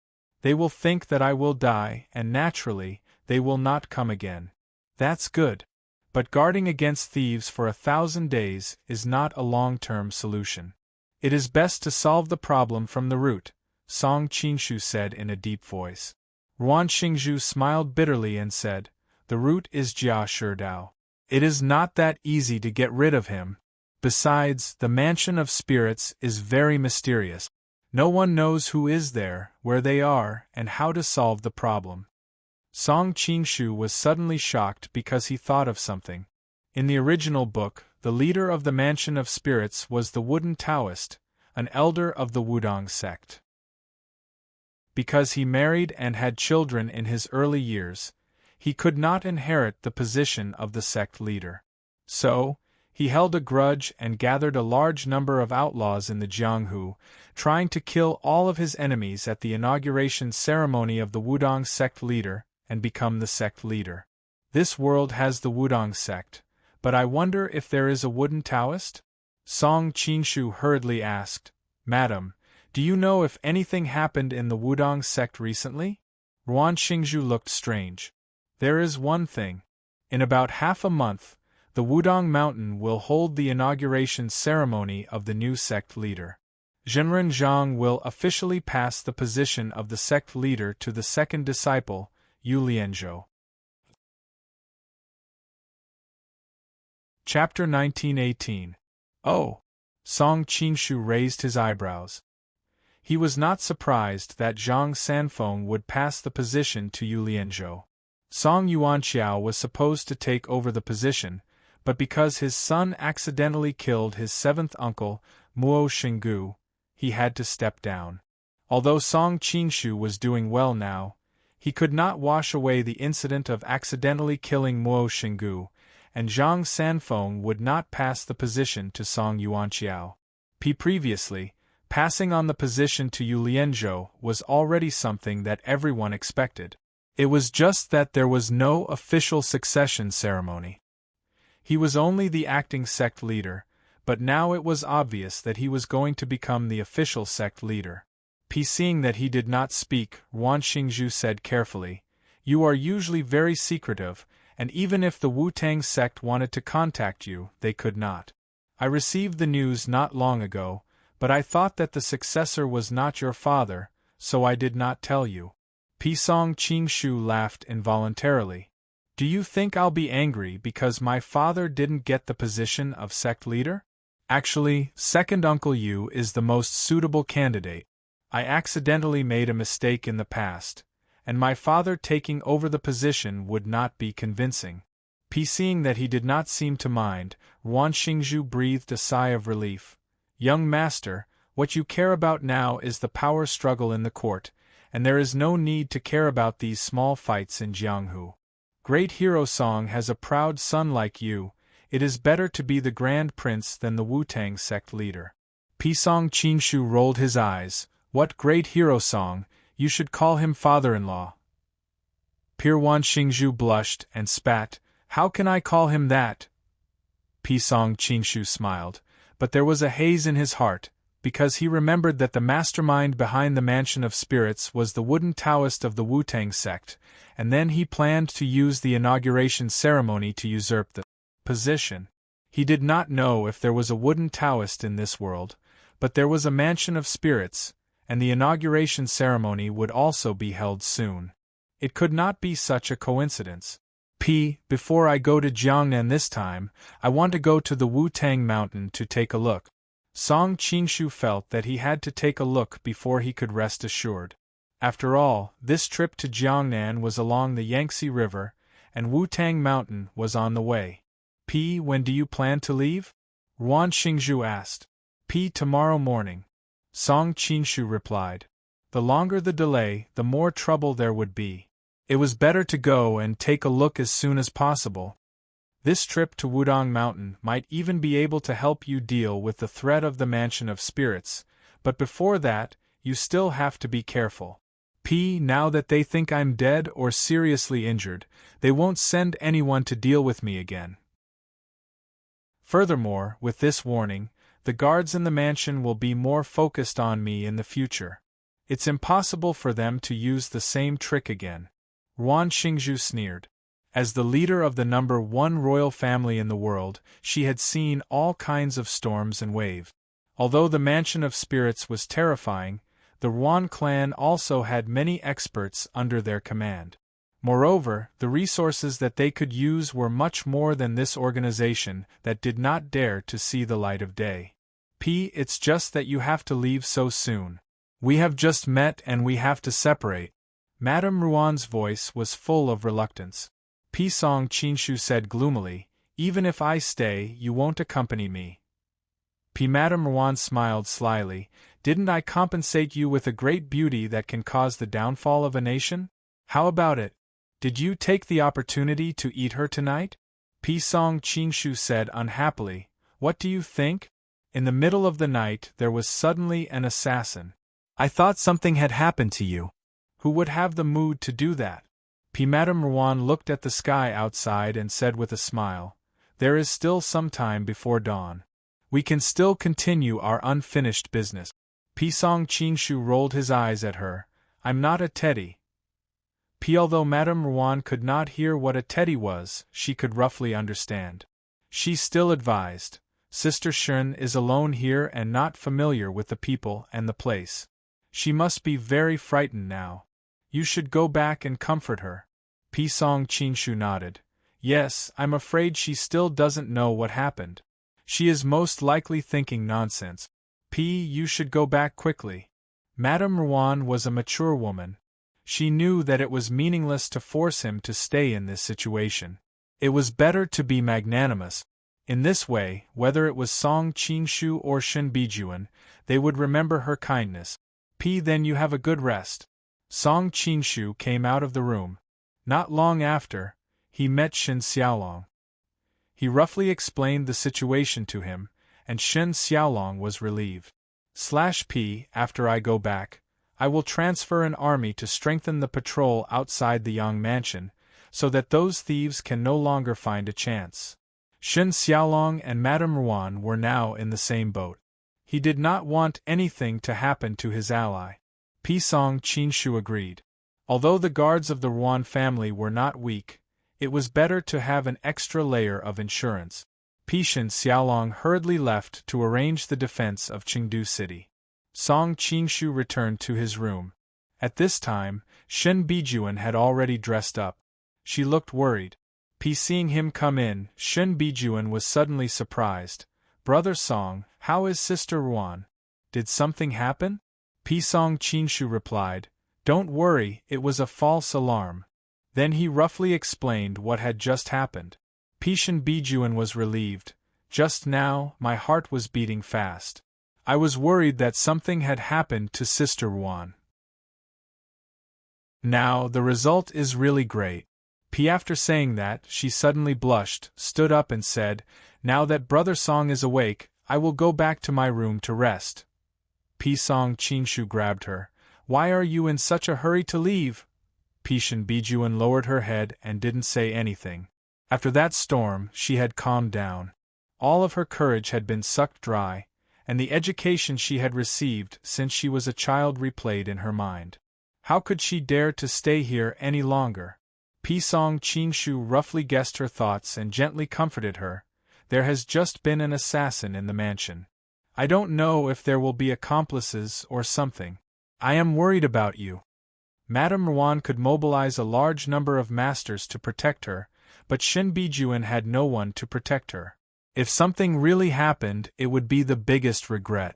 They will think that I will die, and naturally, they will not come again. That's good. But guarding against thieves for 1,000 days is not a long-term solution. It is best to solve the problem from the root, Song Qingshu said in a deep voice. Ruan Xingzhu smiled bitterly and said, the root is Jia Sherdao. It is not that easy to get rid of him. Besides, the Mansion of Spirits is very mysterious. No one knows who is there, where they are, and how to solve the problem. Song Qingshu was suddenly shocked because he thought of something. In the original book, the leader of the Mansion of Spirits was the Wooden Taoist, an elder of the Wudong sect. Because he married and had children in his early years, he could not inherit the position of the sect leader. So, he held a grudge and gathered a large number of outlaws in the Jianghu, trying to kill all of his enemies at the inauguration ceremony of the Wudong sect leader and become the sect leader. This world has the Wudong sect, but I wonder if there is a Wooden Taoist? Song Qingshu hurriedly asked, Madam, do you know if anything happened in the Wudong sect recently? Ruan Xingzhu looked strange. There is one thing. In about half a month, the Wudong Mountain will hold the inauguration ceremony of the new sect leader. Zhenren Zhang will officially pass the position of the sect leader to the second disciple, Yu Lianzhou. Chapter 1918. Oh! Song Qingshu raised his eyebrows. He was not surprised that Zhang Sanfeng would pass the position to Yu Lianzhou. Song Yuanqiao was supposed to take over the position, but because his son accidentally killed his seventh uncle, Muo Xinggu, he had to step down. Although Song Qingshu was doing well now, he could not wash away the incident of accidentally killing Muo Xinggu, and Zhang Sanfeng would not pass the position to Song Yuanqiao. Previously, passing on the position to Yu Lianzhou was already something that everyone expected. It was just that there was no official succession ceremony. He was only the acting sect leader, but now it was obvious that he was going to become the official sect leader. Seeing that he did not speak, Wan Xingzhu said carefully, "You are usually very secretive, and even if the Wu-Tang sect wanted to contact you, they could not. I received the news not long ago, but I thought that the successor was not your father, so I did not tell you." Song Qingshu laughed involuntarily. "Do you think I'll be angry because my father didn't get the position of sect leader? Actually, second Uncle Yu is the most suitable candidate. I accidentally made a mistake in the past, and my father taking over the position would not be convincing." Seeing that he did not seem to mind, Wan Xingzhu breathed a sigh of relief. "Young master, what you care about now is the power struggle in the court, and there is no need to care about these small fights in Jianghu. Great Hero Song has a proud son like you. It is better to be the Grand Prince than the Wu-Tang sect leader." Song Qingshu rolled his eyes. "What Great Hero Song? You should call him father-in-law." Wan Xingzhu blushed and spat. "How can I call him that?" Song Qingshu smiled, but there was a haze in his heart, because he remembered that the mastermind behind the Mansion of Spirits was the wooden Taoist of the Wu-Tang sect, and then he planned to use the inauguration ceremony to usurp the position. He did not know if there was a wooden Taoist in this world, but there was a Mansion of Spirits, and the inauguration ceremony would also be held soon. It could not be such a coincidence. Before I go to Jiangnan this time, I want to go to the Wu-Tang Mountain to take a look." Song Qingshu felt that he had to take a look before he could rest assured. After all, this trip to Jiangnan was along the Yangtze River, and Wu-Tang Mountain was on the way. When do you plan to leave?" Wan Xingzhu asked. Tomorrow morning," Song Qingshu replied. "The longer the delay, the more trouble there would be. It was better to go and take a look as soon as possible. This trip to Wudong Mountain might even be able to help you deal with the threat of the Mansion of Spirits, but before that, you still have to be careful. Now that they think I'm dead or seriously injured, they won't send anyone to deal with me again. Furthermore, with this warning, the guards in the mansion will be more focused on me in the future. It's impossible for them to use the same trick again." Wan Xingzhu sneered. As the leader of the number one royal family in the world, she had seen all kinds of storms and waves. Although the Mansion of Spirits was terrifying, the Yuan clan also had many experts under their command. Moreover, the resources that they could use were much more than this organization that did not dare to see the light of day. It's just that you have to leave so soon. We have just met and we have to separate." Madame Ruan's voice was full of reluctance. Song Qingshu said gloomily, "Even if I stay, you won't accompany me." Madame Ruan smiled slyly. "Didn't I compensate you with a great beauty that can cause the downfall of a nation? How about it? Did you take the opportunity to eat her tonight?" Song Qingshu said unhappily, "What do you think? In the middle of the night there was suddenly an assassin. I thought something had happened to you. Who would have the mood to do that?" Madame Ruan looked at the sky outside and said with a smile, "There is still some time before dawn. We can still continue our unfinished business." Song Qingshu rolled his eyes at her. "I'm not a teddy." Although Madame Ruan could not hear what a teddy was, she could roughly understand. She still advised, Sister Shun is alone here and not familiar with the people and the place. She must be very frightened now. You should go back and comfort her. Pisong Qinshu nodded. Yes, I'm afraid she still doesn't know what happened. She is most likely thinking nonsense. You should go back quickly. Madame Ruan was a mature woman. She knew that it was meaningless to force him to stay in this situation. It was better to be magnanimous. In this way, whether it was Song Qinshu or Shen Bijuan, they would remember her kindness. Then you have a good rest. Song Qinshu came out of the room. Not long after, he met Shen Xiaolong. He roughly explained the situation to him, and Shen Xiaolong was relieved. After I go back, I will transfer an army to strengthen the patrol outside the Yang mansion, so that those thieves can no longer find a chance. Shen Xiaolong and Madame Ruan were now in the same boat. He did not want anything to happen to his ally. Pisong Qinshu agreed. Although the guards of the Ruan family were not weak, it was better to have an extra layer of insurance. Shen Xiaolong hurriedly left to arrange the defense of Chengdu City. Song Qinshu returned to his room. At this time, Shen Bijuan had already dressed up. She looked worried. Seeing him come in, Shen Bijuan was suddenly surprised. Brother Song, how is Sister Ruan? Did something happen? Pisong Qinshu replied, Don't worry, it was a false alarm. Then he roughly explained what had just happened. Shen Bijuan was relieved. Just now, my heart was beating fast. I was worried that something had happened to Sister Ruan. Now, the result is really great. After saying that, she suddenly blushed, stood up and said, Now that Brother Song is awake, I will go back to my room to rest. Pisong Qinshu grabbed her. Why are you in such a hurry to leave? Shen Bijuan lowered her head and didn't say anything. After that storm, she had calmed down. All of her courage had been sucked dry, and the education she had received since she was a child replayed in her mind. How could she dare to stay here any longer? Pisong Qinshu roughly guessed her thoughts and gently comforted her. There has just been an assassin in the mansion. I don't know if there will be accomplices or something. I am worried about you. Madame Ruan could mobilize a large number of masters to protect her, but Shen Bijuan had no one to protect her. If something really happened, it would be the biggest regret.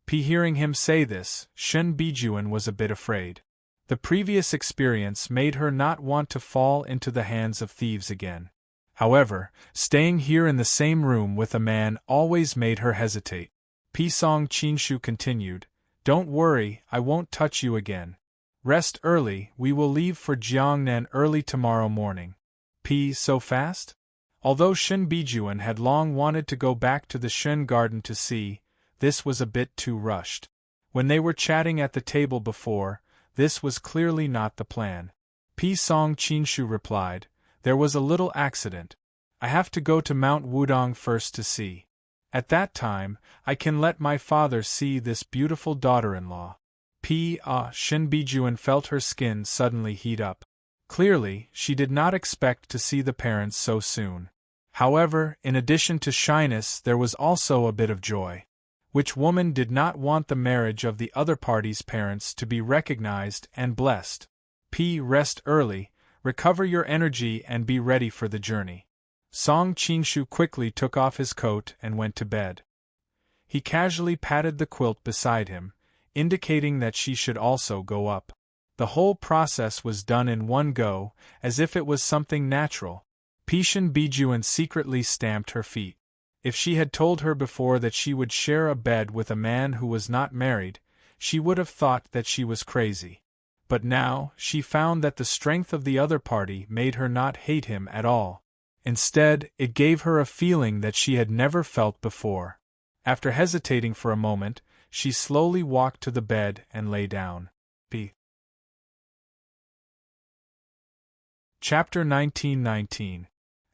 Hearing him say this, Shen Bijuan was a bit afraid. The previous experience made her not want to fall into the hands of thieves again. However, staying here in the same room with a man always made her hesitate. Pisong Qinshu continued, Don't worry, I won't touch you again. Rest early, we will leave for Jiangnan early tomorrow morning. So fast? Although Shen Bijuan had long wanted to go back to the Shen garden to see, this was a bit too rushed. When they were chatting at the table before, this was clearly not the plan. Pisong Qinshu replied, There was a little accident. I have to go to Mount Wudong first to see. At that time, I can let my father see this beautiful daughter-in-law. Shen Bijuan felt her skin suddenly heat up. Clearly, she did not expect to see the parents so soon. However, in addition to shyness, there was also a bit of joy. Which woman did not want the marriage of the other party's parents to be recognized and blessed? Rest early, recover your energy and be ready for the journey. Song Qinshu quickly took off his coat and went to bed. He casually patted the quilt beside him, indicating that she should also go up. The whole process was done in one go, as if it was something natural. Shen Bijuan secretly stamped her feet. If she had told her before that she would share a bed with a man who was not married, she would have thought that she was crazy. But now, she found that the strength of the other party made her not hate him at all. Instead, it gave her a feeling that she had never felt before. After hesitating for a moment, she slowly walked to the bed and lay down. Chapter 1919.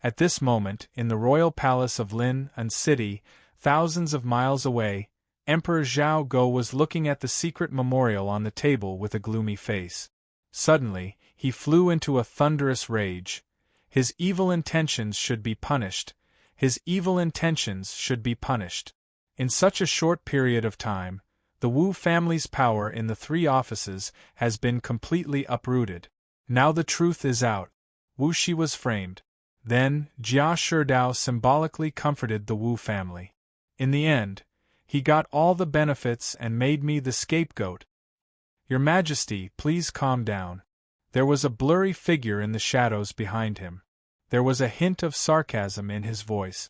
At this moment, in the royal palace of Lin An City, thousands of miles away, Emperor Zhao Go was looking at the secret memorial on the table with a gloomy face. Suddenly, he flew into a thunderous rage. His evil intentions should be punished. his evil intentions should be punished. In such a short period of time, the Wu family's power in the three offices has been completely uprooted. Now the truth is out. Wu Shi was framed. Then, Jia Sherdao symbolically comforted the Wu family. In the end, he got all the benefits and made me the scapegoat. Your Majesty, please calm down. There was a blurry figure in the shadows behind him. There was a hint of sarcasm in his voice.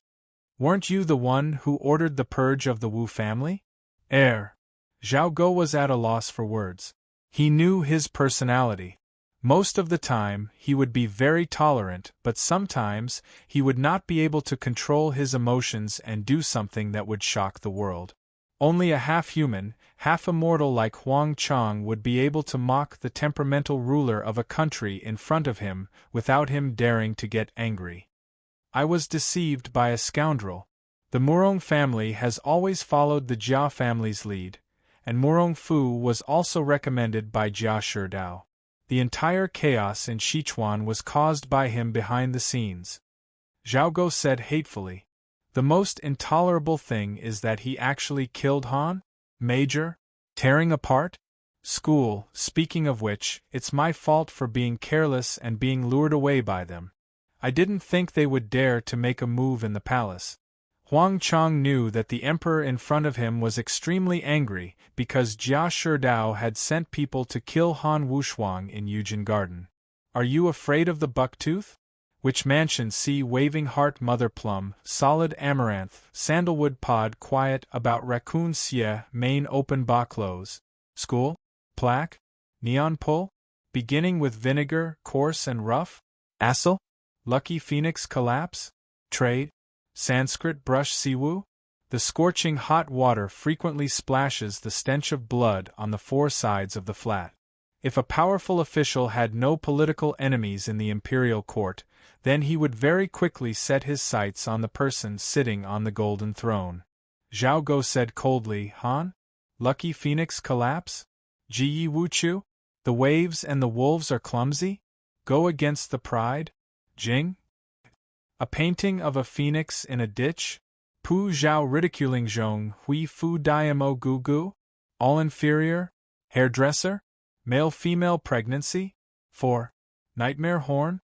Weren't you the one who ordered the purge of the Wu family? Zhao Guo was at a loss for words. He knew his personality. Most of the time, he would be very tolerant, but sometimes, he would not be able to control his emotions and do something that would shock the world. Only a half-human, half-immortal like Huang Chang would be able to mock the temperamental ruler of a country in front of him without him daring to get angry. I was deceived by a scoundrel. The Murong family has always followed the Jia family's lead, and Murong Fu was also recommended by Jia Sherdao. The entire chaos in Sichuan was caused by him behind the scenes. Zhao Guo said hatefully. The most intolerable thing is that he actually killed Han? Major? Tearing apart? School, speaking of which, it's my fault for being careless and being lured away by them. I didn't think they would dare to make a move in the palace. Huang Chang knew that the emperor in front of him was extremely angry because Jia Sherdao had sent people to kill Han Wushuang in Yujin Garden. Are you afraid of the bucktooth? Which mansion see waving heart mother plum, solid amaranth, sandalwood pod quiet about raccoon xie, main open ba close. School? Plaque? Neon pull? Beginning with vinegar, coarse and rough? Assel? Lucky phoenix collapse? Trade? Sanskrit brush siwu? The scorching hot water frequently splashes the stench of blood on the four sides of the flat. If a powerful official had no political enemies in the imperial court, then he would very quickly set his sights on the person sitting on the golden throne. Zhao Guo said coldly, Han? Lucky phoenix collapse? Ji Yi Wu Chu? The waves and the wolves are clumsy? Go against the pride? Jing? A painting of a phoenix in a ditch? Pu Zhao ridiculing Zhong Hui Fu Diamo Gu Gu? All inferior? Hairdresser? Male-female pregnancy? 4. Nightmare horn?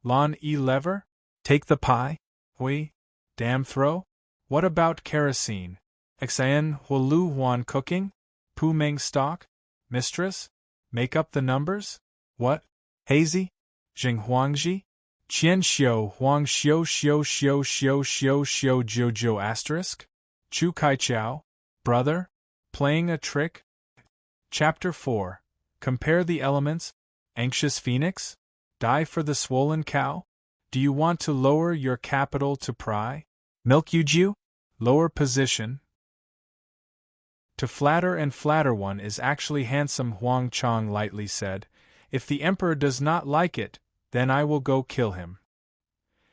Lon E lever? Take the pie? Hui? Damn throw? What about kerosene? Xian Huolu Huan cooking? Pu Meng stock? Mistress? Make up the numbers? What? Hazy? Jing Huangji? Qian Xiu Huang Xiu Xiu Xiu Xiu Xiu Xiu Jiu Jiu asterisk? Chu Kai Chao? Brother? Playing a trick? Chapter 4. Compare the elements. Anxious phoenix? Die for the swollen cow? Do you want to lower your capital to pry? Milk Yujiu? Lower position. To flatter and flatter one is actually handsome, Huang Chang lightly said. If the emperor does not like it, then I will go kill him.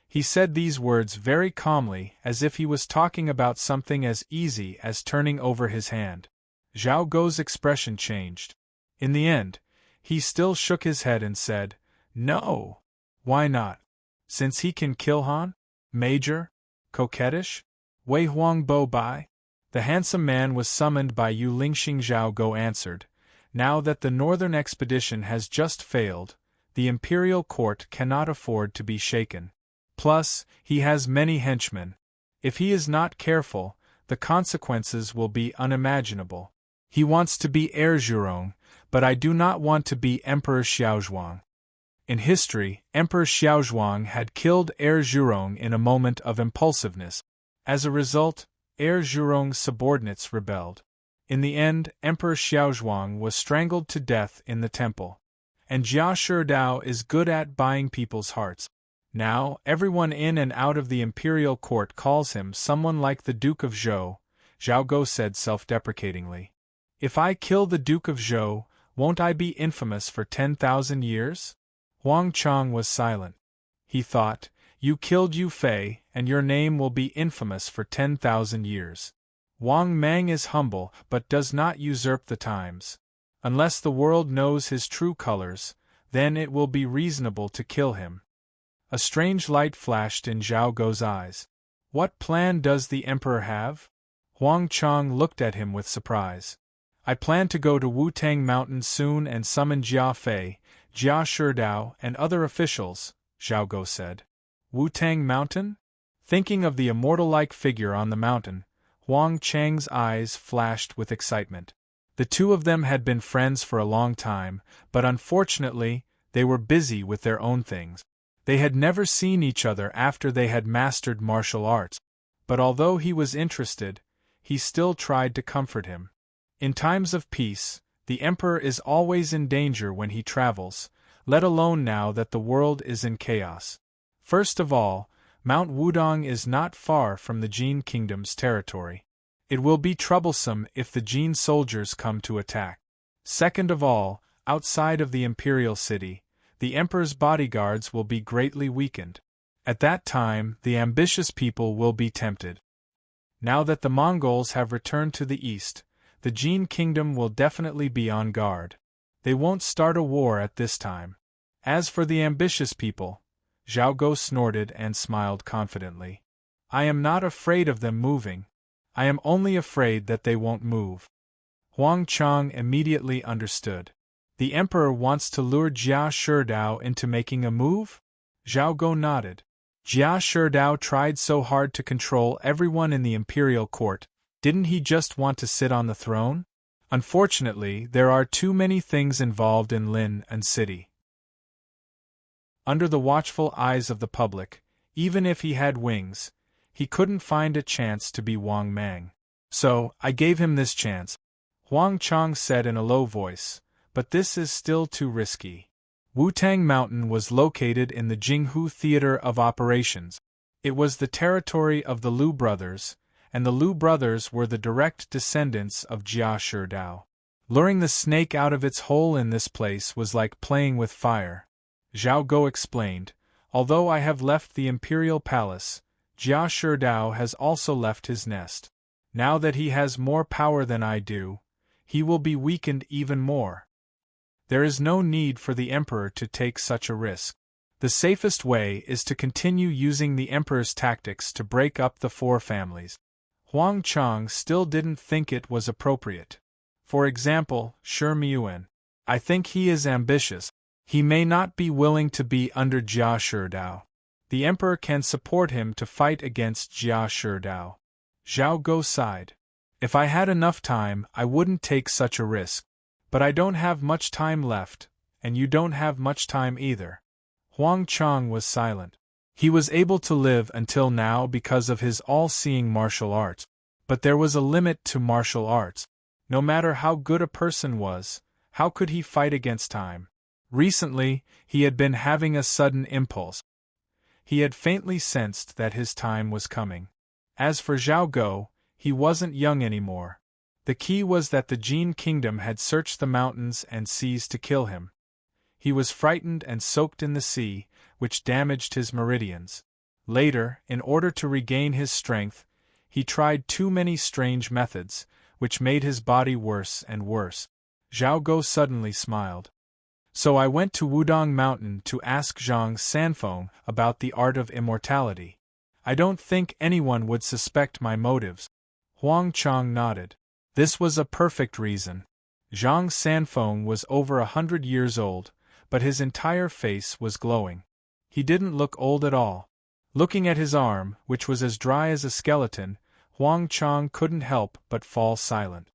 He said these words very calmly, as if he was talking about something as easy as turning over his hand. Zhao Guo's expression changed. In the end, he still shook his head and said, No. Why not? Since he can kill Han? Major? Coquettish? Wei Huang Bo Bai? The handsome man was summoned by Yu Lingxing. Zhao Guo answered, Now that the northern expedition has just failed, the imperial court cannot afford to be shaken. Plus, he has many henchmen. If he is not careful, the consequences will be unimaginable. He wants to be heir Zhurong, but I do not want to be Emperor Xiaozhuang. In history, Emperor Xiaozhuang had killed heir Zhurong in a moment of impulsiveness. As a result, heir Zhurong's subordinates rebelled. In the end, Emperor Xiaozhuang was strangled to death in the temple. And Jia Sherdao is good at buying people's hearts. Now, everyone in and out of the imperial court calls him someone like the Duke of Zhou, Zhao Guo said self-deprecatingly. If I kill the Duke of Zhou, won't I be infamous for 10,000 years? Huang Chang was silent. He thought, You killed Yu Fei, and your name will be infamous for 10,000 years. Wang Mang is humble but does not usurp the times. Unless the world knows his true colors, then it will be reasonable to kill him. A strange light flashed in Zhao Guo's eyes. What plan does the emperor have? Huang Chang looked at him with surprise. I plan to go to Wutang Mountain soon and summon Jia Fei, Jia Sherdao, and other officials, Zhao Go said. Wutang Mountain? Thinking of the immortal-like figure on the mountain, Huang Chang's eyes flashed with excitement. The two of them had been friends for a long time, but unfortunately, they were busy with their own things. They had never seen each other after they had mastered martial arts. But although he was interested, he still tried to comfort him. In times of peace, the emperor is always in danger when he travels, let alone now that the world is in chaos. First of all, Mount Wudong is not far from the Jin Kingdom's territory. It will be troublesome if the Jin soldiers come to attack. Second of all, outside of the imperial city, the emperor's bodyguards will be greatly weakened. At that time, the ambitious people will be tempted. Now that the Mongols have returned to the east, the Jin Kingdom will definitely be on guard. They won't start a war at this time. As for the ambitious people, Zhao Go snorted and smiled confidently. I am not afraid of them moving. I am only afraid that they won't move. Huang Chang immediately understood. The emperor wants to lure Jia Sherdao into making a move? Zhao Go nodded. Jia Sherdao tried so hard to control everyone in the imperial court. Didn't he just want to sit on the throne? Unfortunately, there are too many things involved in Lin and City. Under the watchful eyes of the public, even if he had wings, he couldn't find a chance to be Wang Mang. So, I gave him this chance, Huang Chang said in a low voice, but this is still too risky. Wutang Mountain was located in the Jinghu Theater of Operations. It was the territory of the Liu brothers, and the Liu brothers were the direct descendants of Jia Sherdao. Luring the snake out of its hole in this place was like playing with fire. Zhao Go explained, although I have left the imperial palace, Jia Sherdao has also left his nest. Now that he has more power than I do, he will be weakened even more. There is no need for the emperor to take such a risk. The safest way is to continue using the emperor's tactics to break up the four families. Huang Chang still didn't think it was appropriate. For example, Shi Miuan. I think he is ambitious. He may not be willing to be under Jia Sherdao. The emperor can support him to fight against Jia Sherdao. Zhao Go sighed. If I had enough time, I wouldn't take such a risk. But I don't have much time left, and you don't have much time either. Huang Chang was silent. He was able to live until now because of his all-seeing martial arts. But there was a limit to martial arts. No matter how good a person was, how could he fight against time? Recently, he had been having a sudden impulse. He had faintly sensed that his time was coming. As for Zhao Go, he wasn't young anymore. The key was that the Jin Kingdom had searched the mountains and seas to kill him. He was frightened and soaked in the sea, which damaged his meridians. Later, in order to regain his strength, he tried too many strange methods, which made his body worse and worse. Zhao Go suddenly smiled. So I went to Wudong Mountain to ask Zhang Sanfeng about the art of immortality. I don't think anyone would suspect my motives. Huang Chang nodded. This was a perfect reason. Zhang Sanfeng was over 100 years old, but his entire face was glowing. He didn't look old at all. Looking at his arm, which was as dry as a skeleton, Huang Chang couldn't help but fall silent.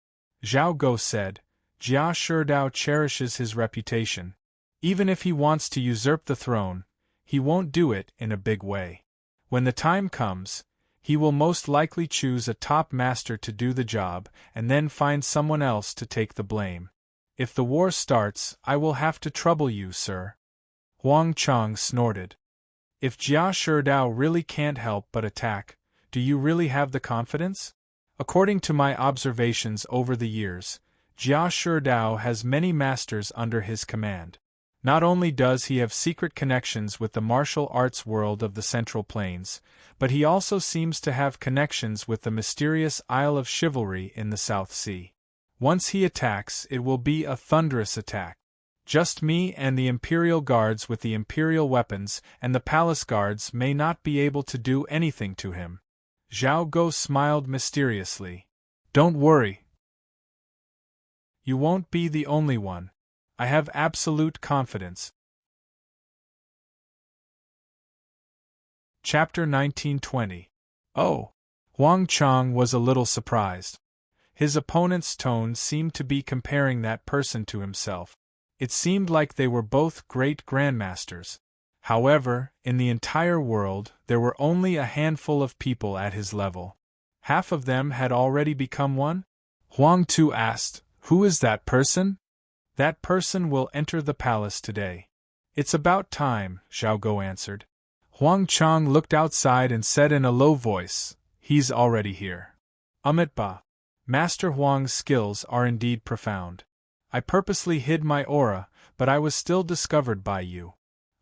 Zhao Go said, Jia Sherdao cherishes his reputation. Even if he wants to usurp the throne, he won't do it in a big way. When the time comes, he will most likely choose a top master to do the job and then find someone else to take the blame. If the war starts, I will have to trouble you, sir. Huang Chang snorted. If Jia Sherdao really can't help but attack, do you really have the confidence? According to my observations over the years, Jia Sherdao has many masters under his command. Not only does he have secret connections with the martial arts world of the Central Plains, but he also seems to have connections with the mysterious Isle of Chivalry in the South Sea. Once he attacks, it will be a thunderous attack. Just me and the Imperial Guards with the Imperial weapons and the Palace Guards may not be able to do anything to him. Zhao Go smiled mysteriously. Don't worry. You won't be the only one. I have absolute confidence. Chapter 1920. Oh! Huang Chang was a little surprised. His opponent's tone seemed to be comparing that person to himself. It seemed like they were both great grandmasters. However, in the entire world, there were only a handful of people at his level. Half of them had already become one? Huang Tu asked, "Who is that person?" "That person will enter the palace today." "It's about time," Zhao Go answered. Huang Chang looked outside and said in a low voice, "He's already here." Ba. Master Huang's skills are indeed profound. I purposely hid my aura, but I was still discovered by you.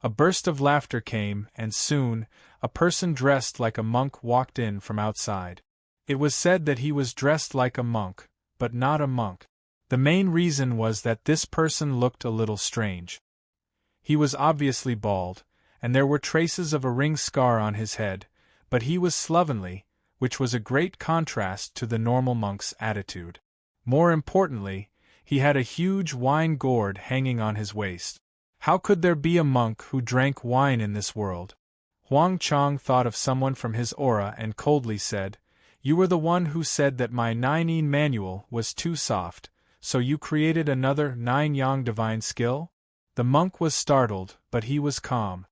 A burst of laughter came, and soon, a person dressed like a monk walked in from outside. It was said that he was dressed like a monk, but not a monk. The main reason was that this person looked a little strange. He was obviously bald, and there were traces of a ring scar on his head, but he was slovenly, which was a great contrast to the normal monk's attitude. More importantly, he had a huge wine gourd hanging on his waist. How could there be a monk who drank wine in this world? Huang Chang thought of someone from his aura and coldly said, "You were the one who said that my 9-yin manual was too soft, so you created another 9-yang divine skill?" The monk was startled, but he was calm.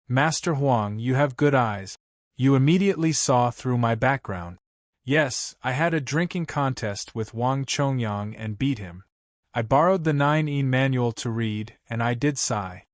"Master Huang, you have good eyes. You immediately saw through my background." "Yes, I had a drinking contest with Wang Chongyang and beat him. I borrowed the 9-yin manual to read, and I did sigh.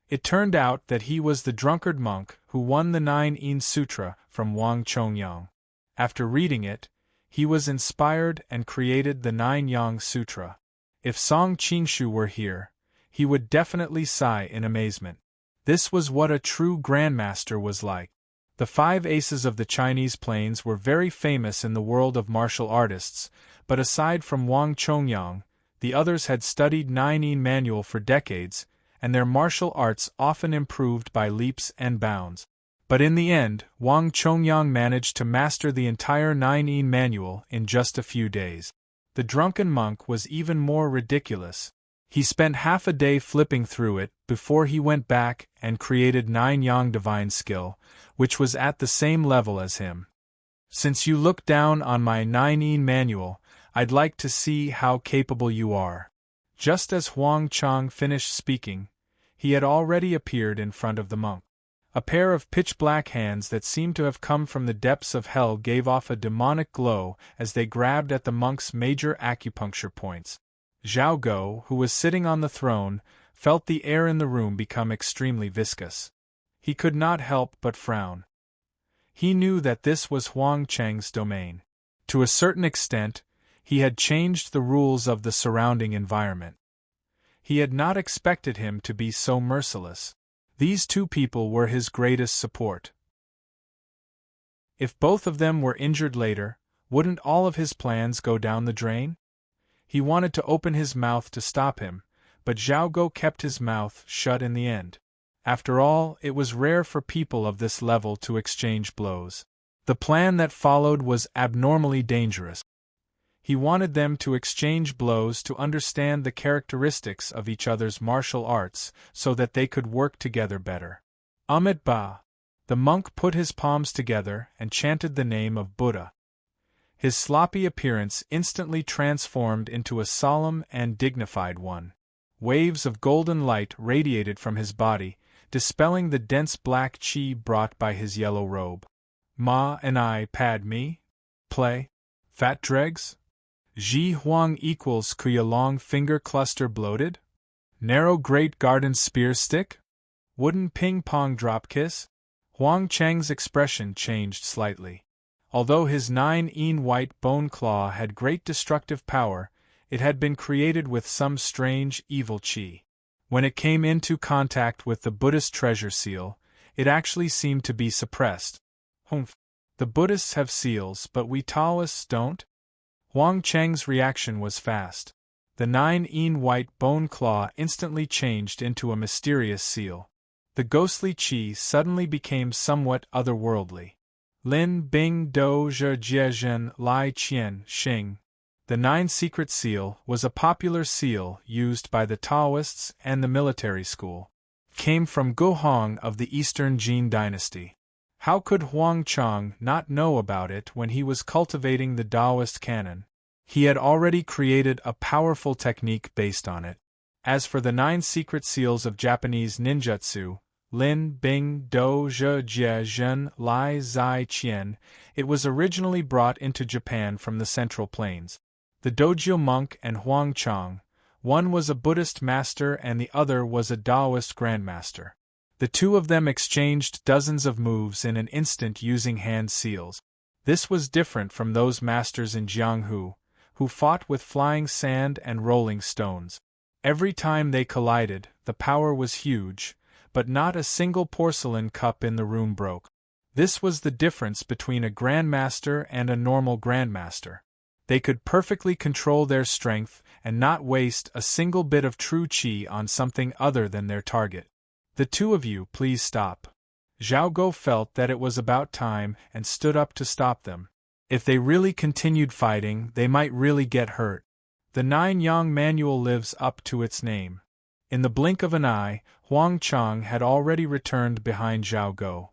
It turned out that he was the drunkard monk who won the 9-yin sutra from Wang Chongyang. After reading it, he was inspired and created the 9-yang sutra. If Song Qingshu were here, he would definitely sigh in amazement. This was what a true grandmaster was like. The 5 aces of the Chinese plains were very famous in the world of martial artists, but aside from Wang Chongyang, the others had studied 9-yin manual for decades, and their martial arts often improved by leaps and bounds. But in the end, Wang Chongyang managed to master the entire 9-yin manual in just a few days. The drunken monk was even more ridiculous. He spent half a day flipping through it before he went back and created 9-yang divine skill, which was at the same level as him. "Since you look down on my 9-yin manual, I'd like to see how capable you are." Just as Huang Chang finished speaking, he had already appeared in front of the monk. A pair of pitch-black hands that seemed to have come from the depths of hell gave off a demonic glow as they grabbed at the monk's major acupuncture points. Zhao Go, who was sitting on the throne, felt the air in the room become extremely viscous. He could not help but frown. He knew that this was Huang Chang's domain. To a certain extent, he had changed the rules of the surrounding environment. He had not expected him to be so merciless. These 2 people were his greatest support. If both of them were injured later, wouldn't all of his plans go down the drain? He wanted to open his mouth to stop him, but Zhao Go kept his mouth shut in the end. After all, it was rare for people of this level to exchange blows. The plan that followed was abnormally dangerous. He wanted them to exchange blows to understand the characteristics of each other's martial arts so that they could work together better. Ba. The monk put his palms together and chanted the name of Buddha. His sloppy appearance instantly transformed into a solemn and dignified one. Waves of golden light radiated from his body, dispelling the dense black qi brought by his yellow robe. "Ma and I pad me? Play? Fat dregs? Ji Huang equals Kuya long finger cluster bloated? Narrow great garden spear stick? Wooden ping-pong drop kiss?" Huang Chang's expression changed slightly. Although his 9-yin white bone claw had great destructive power, it had been created with some strange, evil qi. When it came into contact with the Buddhist treasure seal, it actually seemed to be suppressed. "Humph. The Buddhists have seals, but we Taoists don't?" Huang Chang's reaction was fast. The 9-yin white bone claw instantly changed into a mysterious seal. The ghostly qi suddenly became somewhat otherworldly. Lin Bing Do Zhe Jie Zhen Lai Qian Xing. The Nine Secret Seal was a popular seal used by the Taoists and the military school. Came from Gu Hong of the Eastern Jin dynasty. How could Huang Chang not know about it when he was cultivating the Taoist canon? He had already created a powerful technique based on it. As for the 9 secret seals of Japanese ninjutsu, Lin Bing Do Zhe Jie Zhen Lai Zai Qian, it was originally brought into Japan from the Central Plains. The Dojo monk and Huang Chang, one was a Buddhist master and the other was a Taoist grandmaster. The two of them exchanged dozens of moves in an instant using hand seals. This was different from those masters in Jianghu, who fought with flying sand and rolling stones. Every time they collided, the power was huge, but not a single porcelain cup in the room broke. This was the difference between a grandmaster and a normal grandmaster. They could perfectly control their strength and not waste a single bit of true qi on something other than their target. The two of you, please stop. Zhao Guo felt that it was about time and stood up to stop them. If they really continued fighting, they might really get hurt. The 9 Yang manual lives up to its name. In the blink of an eye, Huang Chang had already returned behind Zhao Guo.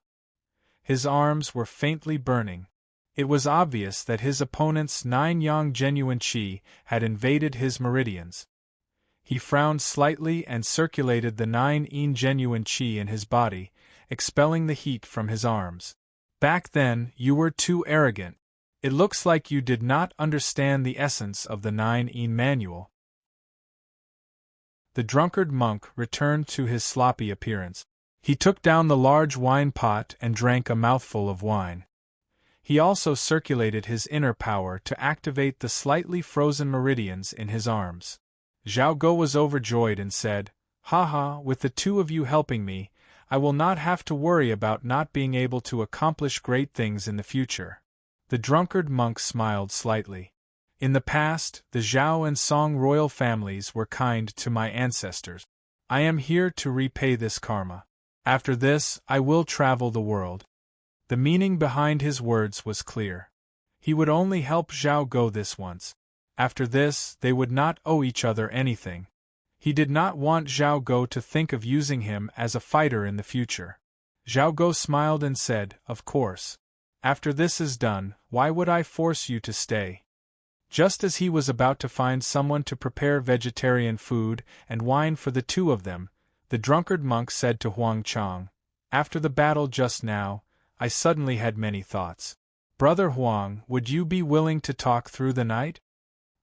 His arms were faintly burning. It was obvious that his opponent's 9 Yang genuine qi had invaded his meridians. He frowned slightly and circulated the 9 Yin genuine qi in his body, expelling the heat from his arms. Back then, you were too arrogant. It looks like you did not understand the essence of the 9 Yin manual. The drunkard monk returned to his sloppy appearance. He took down the large wine pot and drank a mouthful of wine. He also circulated his inner power to activate the slightly frozen meridians in his arms. Zhao Guo was overjoyed and said, "Haha, with the two of you helping me, I will not have to worry about not being able to accomplish great things in the future." The drunkard monk smiled slightly. "In the past, the Zhao and Song royal families were kind to my ancestors. I am here to repay this karma. After this, I will travel the world." The meaning behind his words was clear. He would only help Zhao Guo this once. After this, they would not owe each other anything. He did not want Zhao Guo to think of using him as a fighter in the future. Zhao Guo smiled and said, "Of course. After this is done, why would I force you to stay?" Just as he was about to find someone to prepare vegetarian food and wine for the two of them, the drunkard monk said to Huang Chang, "After the battle just now, I suddenly had many thoughts. Brother Huang, would you be willing to talk through the night?"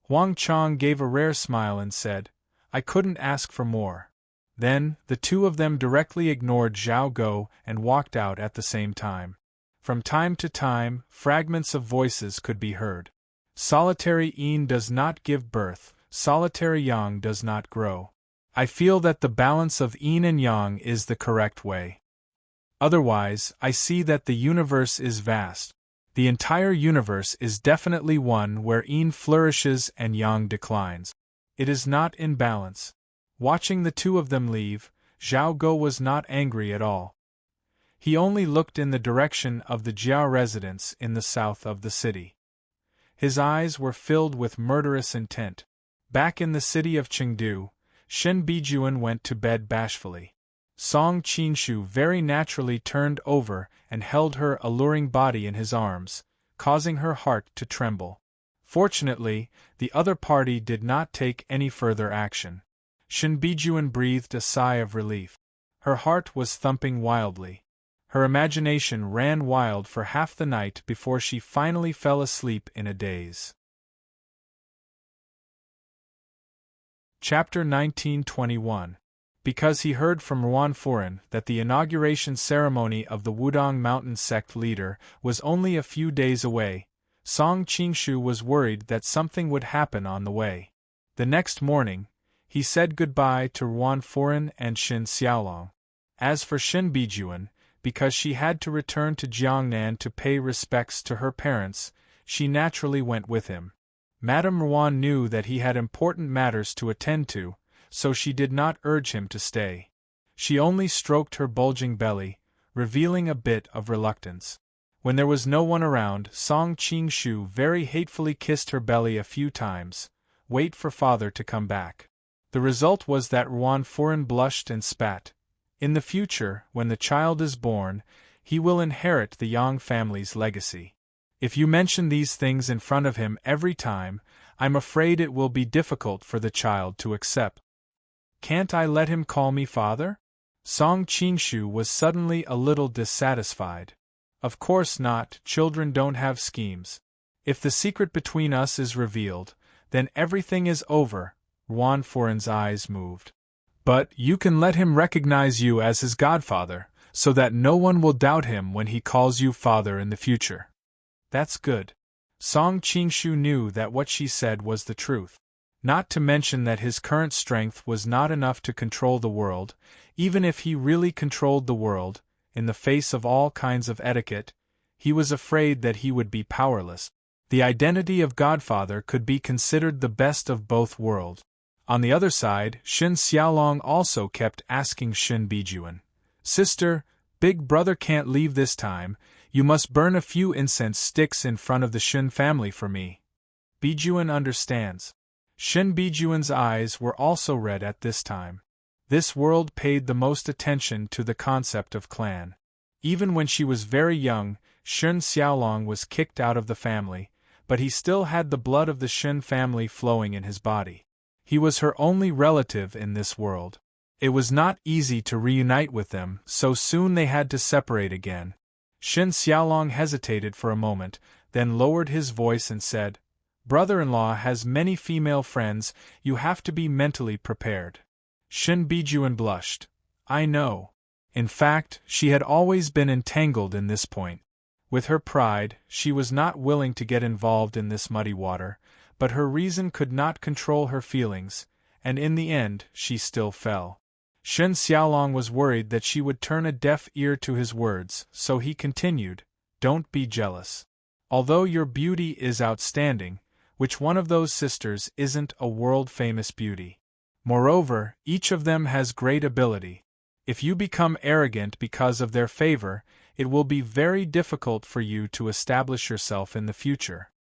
Huang Chang gave a rare smile and said, "I couldn't ask for more." Then, the two of them directly ignored Zhao Guo and walked out at the same time. From time to time, fragments of voices could be heard. Solitary yin does not give birth, solitary yang does not grow. I feel that the balance of yin and yang is the correct way. Otherwise, I see that the universe is vast. The entire universe is definitely one where yin flourishes and yang declines. It is not in balance. Watching the two of them leave, Zhao Guo was not angry at all. He only looked in the direction of the Jia residence in the south of the city. His eyes were filled with murderous intent. Back in the city of Chengdu, Shen Bijuan went to bed bashfully. Song Qinshu very naturally turned over and held her alluring body in his arms, causing her heart to tremble. Fortunately, the other party did not take any further action. Shen Bijuan breathed a sigh of relief. Her heart was thumping wildly. Her imagination ran wild for half the night before she finally fell asleep in a daze. Chapter 1921. Because he heard from Ruan Furen that the inauguration ceremony of the Wudong Mountain sect leader was only a few days away, Song Qingshu was worried that something would happen on the way. The next morning, he said goodbye to Ruan Furen and Shin Xiaolong. As for Shin Bijuan, because she had to return to Jiangnan to pay respects to her parents, she naturally went with him. Madame Ruan knew that he had important matters to attend to, so she did not urge him to stay. She only stroked her bulging belly, revealing a bit of reluctance. When there was no one around, Song Qingshu very hatefully kissed her belly a few times. Wait for father to come back. The result was that Ruan Furen blushed and spat. In the future, when the child is born, he will inherit the Yang family's legacy. If you mention these things in front of him every time, I'm afraid it will be difficult for the child to accept. Can't I let him call me father? Song Qingshu was suddenly a little dissatisfied. Of course not, children don't have schemes. If the secret between us is revealed, then everything is over. Ruan Furen's eyes moved. But you can let him recognize you as his godfather, so that no one will doubt him when he calls you father in the future. That's good. Song Qingshu knew that what she said was the truth. Not to mention that his current strength was not enough to control the world. Even if he really controlled the world, in the face of all kinds of etiquette, he was afraid that he would be powerless. The identity of godfather could be considered the best of both worlds. On the other side, Shin Xiaolong also kept asking Shin Bijuan, "Sister, big brother can't leave this time. You must burn a few incense sticks in front of the Shin family for me." Bijuan understands. Shin Bijuan's eyes were also red at this time. This world paid the most attention to the concept of clan. Even when she was very young, Shin Xiaolong was kicked out of the family, but he still had the blood of the Shin family flowing in his body. He was her only relative in this world. It was not easy to reunite with them, so soon they had to separate again. Shin Xiaolong hesitated for a moment, then lowered his voice and said, "Brother-in-law has many female friends, you have to be mentally prepared." Shin Bijuan blushed. I know. In fact, she had always been entangled in this point. With her pride, she was not willing to get involved in this muddy water, but her reason could not control her feelings, and in the end she still fell. Shin Xiaolong was worried that she would turn a deaf ear to his words, so he continued, "Don't be jealous. Although your beauty is outstanding, which one of those sisters isn't a world-famous beauty? Moreover, each of them has great ability. If you become arrogant because of their favor, it will be very difficult for you to establish yourself in the future."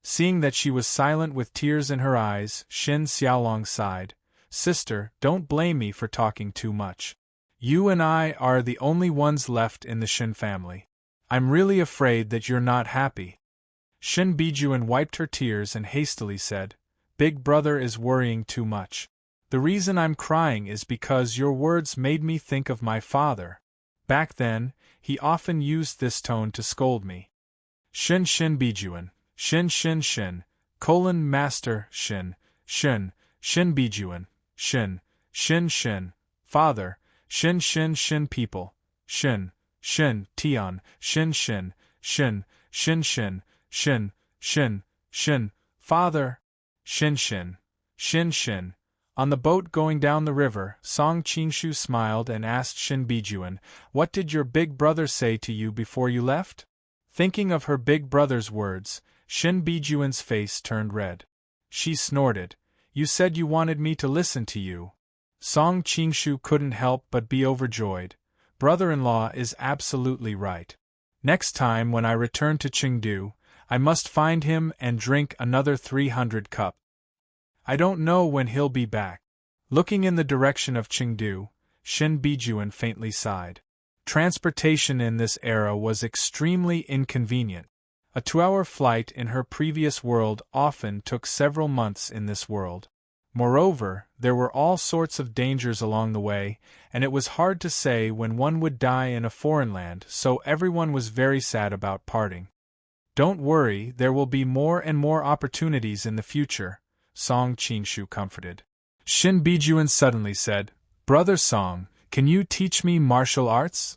Seeing that she was silent with tears in her eyes, Shin Xiaolong sighed. "Sister, don't blame me for talking too much. You and I are the only ones left in the Shin family. I'm really afraid that you're not happy." Shin Bijuan wiped her tears and hastily said, "Big brother is worrying too much. The reason I'm crying is because your words made me think of my father. Back then, he often used this tone to scold me." Shin Bijuan, Shin, Master, Shin Bijuan, Shin, Father, Shin people, Shin, Tian, Shin, Father, Shin. On the boat going down the river, Song Qingshu smiled and asked Shin Bijuan, "What did your big brother say to you before you left?" Thinking of her big brother's words, Shin Bijuan's face turned red. She snorted, "You said you wanted me to listen to you." Song Qingshu couldn't help but be overjoyed. Brother-in-law is absolutely right. Next time when I return to Chengdu, I must find him and drink another 300 cup. I don't know when he'll be back. Looking in the direction of Chengdu, Shin Bijuan faintly sighed. Transportation in this era was extremely inconvenient. A 2-hour flight in her previous world often took several months in this world. Moreover, there were all sorts of dangers along the way, and it was hard to say when one would die in a foreign land, so everyone was very sad about parting. "Don't worry, there will be more and more opportunities in the future," Song Qingshu comforted. Shin Bijuan suddenly said, "Brother Song, can you teach me martial arts?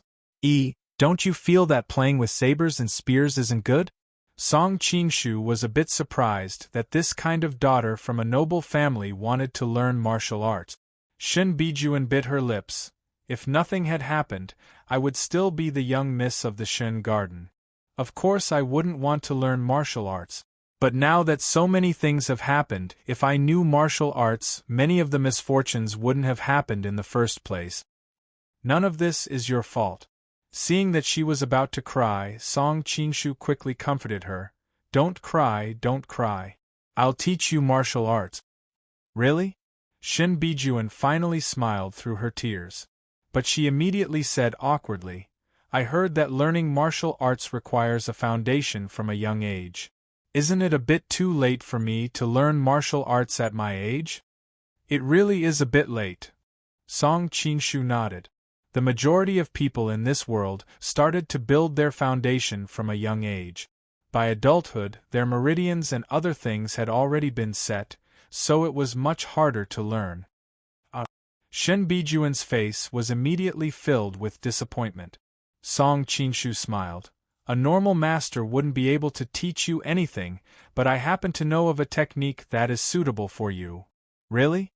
Don't you feel that playing with sabers and spears isn't good?" Song Qingshu was a bit surprised that this kind of daughter from a noble family wanted to learn martial arts. Shin Bijuan bit her lips. "If nothing had happened, I would still be the young miss of the Shin garden. Of course I wouldn't want to learn martial arts. But now that so many things have happened, if I knew martial arts, many of the misfortunes wouldn't have happened in the first place. None of this is your fault." Seeing that she was about to cry, Song Qingshu quickly comforted her. Don't cry, don't cry. I'll teach you martial arts. Really? Shin Bijuan finally smiled through her tears. But she immediately said awkwardly, I heard that learning martial arts requires a foundation from a young age. Isn't it a bit too late for me to learn martial arts at my age? It really is a bit late. Song Qingshu nodded. The majority of people in this world started to build their foundation from a young age. By adulthood, their meridians and other things had already been set, so it was much harder to learn. Shen Bijuan's face was immediately filled with disappointment. Song Qingshu smiled. A normal master wouldn't be able to teach you anything, but I happen to know of a technique that is suitable for you. Really?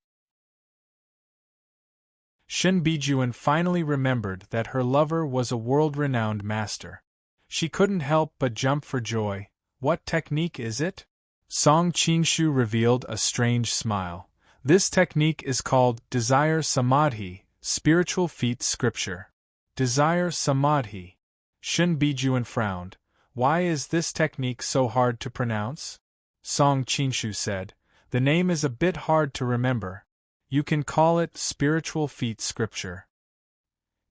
Shin Bijuan finally remembered that her lover was a world-renowned master. She couldn't help but jump for joy. What technique is it? Song Qingshu revealed a strange smile. This technique is called Desire Samadhi, Spiritual Feet Scripture. Desire Samadhi. Shin Bijuan frowned. Why is this technique so hard to pronounce? Song Qingshu said. The name is a bit hard to remember. You can call it Spiritual Feet Scripture.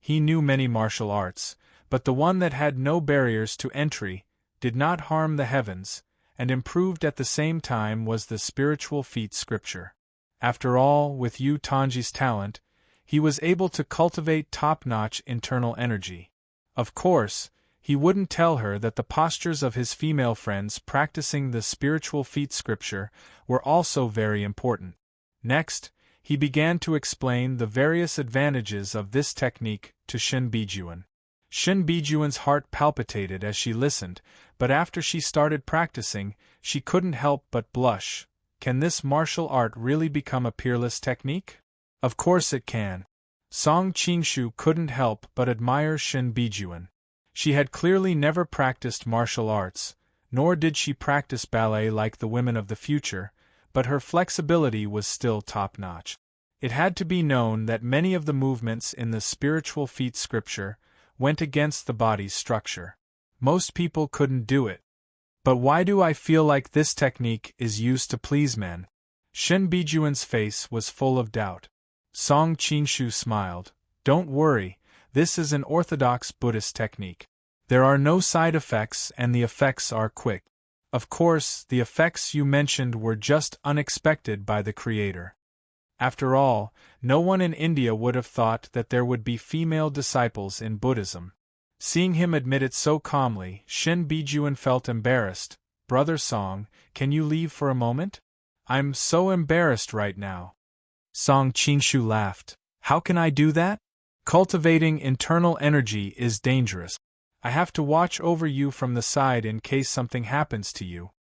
He knew many martial arts, but the one that had no barriers to entry, did not harm the heavens, and improved at the same time was the Spiritual Feet Scripture. After all, with Yu Tanji's talent, he was able to cultivate top-notch internal energy. Of course, he wouldn't tell her that the postures of his female friends practicing the Spiritual Feet Scripture were also very important. Next, he began to explain the various advantages of this technique to Shin Bijuan. Shin Bijuan's heart palpitated as she listened, but after she started practicing, she couldn't help but blush. Can this martial art really become a peerless technique? Of course it can. Song Qingshu couldn't help but admire Shin Bijuan. She had clearly never practiced martial arts, nor did she practice ballet like the women of the future, but her flexibility was still top-notch. It had to be known that many of the movements in the Spiritual Feet Scripture went against the body's structure. Most people couldn't do it. But why do I feel like this technique is used to please men? Shin Bijuan's face was full of doubt. Song Qingshu smiled. Don't worry, this is an orthodox Buddhist technique. There are no side effects and the effects are quick. Of course, the effects you mentioned were just unexpected by the Creator. After all, no one in India would have thought that there would be female disciples in Buddhism. Seeing him admit it so calmly, Shin Bijuan felt embarrassed. Brother Song, can you leave for a moment? I'm so embarrassed right now. Song Qingshu laughed. How can I do that? Cultivating internal energy is dangerous. I have to watch over you from the side in case something happens to you.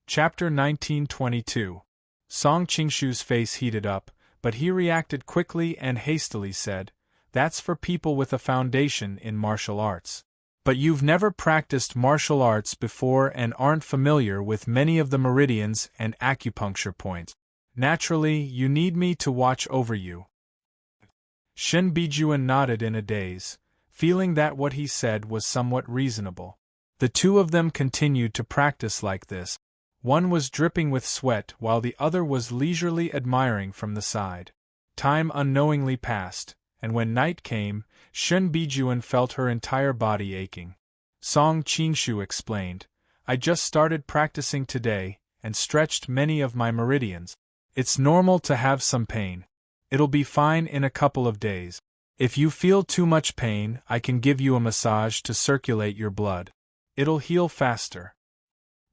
Chapter 1922. Song Qingshu's face heated up, but he reacted quickly and hastily said, That's for people with a foundation in martial arts. But you've never practiced martial arts before and aren't familiar with many of the meridians and acupuncture points. Naturally, you need me to watch over you. Shin Bijuan nodded in a daze, feeling that what he said was somewhat reasonable. The two of them continued to practice like this. One was dripping with sweat while the other was leisurely admiring from the side. Time unknowingly passed, and when night came, Shin Bijuan felt her entire body aching. Song Qingshu explained, I just started practicing today, and stretched many of my meridians. It's normal to have some pain. It'll be fine in a couple of days. If you feel too much pain, I can give you a massage to circulate your blood. It'll heal faster.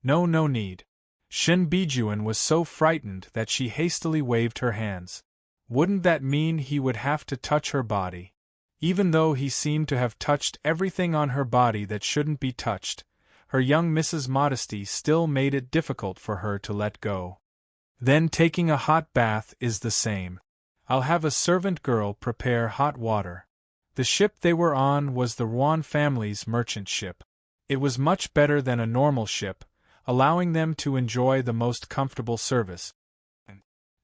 No need. Shin Bijuan was so frightened that she hastily waved her hands. Wouldn't that mean he would have to touch her body? Even though he seemed to have touched everything on her body that shouldn't be touched, her young Mrs. Modesty still made it difficult for her to let go. Then taking a hot bath is the same. I'll have a servant girl prepare hot water. The ship they were on was the Ruan family's merchant ship. It was much better than a normal ship, allowing them to enjoy the most comfortable service.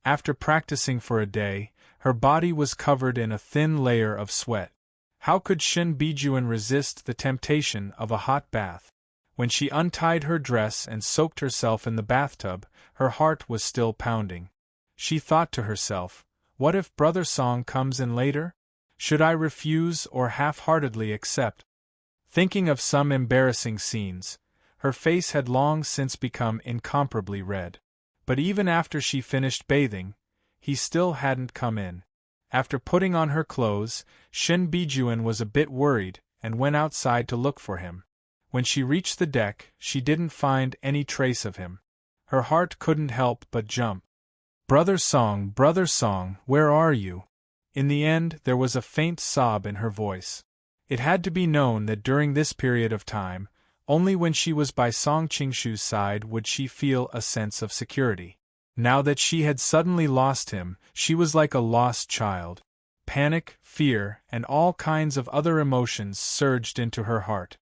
After practicing for a day, Her body was covered in a thin layer of sweat. How could Shin Bijuan resist the temptation of a hot bath? When she untied her dress and soaked herself in the bathtub, her heart was still pounding. She thought to herself, what if Brother Song comes in later? Should I refuse or half-heartedly accept? Thinking of some embarrassing scenes, her face had long since become incomparably red. But even after she finished bathing, he still hadn't come in. After putting on her clothes, Shin Bijuan was a bit worried and went outside to look for him. When she reached the deck, she didn't find any trace of him. Her heart couldn't help but jump. Brother Song, where are you? In the end, there was a faint sob in her voice. It had to be known that during this period of time, only when she was by Song Qingshu's side would she feel a sense of security. Now that she had suddenly lost him, she was like a lost child. Panic, fear, and all kinds of other emotions surged into her heart.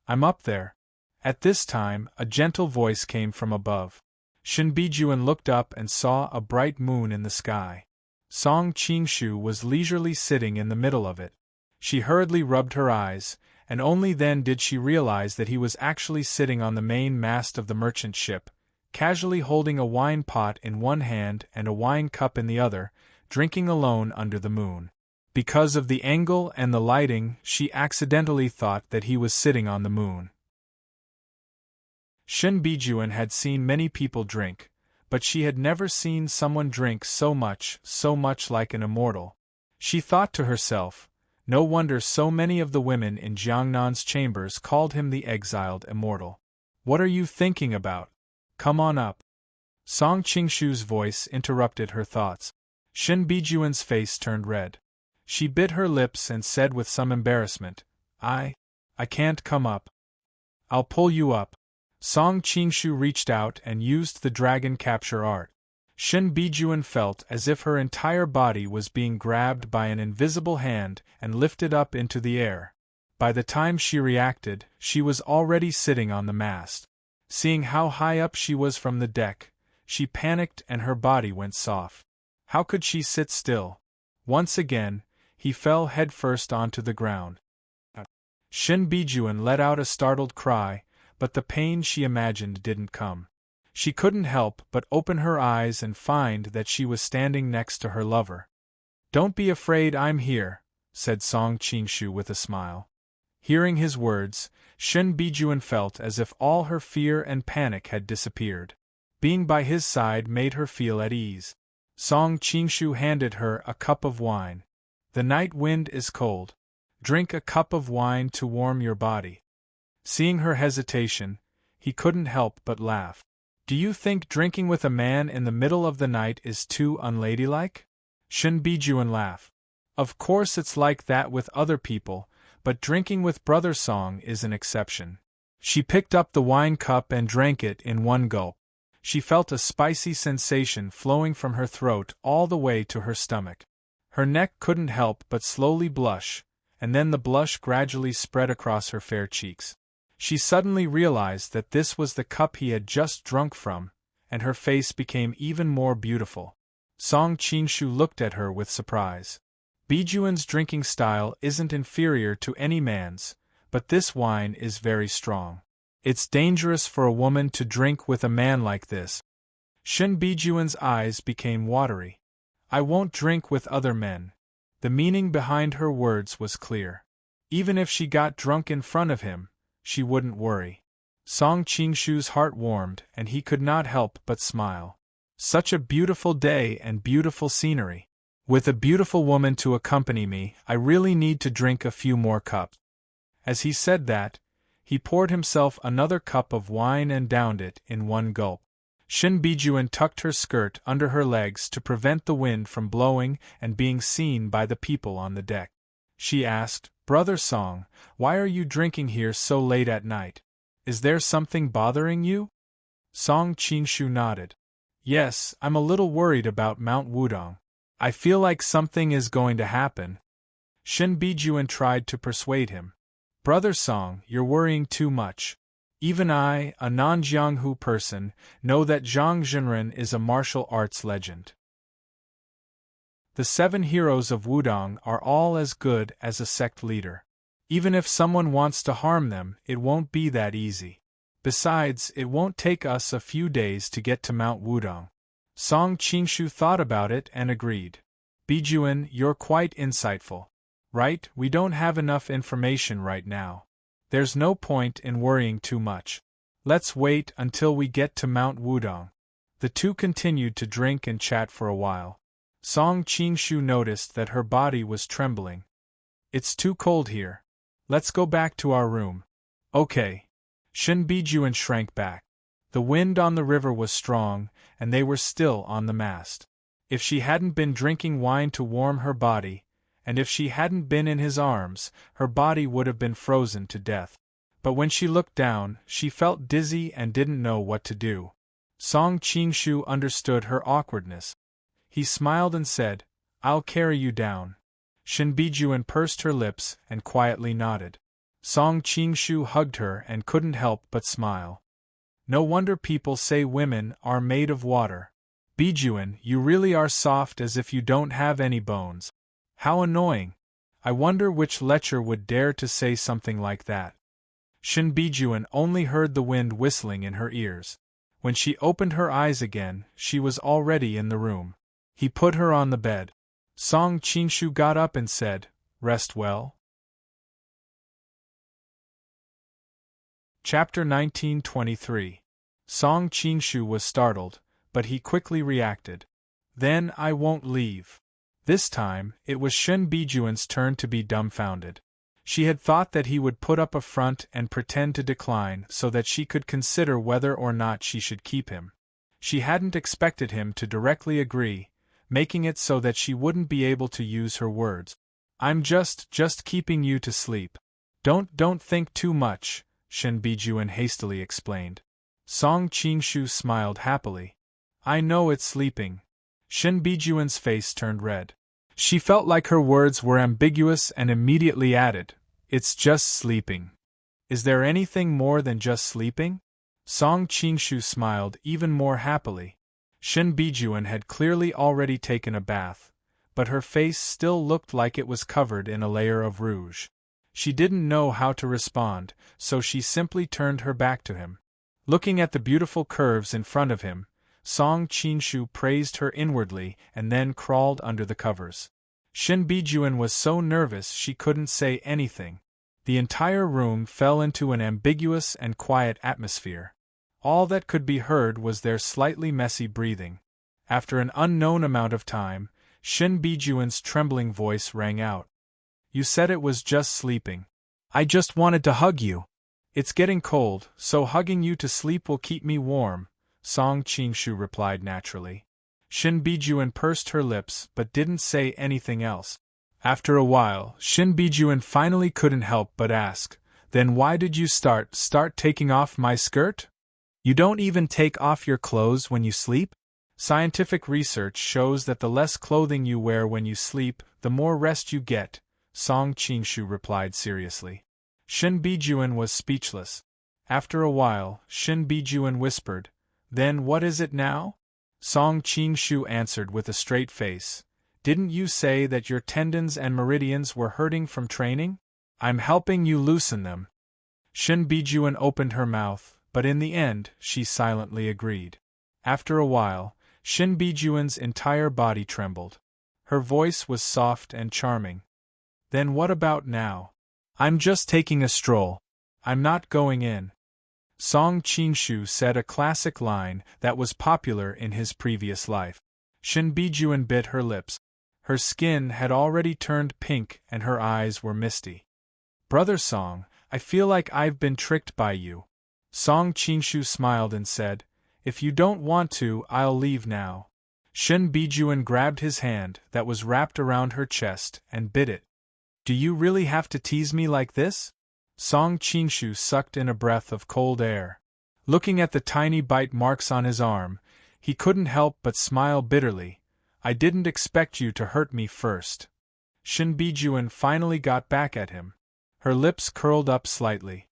I'm up there. At this time, a gentle voice came from above. Shin Bijuan looked up and saw a bright moon in the sky. Song Qingshu was leisurely sitting in the middle of it. She hurriedly rubbed her eyes, and only then did she realize that he was actually sitting on the main mast of the merchant ship, casually holding a wine pot in one hand and a wine cup in the other, drinking alone under the moon. Because of the angle and the lighting, she accidentally thought that he was sitting on the moon. Shin Bijuan had seen many people drink, but she had never seen someone drink so much like an immortal. She thought to herself, no wonder so many of the women in Jiangnan's chambers called him the exiled immortal. What are you thinking about? Come on up. Song Qingshu's voice interrupted her thoughts. Shin Bijuan's face turned red. She bit her lips and said with some embarrassment, I can't come up. I'll pull you up. Song Qingshu reached out and used the dragon capture art. Shin Bijuan felt as if her entire body was being grabbed by an invisible hand and lifted up into the air. By the time she reacted, she was already sitting on the mast. Seeing how high up she was from the deck, she panicked and her body went soft. How could she sit still? Once again, he fell headfirst onto the ground. Shin Bijuan let out a startled cry, but the pain she imagined didn't come. She couldn't help but open her eyes and find that she was standing next to her lover. Don't be afraid, I'm here, said Song Qingshu with a smile. Hearing his words, Shin Bijuan felt as if all her fear and panic had disappeared. Being by his side made her feel at ease. Song Qingshu handed her a cup of wine. The night wind is cold. Drink a cup of wine to warm your body. Seeing her hesitation, he couldn't help but laugh. Do you think drinking with a man in the middle of the night is too unladylike? Shin Bijuan laughed. Of course it's like that with other people, but drinking with Brother Song is an exception. She picked up the wine cup and drank it in one gulp. She felt a spicy sensation flowing from her throat all the way to her stomach. Her neck couldn't help but slowly blush, and then the blush gradually spread across her fair cheeks. She suddenly realized that this was the cup he had just drunk from, and her face became even more beautiful. Song Qingshu looked at her with surprise. Bijuan's drinking style isn't inferior to any man's, but this wine is very strong. It's dangerous for a woman to drink with a man like this. Shin Bijuan's eyes became watery. I won't drink with other men. The meaning behind her words was clear. Even if she got drunk in front of him, she wouldn't worry. Song Qingshu's heart warmed and he could not help but smile. Such a beautiful day and beautiful scenery. With a beautiful woman to accompany me, I really need to drink a few more cups. As he said that, he poured himself another cup of wine and downed it in one gulp. Shin Bijuan tucked her skirt under her legs to prevent the wind from blowing and being seen by the people on the deck. She asked, Brother Song, why are you drinking here so late at night? Is there something bothering you? Song Qingshu nodded. Yes, I'm a little worried about Mount Wudong. I feel like something is going to happen. Shin Bijuan tried to persuade him. Brother Song, you're worrying too much. Even I, a non-Jianghu person, know that Zhang Zhenren is a martial arts legend. The 7 heroes of Wudong are all as good as a sect leader. Even if someone wants to harm them, it won't be that easy. Besides, it won't take us a few days to get to Mount Wudong. Song Qingshu thought about it and agreed. Bijuan, you're quite insightful. Right, we don't have enough information right now. There's no point in worrying too much. Let's wait until we get to Mount Wudong. The two continued to drink and chat for a while. Song Qingshu noticed that her body was trembling. It's too cold here. Let's go back to our room. Okay. Shin Bijuan shrank back. The wind on the river was strong, and they were still on the mast. If she hadn't been drinking wine to warm her body, and if she hadn't been in his arms, her body would have been frozen to death. But when she looked down, she felt dizzy and didn't know what to do. Song Qingshu understood her awkwardness. He smiled and said, I'll carry you down. Shin Bijuan pursed her lips and quietly nodded. Song Qingshu hugged her and couldn't help but smile. No wonder people say women are made of water. Bijuan, you really are soft as if you don't have any bones. How annoying. I wonder which lecher would dare to say something like that. Shin Bijuan only heard the wind whistling in her ears. When she opened her eyes again, she was already in the room. He put her on the bed. Song Qingshu got up and said, Rest well. Chapter 1923. Song Qingshu was startled, but he quickly reacted. Then I won't leave. This time, it was Shin Bijuan's turn to be dumbfounded. She had thought that he would put up a front and pretend to decline so that she could consider whether or not she should keep him. She hadn't expected him to directly agree, making it so that she wouldn't be able to use her words. I'm just keeping you to sleep. Don't think too much, Shin Bijuan hastily explained. Song Qingshu smiled happily. I know it's sleeping. Shin Bijuan's face turned red. She felt like her words were ambiguous and immediately added, It's just sleeping. Is there anything more than just sleeping? Song Qingshu smiled even more happily. Shin Bijuan had clearly already taken a bath, but her face still looked like it was covered in a layer of rouge. She didn't know how to respond, so she simply turned her back to him. Looking at the beautiful curves in front of him, Song Qingshu praised her inwardly and then crawled under the covers. Shin Bijuan was so nervous she couldn't say anything. The entire room fell into an ambiguous and quiet atmosphere. All that could be heard was their slightly messy breathing. After an unknown amount of time, Shin Bijuan's trembling voice rang out. You said it was just sleeping. I just wanted to hug you. It's getting cold, so hugging you to sleep will keep me warm, Song Qingshu replied naturally. Shin Bijuan pursed her lips but didn't say anything else. After a while, Shin Bijuan finally couldn't help but ask, Then why did you start taking off my skirt? You don't even take off your clothes when you sleep? Scientific research shows that the less clothing you wear when you sleep, the more rest you get, Song Qingshu replied seriously. Shin Bijuan was speechless. After a while, Shin Bijuan whispered, Then what is it now? Song Qingshu answered with a straight face, Didn't you say that your tendons and meridians were hurting from training? I'm helping you loosen them. Shin Bijuan opened her mouth, but in the end, she silently agreed. After a while, Shin Bijuan's entire body trembled. Her voice was soft and charming. Then what about now? I'm just taking a stroll. I'm not going in. Song Qingshu said a classic line that was popular in his previous life. Shin Bijuan bit her lips. Her skin had already turned pink and her eyes were misty. Brother Song, I feel like I've been tricked by you. Song Qingshu smiled and said, If you don't want to, I'll leave now. Shin Bijuan grabbed his hand that was wrapped around her chest and bit it. Do you really have to tease me like this? Song Qingshu sucked in a breath of cold air. Looking at the tiny bite marks on his arm, he couldn't help but smile bitterly. I didn't expect you to hurt me first. Shin Bijuan finally got back at him. Her lips curled up slightly.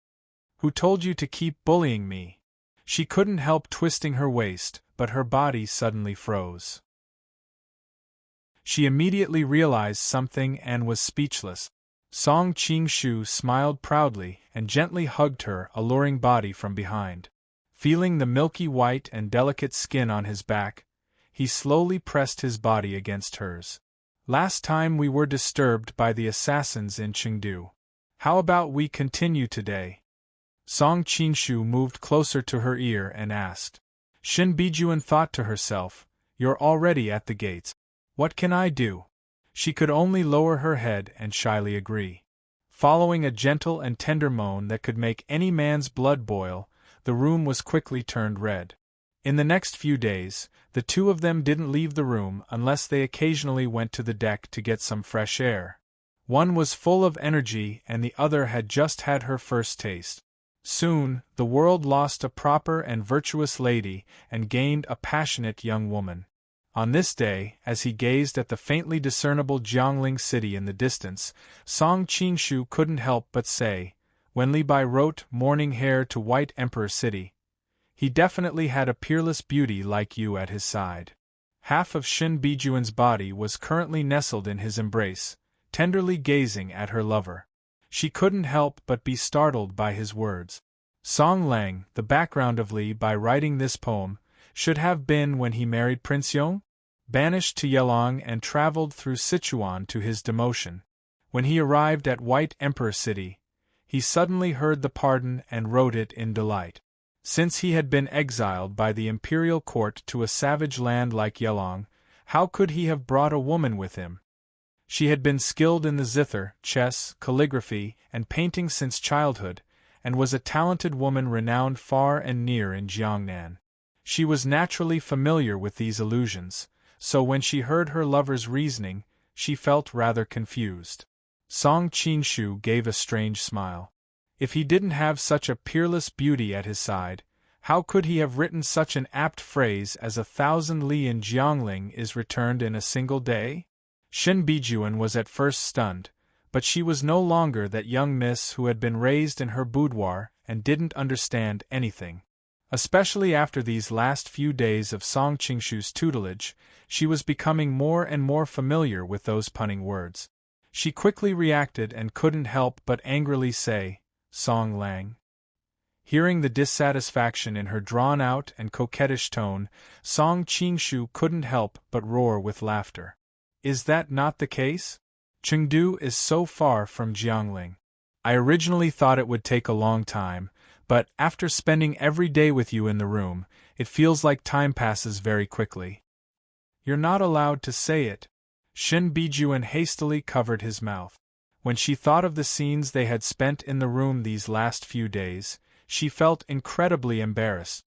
Who told you to keep bullying me? She couldn't help twisting her waist, but her body suddenly froze. She immediately realized something and was speechless. Song Qingshu smiled proudly and gently hugged her alluring body from behind. Feeling the milky white and delicate skin on his back, he slowly pressed his body against hers. Last time we were disturbed by the assassins in Chengdu. How about we continue today? Song Qingshu moved closer to her ear and asked. Shin Bijuan thought to herself, you're already at the gates. What can I do? She could only lower her head and shyly agree. Following a gentle and tender moan that could make any man's blood boil, the room was quickly turned red. In the next few days, the two of them didn't leave the room unless they occasionally went to the deck to get some fresh air. One was full of energy and the other had just had her first taste. Soon, the world lost a proper and virtuous lady and gained a passionate young woman. On this day, as he gazed at the faintly discernible Jiangling city in the distance, Song Qingshu couldn't help but say, when Li Bai wrote Morning Hair to White Emperor City, he definitely had a peerless beauty like you at his side. Half of Shin Bijuan's body was currently nestled in his embrace, tenderly gazing at her lover. She couldn't help but be startled by his words. Song Lang, the background of Li Bai writing this poem, should have been when he married Prince Yong, banished to Yelong and traveled through Sichuan to his demotion. When he arrived at White Emperor City, he suddenly heard the pardon and wrote it in delight. Since he had been exiled by the imperial court to a savage land like Yelong, how could he have brought a woman with him? She had been skilled in the zither, chess, calligraphy, and painting since childhood, and was a talented woman renowned far and near in Jiangnan. She was naturally familiar with these illusions, so when she heard her lover's reasoning, she felt rather confused. Song Qingshu gave a strange smile. If he didn't have such a peerless beauty at his side, how could he have written such an apt phrase as 1,000 li in Jiangling is returned in a single day? Shin Bijuan was at first stunned, but she was no longer that young miss who had been raised in her boudoir and didn't understand anything. Especially after these last few days of Song Qingshu's tutelage, she was becoming more and more familiar with those punning words. She quickly reacted and couldn't help but angrily say, Song Lang. Hearing the dissatisfaction in her drawn-out and coquettish tone, Song Qingshu couldn't help but roar with laughter. Is that not the case? Chengdu is so far from Jiangling. I originally thought it would take a long time, but after spending every day with you in the room, it feels like time passes very quickly. You're not allowed to say it. Shin Bijuan hastily covered his mouth. When she thought of the scenes they had spent in the room these last few days, she felt incredibly embarrassed.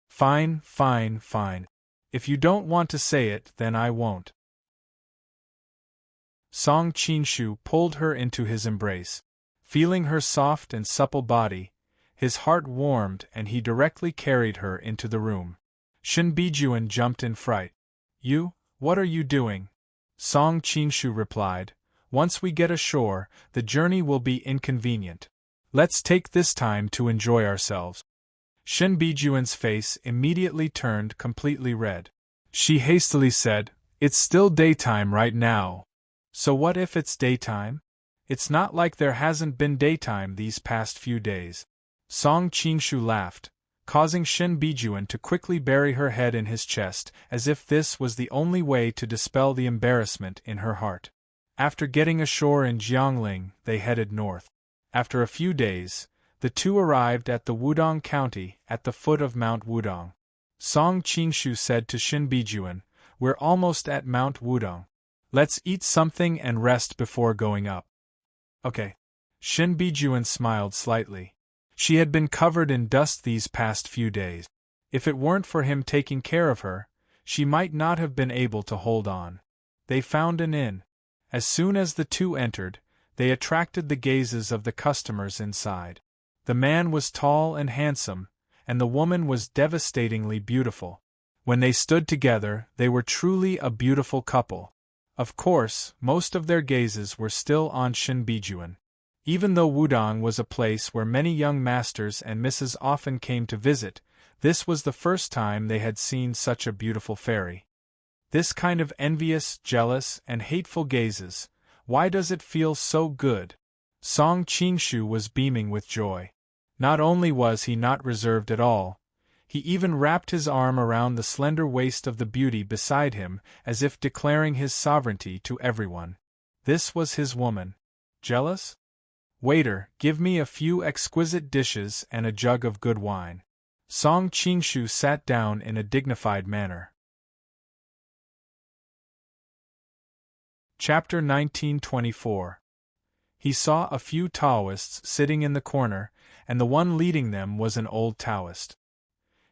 Fine, fine, fine. If you don't want to say it, then I won't. Song Qingshu pulled her into his embrace. Feeling her soft and supple body, his heart warmed and he directly carried her into the room. Shin Bijuan jumped in fright. You, what are you doing? Song Qingshu replied, once we get ashore, the journey will be inconvenient. Let's take this time to enjoy ourselves. Shin Bijuan's face immediately turned completely red. She hastily said, it's still daytime right now. So what if it's daytime? It's not like there hasn't been daytime these past few days. Song Qingshu laughed, causing Shin Bijuan to quickly bury her head in his chest as if this was the only way to dispel the embarrassment in her heart. After getting ashore in Jiangling, they headed north. After a few days, the two arrived at the Wudong County at the foot of Mount Wudong. Song Qingshu said to Shin Bijuan, we're almost at Mount Wudong. Let's eat something and rest before going up. Okay. Shin Bijuan smiled slightly. She had been covered in dust these past few days. If it weren't for him taking care of her, she might not have been able to hold on. They found an inn. As soon as the two entered, they attracted the gazes of the customers inside. The man was tall and handsome, and the woman was devastatingly beautiful. When they stood together, they were truly a beautiful couple. Of course, most of their gazes were still on Shin Bijuan. Even though Wudong was a place where many young masters and misses often came to visit, this was the first time they had seen such a beautiful fairy. This kind of envious, jealous, and hateful gazes, why does it feel so good? Song Qingshu was beaming with joy. Not only was he not reserved at all, he even wrapped his arm around the slender waist of the beauty beside him as if declaring his sovereignty to everyone. This was his woman. Jealous? Waiter, give me a few exquisite dishes and a jug of good wine. Song Qingshu sat down in a dignified manner. Chapter 1924. He saw a few Taoists sitting in the corner, and the one leading them was an old Taoist.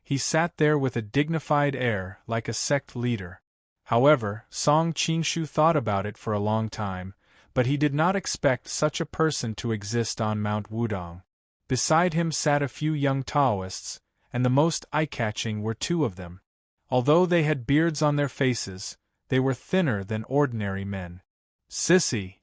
He sat there with a dignified air, like a sect leader. However, Song Qingshu thought about it for a long time, but he did not expect such a person to exist on Mount Wudong. Beside him sat a few young Taoists, and the most eye-catching were two of them. Although they had beards on their faces, they were thinner than ordinary men. Sissy!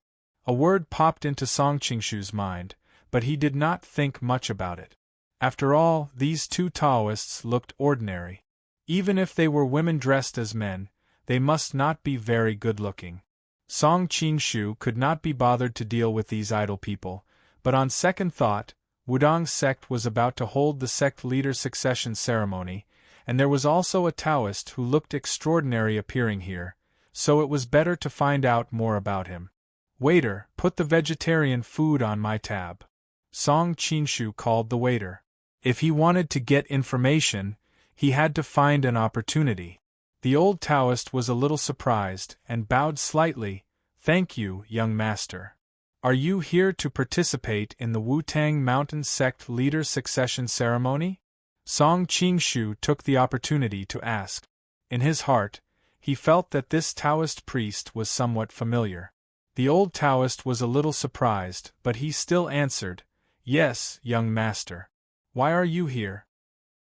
A word popped into Song Qingshu's mind, but he did not think much about it. After all, these two Taoists looked ordinary. Even if they were women dressed as men, they must not be very good-looking. Song Qingshu could not be bothered to deal with these idle people, but on second thought, Wudong's sect was about to hold the sect leader succession ceremony, and there was also a Taoist who looked extraordinary appearing here, so it was better to find out more about him. Waiter, put the vegetarian food on my tab. Song Qingshu called the waiter. If he wanted to get information, he had to find an opportunity. The old Taoist was a little surprised and bowed slightly. Thank you, young master. Are you here to participate in the Wutang Mountain Sect Leader Succession Ceremony? Song Qingshu took the opportunity to ask. In his heart, he felt that this Taoist priest was somewhat familiar. The old Taoist was a little surprised, but he still answered, Yes, young master. Why are you here?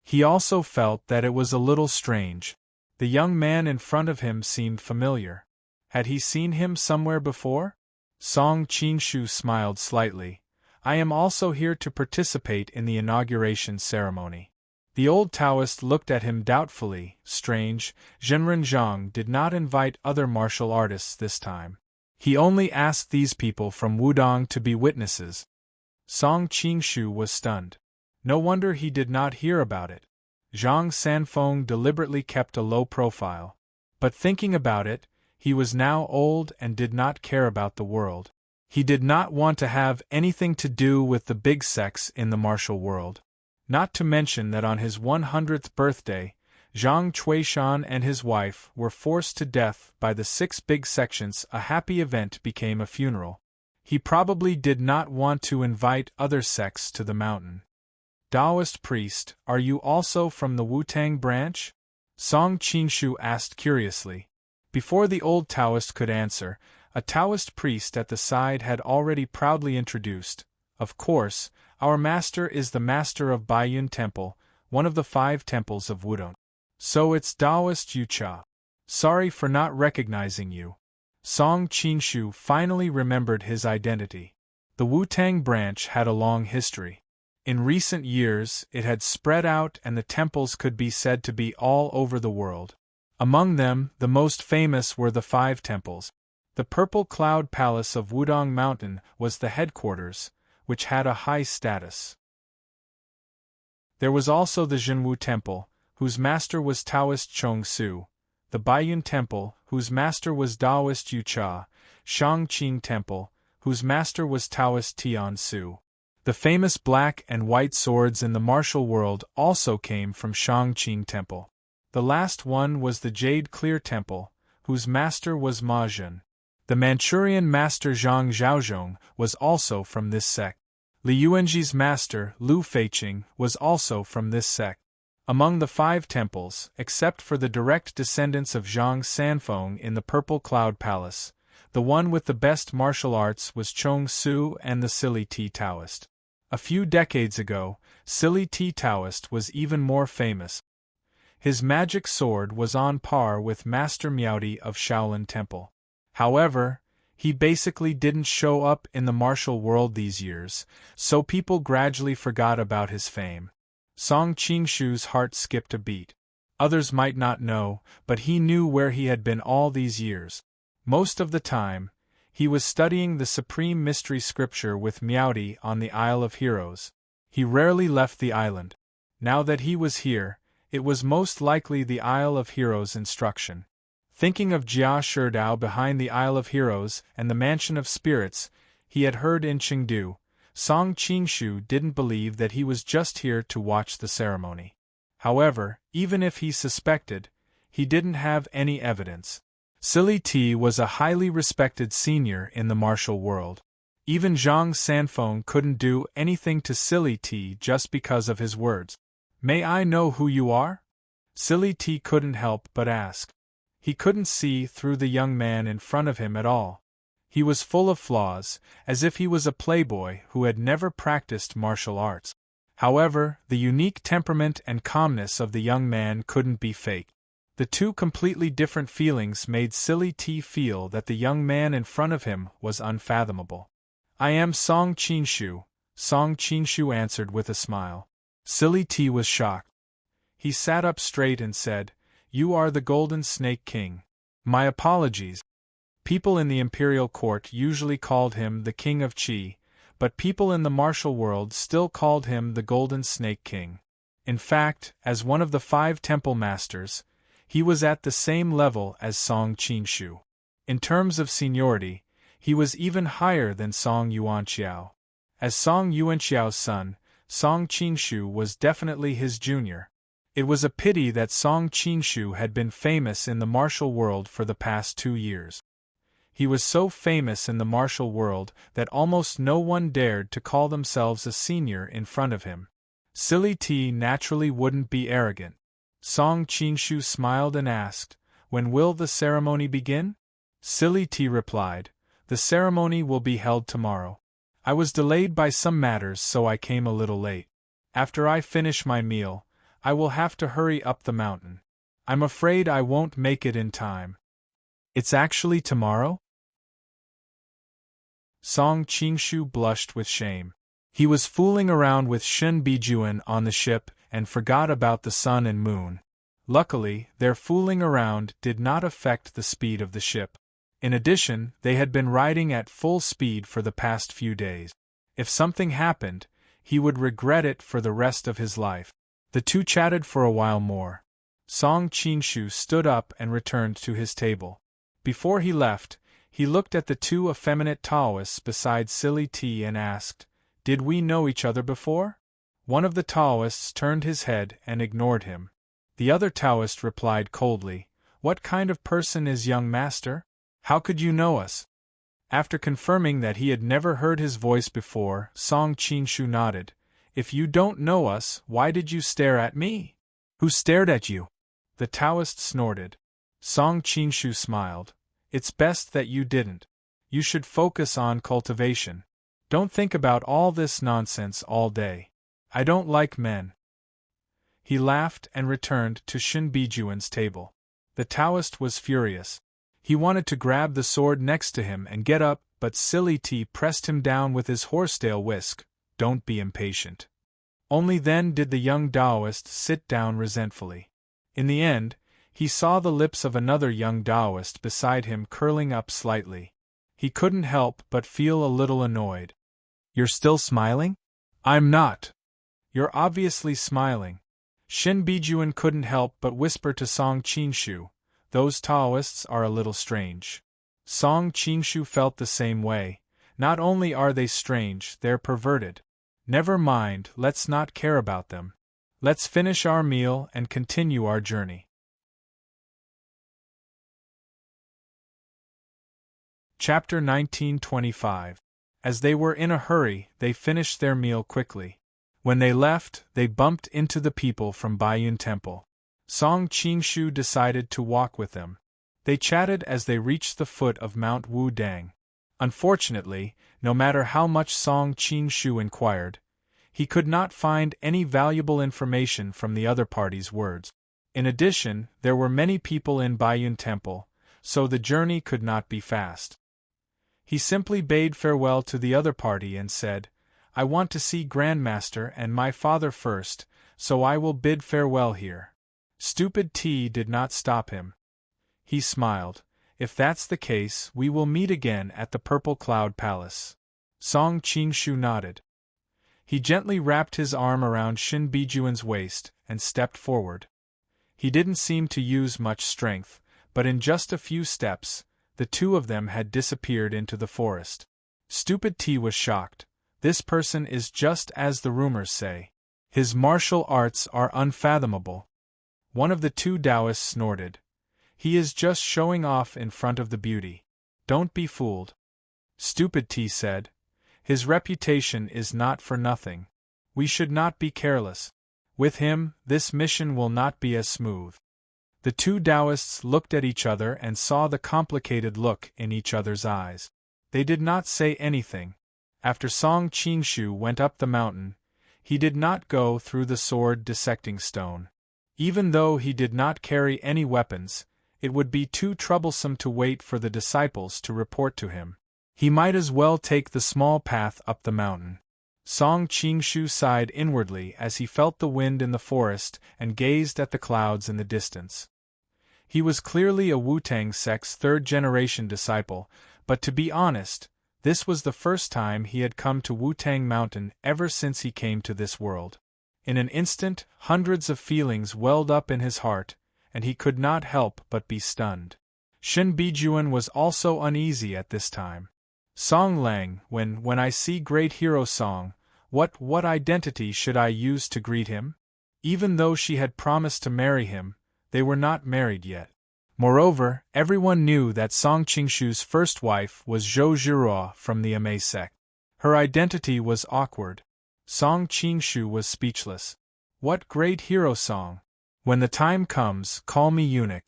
He also felt that it was a little strange. The young man in front of him seemed familiar. Had he seen him somewhere before? Song Qingshu smiled slightly. I am also here to participate in the inauguration ceremony. The old Taoist looked at him doubtfully. Strange, Zhenren did not invite other martial artists this time. He only asked these people from Wudong to be witnesses. Song Qingshu was stunned. No wonder he did not hear about it. Zhang Sanfeng deliberately kept a low profile. But thinking about it, he was now old and did not care about the world. He did not want to have anything to do with the big sects in the martial world. Not to mention that on his 100th birthday, Zhang Chuishan and his wife were forced to death by the 6 big sections. A happy event became a funeral. He probably did not want to invite other sects to the mountain. Taoist priest, are you also from the Wutang branch? Song Qingshu asked curiously. Before the old Taoist could answer, a Taoist priest at the side had already proudly introduced, Of course, our master is the master of Baiyun Temple, one of the 5 temples of Wudong. So it's Taoist Yucha. Sorry for not recognizing you. Song Qingshu finally remembered his identity. The Wutang branch had a long history. In recent years, it had spread out and the temples could be said to be all over the world. Among them, the most famous were the 5 temples. The Purple Cloud Palace of Wudong Mountain was the headquarters, which had a high status. There was also the Zhenwu Temple, whose master was Taoist Chong Su, the Baiyun Temple, whose master was Taoist Yu Cha, Shangqing Temple, whose master was Taoist Tian Su. The famous black and white swords in the martial world also came from Shangqing Temple. The last one was the Jade Clear Temple, whose master was Ma Jun. The Manchurian master Zhang Zhaozhong was also from this sect. Li Yuanji's master, Lu Feiqing, was also from this sect. Among the 5 temples, except for the direct descendants of Zhang Sanfeng in the Purple Cloud Palace, the one with the best martial arts was Chong Su and the Silly Tea Taoist. A few decades ago, Silly Tea Taoist was even more famous. His magic sword was on par with Master Miaodi of Shaolin Temple. However, he basically didn't show up in the martial world these years, so people gradually forgot about his fame. Song Qingshu's heart skipped a beat. Others might not know, but he knew where he had been all these years. Most of the time, he was studying the supreme mystery scripture with Meowty on the Isle of Heroes. He rarely left the island. Now that he was here, it was most likely the Isle of Heroes instruction. Thinking of Jia Sherdao behind the Isle of Heroes and the Mansion of Spirits he had heard in Chengdu, Song Qingshu didn't believe that he was just here to watch the ceremony. However, even if he suspected, he didn't have any evidence. Silly T was a highly respected senior in the martial world. Even Zhang Sanfeng couldn't do anything to Silly T just because of his words. "May I know who you are?" Silly T couldn't help but ask. He couldn't see through the young man in front of him at all. He was full of flaws, as if he was a playboy who had never practiced martial arts. However, the unique temperament and calmness of the young man couldn't be faked. The two completely different feelings made Silly T feel that the young man in front of him was unfathomable. "I am Song Qingshu," Song Qingshu answered with a smile. Silly T was shocked. He sat up straight and said, "You are the Golden Snake King. My apologies." People in the imperial court usually called him the King of Qi, but people in the martial world still called him the Golden Snake King. In fact, as one of the 5 temple masters, he was at the same level as Song Qingshu. In terms of seniority, he was even higher than Song Yuanqiao. As Song Yuanqiao's son, Song Qingshu was definitely his junior. It was a pity that Song Qingshu had been famous in the martial world for the past 2 years. He was so famous in the martial world that almost no one dared to call themselves a senior in front of him. Silly T naturally wouldn't be arrogant. Song Qingshu smiled and asked, "When will the ceremony begin?" Silly T replied, "The ceremony will be held tomorrow. I was delayed by some matters, so I came a little late. After I finish my meal, I will have to hurry up the mountain. I'm afraid I won't make it in time." "It's actually tomorrow?" Song Qingshu blushed with shame. He was fooling around with Shen Bijuan on the ship and forgot about the sun and moon. Luckily, their fooling around did not affect the speed of the ship. In addition, they had been riding at full speed for the past few days. If something happened, he would regret it for the rest of his life. The two chatted for a while more. Song Qingshu stood up and returned to his table. Before he left, he looked at the 2 effeminate Taoists beside Silly T and asked, "Did we know each other before?" One of the Taoists turned his head and ignored him. The other Taoist replied coldly, "What kind of person is young master? How could you know us?" After confirming that he had never heard his voice before, Song Qingshu nodded. "If you don't know us, why did you stare at me?" "Who stared at you?" The Taoist snorted. Song Qingshu smiled. "It's best that you didn't. You should focus on cultivation. Don't think about all this nonsense all day. I don't like men." He laughed and returned to Shin Bijuan's table. The Taoist was furious. He wanted to grab the sword next to him and get up, but Silly T pressed him down with his horsetail whisk. "Don't be impatient." Only then did the young Taoist sit down resentfully. In the end, he saw the lips of another young Taoist beside him curling up slightly. He couldn't help but feel a little annoyed. "You're still smiling?" "I'm not." "You're obviously smiling." Shin Bijuan couldn't help but whisper to Song Qingshu, "Those Taoists are a little strange." Song Qingshu felt the same way. Not only are they strange, they're perverted. Never mind, let's not care about them. Let's finish our meal and continue our journey. Chapter 1925. As they were in a hurry, they finished their meal quickly. When they left, they bumped into the people from Baiyun Temple. Song Qingshu decided to walk with them. They chatted as they reached the foot of Mount Wudang. Unfortunately, no matter how much Song Qingshu inquired, he could not find any valuable information from the other party's words. In addition, there were many people in Baiyun Temple, so the journey could not be fast. He simply bade farewell to the other party and said, "I want to see Grandmaster and my father first, so I will bid farewell here." Stupid T did not stop him. He smiled. If that's the case, we will meet again at the Purple Cloud Palace. Song Qingshu nodded. He gently wrapped his arm around Shin Bijuan's waist and stepped forward. He didn't seem to use much strength, but in just a few steps, the two of them had disappeared into the forest. Stupid T was shocked. This person is just as the rumors say. His martial arts are unfathomable. One of the two Taoists snorted. He is just showing off in front of the beauty. Don't be fooled. Stupid T said. His reputation is not for nothing. We should not be careless. With him, this mission will not be as smooth. The two Taoists looked at each other and saw the complicated look in each other's eyes. They did not say anything. After Song Qingshu went up the mountain, he did not go through the sword dissecting stone. Even though he did not carry any weapons, it would be too troublesome to wait for the disciples to report to him. He might as well take the small path up the mountain. Song Qingshu sighed inwardly as he felt the wind in the forest and gazed at the clouds in the distance. He was clearly a Wu-Tang sect's third-generation disciple, but to be honest, this was the first time he had come to Wu-Tang Mountain ever since he came to this world. In an instant, hundreds of feelings welled up in his heart, and he could not help but be stunned. Shin Bijuan was also uneasy at this time. Song Lang, when I see great hero Song, what identity should I use to greet him? Even though she had promised to marry him, they were not married yet. Moreover, everyone knew that Song Qingshu's first wife was Zhou Zhiruo from the Amei sect. Her identity was awkward. Song Qingshu was speechless. What great hero Song? When the time comes, call me eunuch.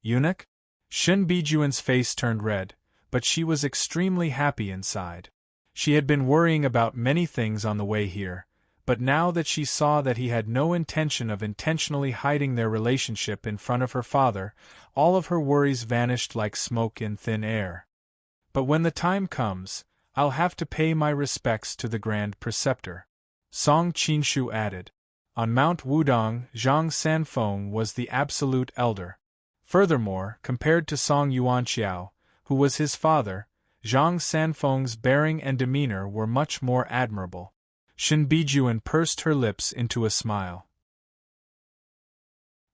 Eunuch? Shin Bijuan's face turned red, but she was extremely happy inside. She had been worrying about many things on the way here, but now that she saw that he had no intention of intentionally hiding their relationship in front of her father, all of her worries vanished like smoke in thin air. But when the time comes, I'll have to pay my respects to the Grand Preceptor. Song Qingshu added. On Mount Wudong, Zhang Sanfeng was the absolute elder. Furthermore, compared to Song Yuanqiao, who was his father, Zhang Sanfeng's bearing and demeanor were much more admirable. Shin Bijuan pursed her lips into a smile.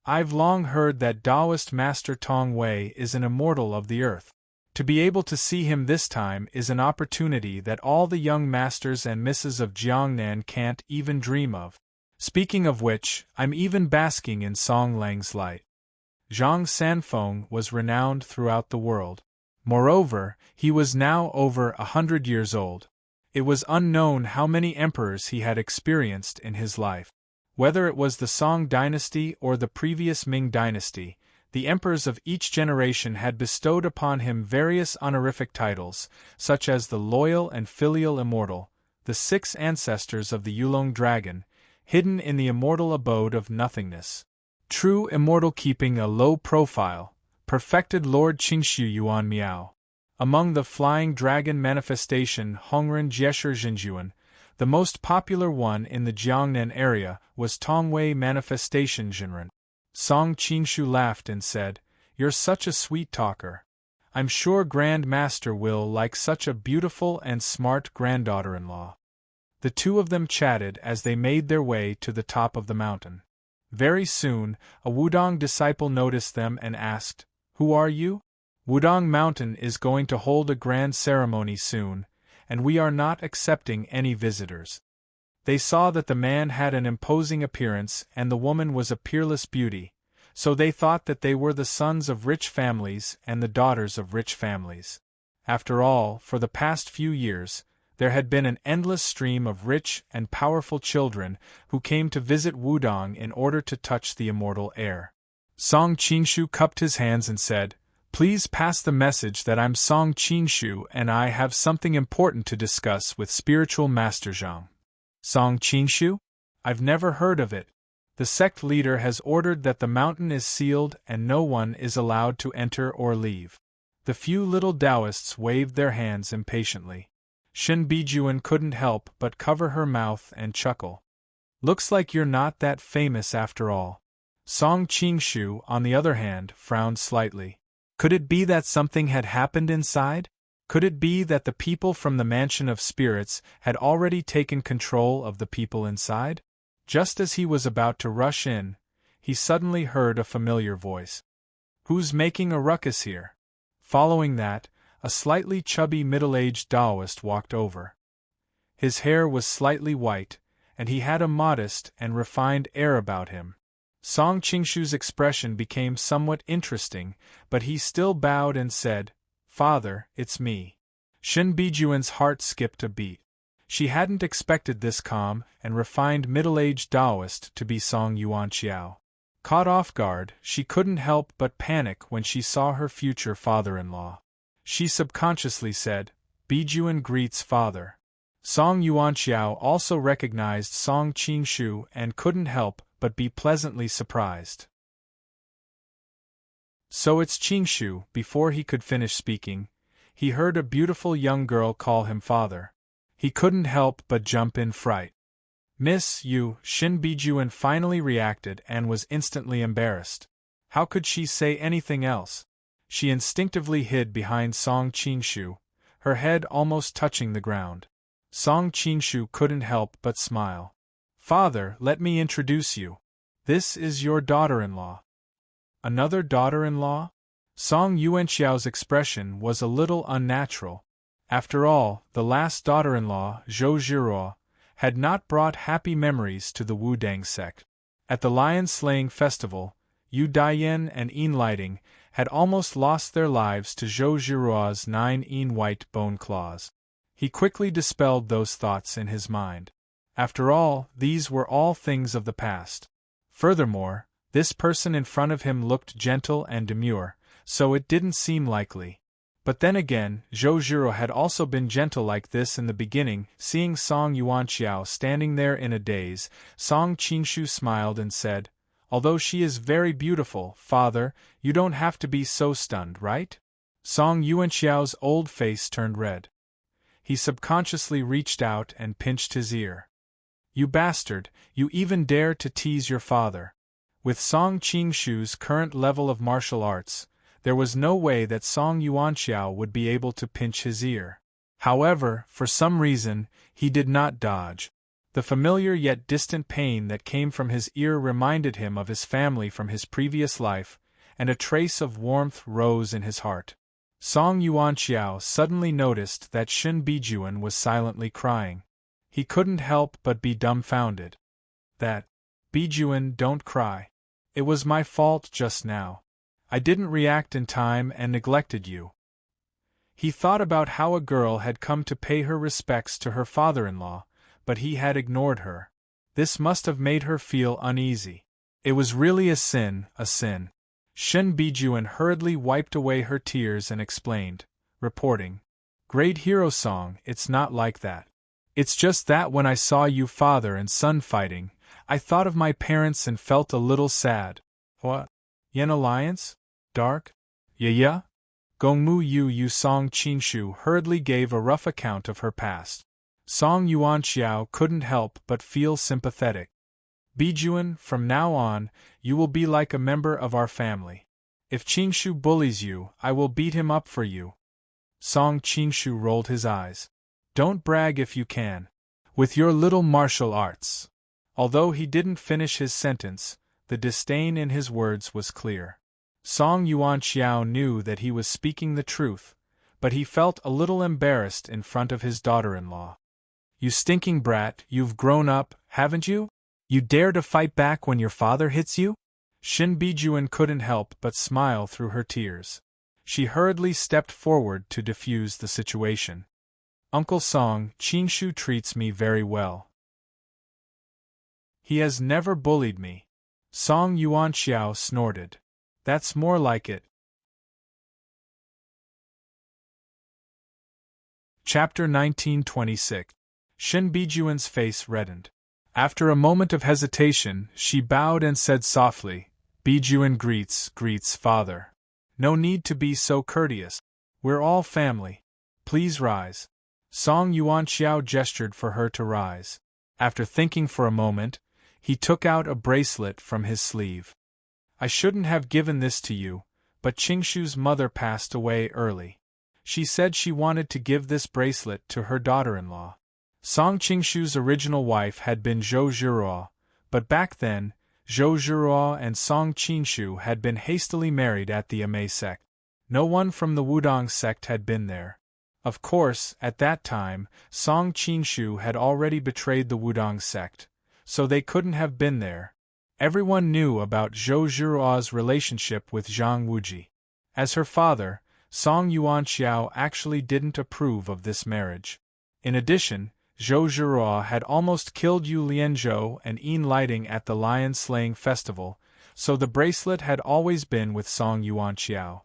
I've long heard that Taoist Master Tong Wei is an immortal of the earth. To be able to see him this time is an opportunity that all the young masters and misses of Jiangnan can't even dream of. Speaking of which, I'm even basking in Song Lang's light. Zhang Sanfeng was renowned throughout the world. Moreover, he was now over 100 years old. It was unknown how many emperors he had experienced in his life. Whether it was the Song dynasty or the previous Ming dynasty, the emperors of each generation had bestowed upon him various honorific titles, such as the Loyal and Filial Immortal, the 6 ancestors of the Yulong Dragon, hidden in the immortal abode of nothingness. True immortal keeping a low profile, perfected Lord Qingshu Yuan Miao. Among the Flying Dragon manifestation Hongren Jiesher Jinjuan, the most popular one in the Jiangnan area was Tongwei manifestation Jinren. Song Qingshu laughed and said, "You're such a sweet talker. I'm sure Grand Master will like such a beautiful and smart granddaughter-in-law." The two of them chatted as they made their way to the top of the mountain. Very soon, a Wudong disciple noticed them and asked, "Who are you?" "Wudong Mountain is going to hold a grand ceremony soon, and we are not accepting any visitors." They saw that the man had an imposing appearance and the woman was a peerless beauty, so they thought that they were the sons of rich families and the daughters of rich families. After all, for the past few years, there had been an endless stream of rich and powerful children who came to visit Wudong in order to touch the immortal air. Song Qingshu cupped his hands and said, "Please pass the message that I'm Song Qingshu and I have something important to discuss with Spiritual Master Zhang." "Song Qingshu? I've never heard of it. The sect leader has ordered that the mountain is sealed and no one is allowed to enter or leave." The few little Taoists waved their hands impatiently. Shin Bijuan couldn't help but cover her mouth and chuckle. "Looks like you're not that famous after all." Song Qingshu, on the other hand, frowned slightly. Could it be that something had happened inside? Could it be that the people from the Mansion of Spirits had already taken control of the people inside? Just as he was about to rush in, he suddenly heard a familiar voice. Who's making a ruckus here? Following that, a slightly chubby middle-aged Taoist walked over. His hair was slightly white, and he had a modest and refined air about him. Song Qingshu's expression became somewhat interesting, but he still bowed and said, "Father, it's me." Shen Bijuan's heart skipped a beat. She hadn't expected this calm and refined middle-aged Taoist to be Song Yuanqiao. Caught off guard, she couldn't help but panic when she saw her future father-in-law. She subconsciously said, "Bijuan greets father." Song Yuanqiao also recognized Song Qingshu and couldn't help but be pleasantly surprised. "So it's Qingshu." Before he could finish speaking, he heard a beautiful young girl call him father. He couldn't help but jump in fright. "Miss you," Shin Bijuan finally reacted and was instantly embarrassed. How could she say anything else? She instinctively hid behind Song Qingshu, her head almost touching the ground. Song Qingshu couldn't help but smile. "Father, let me introduce you. This is your daughter-in-law." Another daughter-in-law? Song Yuanqiao's expression was a little unnatural. After all, the last daughter-in-law, Zhou Zhiruo, had not brought happy memories to the Wudang sect. At the lion-slaying festival, Yu Daiyan and Yin Lighting had almost lost their lives to Zhou Zhiruo's 9 Yin white bone claws. He quickly dispelled those thoughts in his mind. After all, these were all things of the past. Furthermore, this person in front of him looked gentle and demure, so it didn't seem likely. But then again, Zhou Zhiruo had also been gentle like this in the beginning. Seeing Song Yuanqiao standing there in a daze, Song Qingshu smiled and said, "Although she is very beautiful, father, you don't have to be so stunned, right?" Song Yuanqiao's old face turned red. He subconsciously reached out and pinched his ear. "You bastard, you even dare to tease your father." With Song Qingshu's current level of martial arts, there was no way that Song Yuanqiao would be able to pinch his ear. However, for some reason, he did not dodge. The familiar yet distant pain that came from his ear reminded him of his family from his previous life, and a trace of warmth rose in his heart. Song Yuanqiao suddenly noticed that Shin Bijuan was silently crying. He couldn't help but be dumbfounded. Bijuan, don't cry. It was my fault just now. I didn't react in time and neglected you." He thought about how a girl had come to pay her respects to her father-in-law, but he had ignored her. This must have made her feel uneasy. It was really a sin, a sin. Shin Bijuan hurriedly wiped away her tears and explained, reporting, "Great hero Song, it's not like that. It's just that when I saw you father and son fighting, I thought of my parents and felt a little sad." "What? Yen alliance? Dark? Yeah? Gongmu Yu Song Qingshu hurriedly gave a rough account of her past. Song Yuanqiao couldn't help but feel sympathetic. "Bijuan, from now on, you will be like a member of our family. If Qingshu bullies you, I will beat him up for you." Song Qingshu rolled his eyes. "Don't brag if you can. With your little martial arts." Although he didn't finish his sentence, the disdain in his words was clear. Song Yuanqiao knew that he was speaking the truth, but he felt a little embarrassed in front of his daughter-in-law. "You stinking brat, you've grown up, haven't you? You dare to fight back when your father hits you?" Shin Bijuan couldn't help but smile through her tears. She hurriedly stepped forward to defuse the situation. "Uncle Song, Qingshu treats me very well. He has never bullied me." Song Yuanqiao snorted. "That's more like it." Chapter 1926. Shin Bijuan's face reddened. After a moment of hesitation, she bowed and said softly, "Bijuan greets father. No need to be so courteous. We're all family. Please rise." Song Yuanqiao gestured for her to rise. After thinking for a moment, he took out a bracelet from his sleeve. I shouldn't have given this to you, but Qingshu's mother passed away early. She said she wanted to give this bracelet to her daughter-in-law. Song Qingshu's original wife had been Zhou Zhiruo, but back then, Zhou Zhiruo and Song Qingshu had been hastily married at the Amei sect. No one from the Wudong sect had been there. Of course, at that time, Song Qingshu had already betrayed the Wudong sect, so they couldn't have been there. Everyone knew about Zhou Zhiruo's relationship with Zhang Wuji. As her father, Song Yuanxiao actually didn't approve of this marriage. In addition, Zhou Zhiruo had almost killed Yu Lianzhou and Yin Lighting at the lion-slaying festival, so the bracelet had always been with Song Yuanxiao.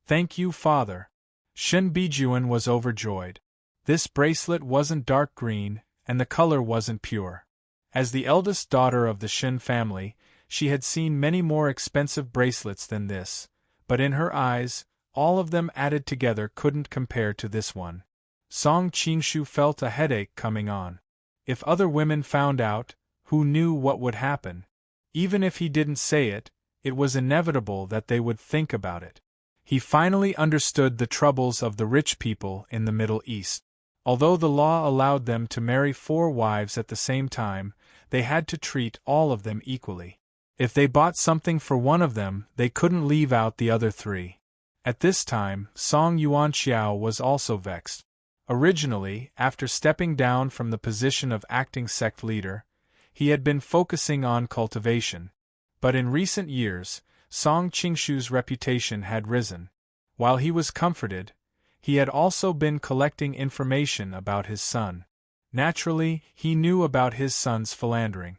Thank you, father. Shen Bijuan was overjoyed. This bracelet wasn't dark green, and the color wasn't pure. As the eldest daughter of the Shen family, she had seen many more expensive bracelets than this, but in her eyes, all of them added together couldn't compare to this one. Song Qingshu felt a headache coming on. If other women found out, who knew what would happen? Even if he didn't say it, it was inevitable that they would think about it. He finally understood the troubles of the rich people in the Middle East. Although the law allowed them to marry 4 wives at the same time, they had to treat all of them equally. If they bought something for one of them, they couldn't leave out the other 3. At this time, Song Yuanxiao was also vexed. Originally, after stepping down from the position of acting sect leader, he had been focusing on cultivation. But in recent years, Song Qingshu's reputation had risen. While he was comforted, he had also been collecting information about his son. Naturally, he knew about his son's philandering.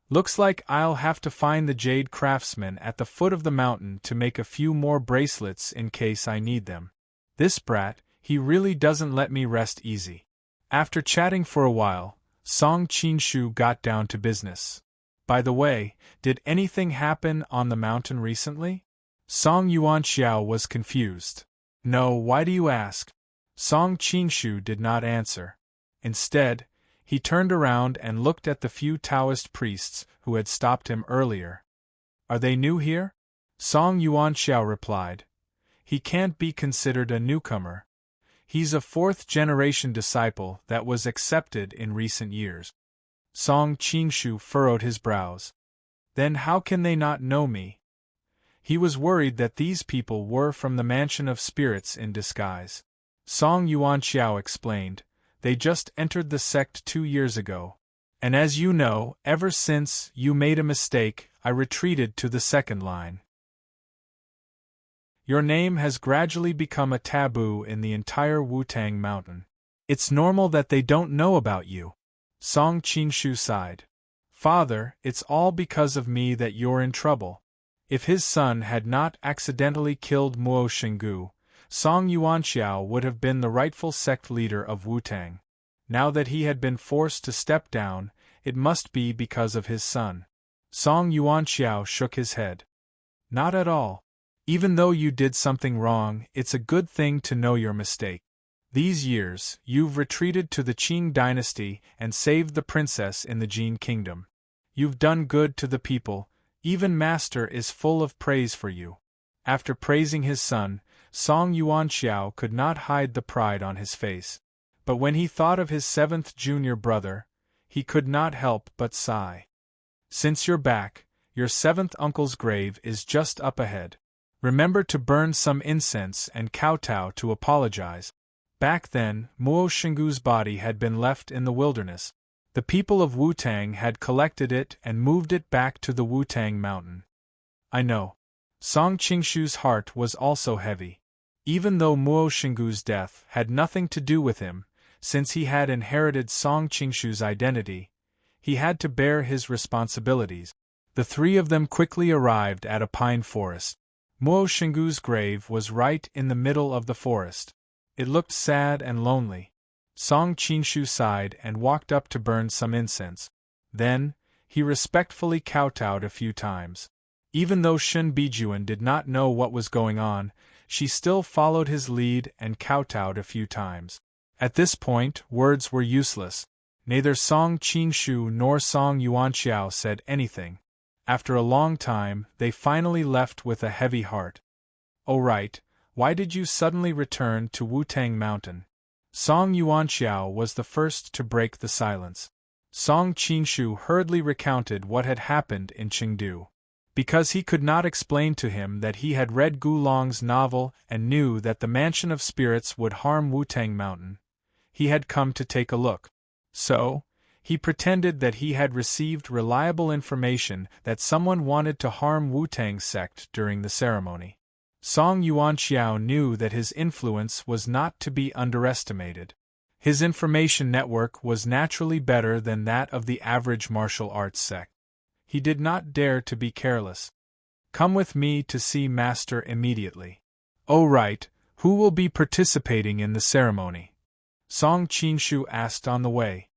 Looks like I'll have to find the jade craftsman at the foot of the mountain to make a few more bracelets in case I need them. This brat, he really doesn't let me rest easy. After chatting for a while, Song Qingshu got down to business. By the way, did anything happen on the mountain recently? Song Yuanxiao was confused. No, why do you ask? Song Qingshu did not answer. Instead, he turned around and looked at the few Taoist priests who had stopped him earlier. Are they new here? Song Yuanxiao replied. He can't be considered a newcomer. He's a 4th-generation disciple that was accepted in recent years. Song Qingshu furrowed his brows. Then how can they not know me? He was worried that these people were from the Mansion of Spirits in disguise. Song Yuanxiao explained, they just entered the sect 2 years ago. And as you know, ever since you made a mistake, I retreated to the second line. Your name has gradually become a taboo in the entire Wutang Mountain. It's normal that they don't know about you. Song Qingshu sighed. Father, it's all because of me that you're in trouble. If his son had not accidentally killed Muo Xinggu, Song Yuanxiao would have been the rightful sect leader of Wutang. Now that he had been forced to step down, it must be because of his son. Song Yuanxiao shook his head. Not at all. Even though you did something wrong, it's a good thing to know your mistake. These years, you've retreated to the Qing dynasty and saved the princess in the Jin kingdom. You've done good to the people, even Master is full of praise for you. After praising his son, Song Yuanxiao could not hide the pride on his face. But when he thought of his 7th junior brother, he could not help but sigh. Since you're back, your 7th uncle's grave is just up ahead. Remember to burn some incense and kowtow to apologize. Back then, Muo Xinggu's body had been left in the wilderness. The people of Wutang had collected it and moved it back to the Wutang Mountain. I know. Song Qingshu's heart was also heavy. Even though Muo Xinggu's death had nothing to do with him, since he had inherited Song Qingshu's identity, he had to bear his responsibilities. The 3 of them quickly arrived at a pine forest. Muo Xinggu's grave was right in the middle of the forest. It looked sad and lonely. Song Qingshu sighed and walked up to burn some incense. Then, he respectfully kowtowed a few times. Even though Shen Bijuan did not know what was going on, she still followed his lead and kowtowed a few times. At this point, words were useless. Neither Song Qingshu nor Song Yuanxiao said anything. After a long time, they finally left with a heavy heart. "Oh right, why did you suddenly return to Wutang Mountain?" Song Yuanxiao was the first to break the silence. Song Qingshu hurriedly recounted what had happened in Chengdu. Because he could not explain to him that he had read Gulong's novel and knew that the Mansion of Spirits would harm Wutang Mountain, he had come to take a look. So, he pretended that he had received reliable information that someone wanted to harm Wutang sect during the ceremony. Song Yuanxiao knew that his influence was not to be underestimated. His information network was naturally better than that of the average martial arts sect. He did not dare to be careless. "Come with me to see Master immediately." "Oh right, who will be participating in the ceremony?" Song Qingshu asked on the way.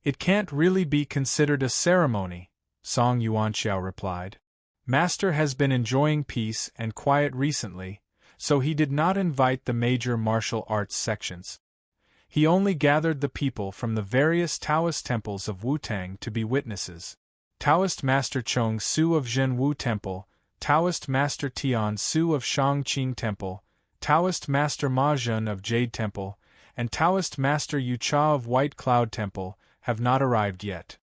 "It can't really be considered a ceremony," Song Yuanxiao replied. "Master has been enjoying peace and quiet recently, so he did not invite the major martial arts sections. He only gathered the people from the various Taoist temples of Wutang to be witnesses. Taoist Master Chong Su of Zhenwu Temple, Taoist Master Tian Su of Shangqing Temple, Taoist Master Ma Zhen of Jade Temple, and Taoist Master Yu Cha of White Cloud Temple have not arrived yet.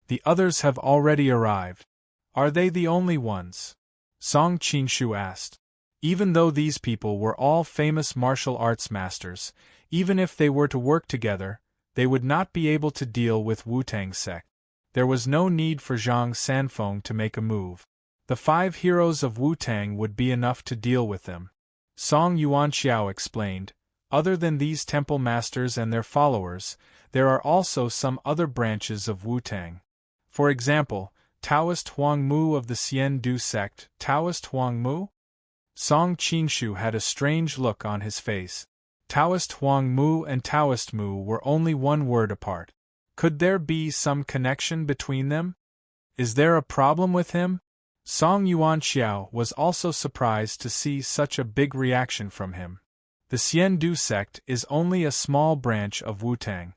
The others have already arrived. Are they the only ones?" Song Qingshu asked. Even though these people were all famous martial arts masters, even if they were to work together, they would not be able to deal with Wutang sect. There was no need for Zhang Sanfeng to make a move. The 5 heroes of Wutang would be enough to deal with them. Song Yuanxiao explained, "Other than these temple masters and their followers, there are also some other branches of Wutang. For example, Taoist Huang Mu of the Xian Du sect." "Taoist Huang Mu?" Song Qingshu had a strange look on his face. Taoist Huang Mu and Taoist Mu were only one word apart. Could there be some connection between them? Is there a problem with him? Song Yuanxiao was also surprised to see such a big reaction from him. The Xian Du sect is only a small branch of Wutang.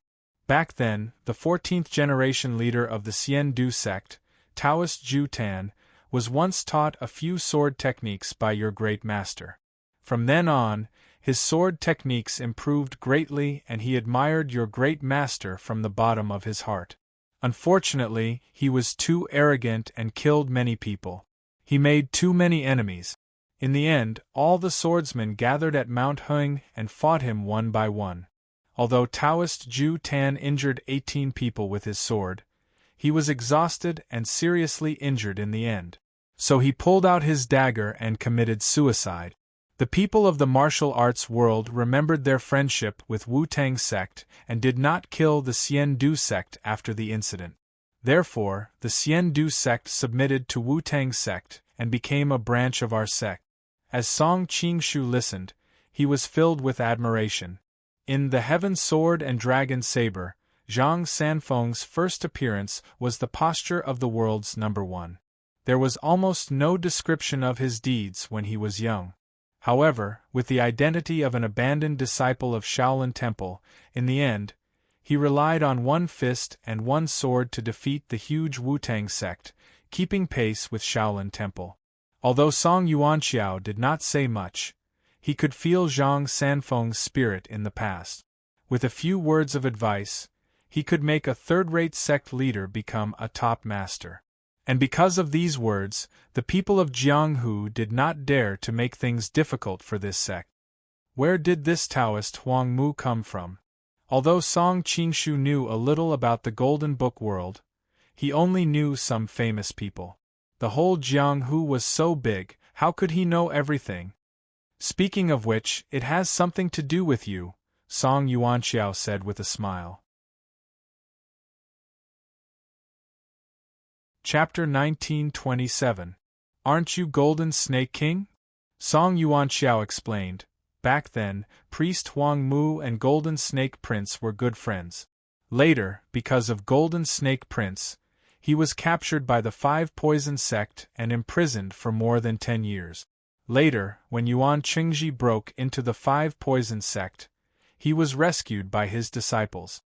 Back then, the 14th generation leader of the Xian Du sect, Taoist Zhu Tan, was once taught a few sword techniques by your great master. From then on, his sword techniques improved greatly and he admired your great master from the bottom of his heart. Unfortunately, he was too arrogant and killed many people. He made too many enemies. In the end, all the swordsmen gathered at Mount Hung and fought him one by one. Although Taoist Zhu Tan injured 18 people with his sword, he was exhausted and seriously injured in the end. So he pulled out his dagger and committed suicide. The people of the martial arts world remembered their friendship with Wutang sect and did not kill the Xian Du sect after the incident. Therefore, the Xian Du sect submitted to Wutang sect and became a branch of our sect. As Song Qingshu listened, he was filled with admiration. In The Heaven Sword and Dragon Saber, Zhang Sanfeng's first appearance was the posture of the world's number one. There was almost no description of his deeds when he was young. However, with the identity of an abandoned disciple of Shaolin Temple, in the end, he relied on one fist and one sword to defeat the huge Wutang sect, keeping pace with Shaolin Temple. Although Song Yuanxiao did not say much, he could feel Zhang Sanfeng's spirit in the past. With a few words of advice, he could make a third-rate sect leader become a top master. And because of these words, the people of Jianghu did not dare to make things difficult for this sect. Where did this Taoist Huang Mu come from? Although Song Qingshu knew a little about the Golden Book world, he only knew some famous people. The whole Jianghu was so big, how could he know everything? Speaking of which, it has something to do with you, Song Yuanxiao said with a smile. Chapter 1927. Aren't you Golden Snake King? Song Yuanxiao explained. Back then, Priest Huang Mu and Golden Snake Prince were good friends. Later, because of Golden Snake Prince, he was captured by the 5 Poison sect and imprisoned for more than 10 years. Later, when Yuan Qingji broke into the 5 Poison sect, he was rescued by his disciples.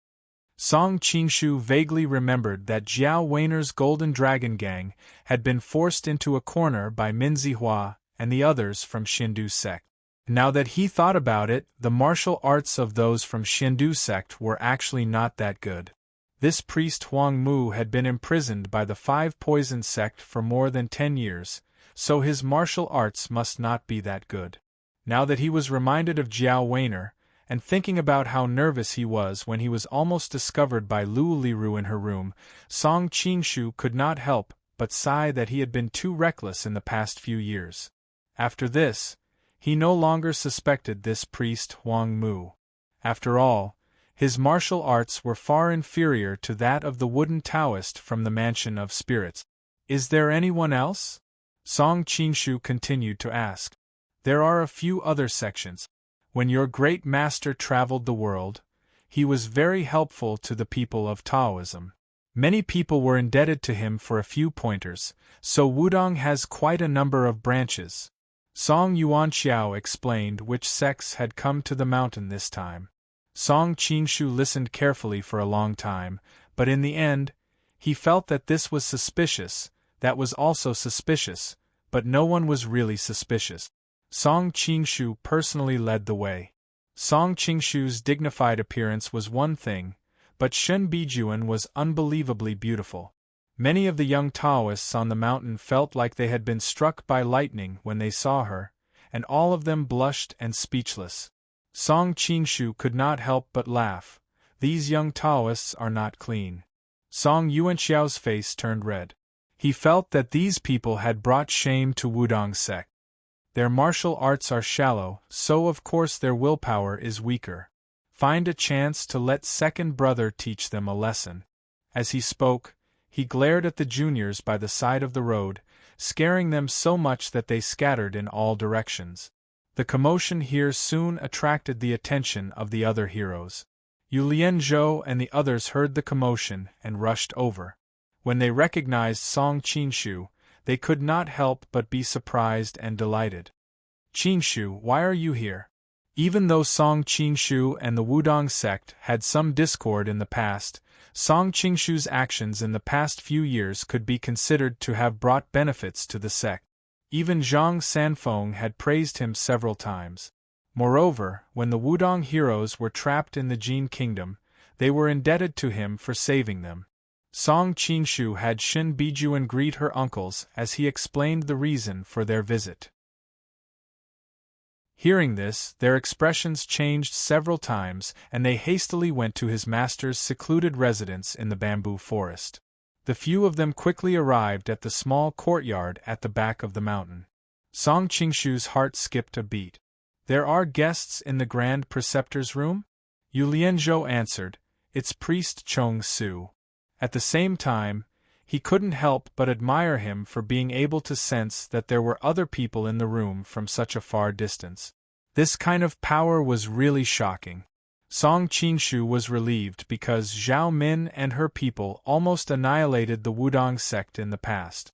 Song Qingshu vaguely remembered that Jiao Weiner's Golden Dragon Gang had been forced into a corner by Min Zihua and the others from Xindu sect. Now that he thought about it, the martial arts of those from Xindu sect were actually not that good. This priest Huang Mu had been imprisoned by the Five Poison sect for more than 10 years, so his martial arts must not be that good. Now that he was reminded of Jiao Weiner, and thinking about how nervous he was when he was almost discovered by Lu Liru in her room, Song Qingshu could not help but sigh that he had been too reckless in the past few years. After this, he no longer suspected this priest Huang Mu. After all, his martial arts were far inferior to that of the wooden Taoist from the Mansion of Spirits. "Is there anyone else?" Song Qingshu continued to ask. "There are a few other sections. When your great master traveled the world, he was very helpful to the people of Taoism. Many people were indebted to him for a few pointers, so Wudong has quite a number of branches." Song Yuanxiao explained which sects had come to the mountain this time. Song Qingshu listened carefully for a long time, but in the end, he felt that this was suspicious, that was also suspicious, but no one was really suspicious. Song Qingshu personally led the way. Song Qingshu's dignified appearance was one thing, but Shen Bijuan was unbelievably beautiful. Many of the young Taoists on the mountain felt like they had been struck by lightning when they saw her, and all of them blushed and speechless. Song Qingshu could not help but laugh. These young Taoists are not clean. Song Yuanxiao's face turned red. He felt that these people had brought shame to Wudong sect. Their martial arts are shallow, so of course their willpower is weaker. Find a chance to let second brother teach them a lesson. As he spoke, he glared at the juniors by the side of the road, scaring them so much that they scattered in all directions. The commotion here soon attracted the attention of the other heroes. Yu Lianzhou and the others heard the commotion and rushed over. When they recognized Song Qingshu, they could not help but be surprised and delighted. "Qingshu, why are you here?" Even though Song Qingshu and the Wudong sect had some discord in the past, Song Qingshu's actions in the past few years could be considered to have brought benefits to the sect. Even Zhang Sanfeng had praised him several times. Moreover, when the Wudong heroes were trapped in the Jin Kingdom, they were indebted to him for saving them. Song Qingshu had Shen Bijuan greet her uncles as he explained the reason for their visit. Hearing this, their expressions changed several times, and they hastily went to his master's secluded residence in the bamboo forest. The few of them quickly arrived at the small courtyard at the back of the mountain. Song Qingshu's heart skipped a beat. "There are guests in the Grand Preceptor's room?" Yu Lianzhou answered, "It's Priest Chong Su." At the same time, he couldn't help but admire him for being able to sense that there were other people in the room from such a far distance. This kind of power was really shocking. Song Qingshu was relieved because Zhao Min and her people almost annihilated the Wudong sect in the past.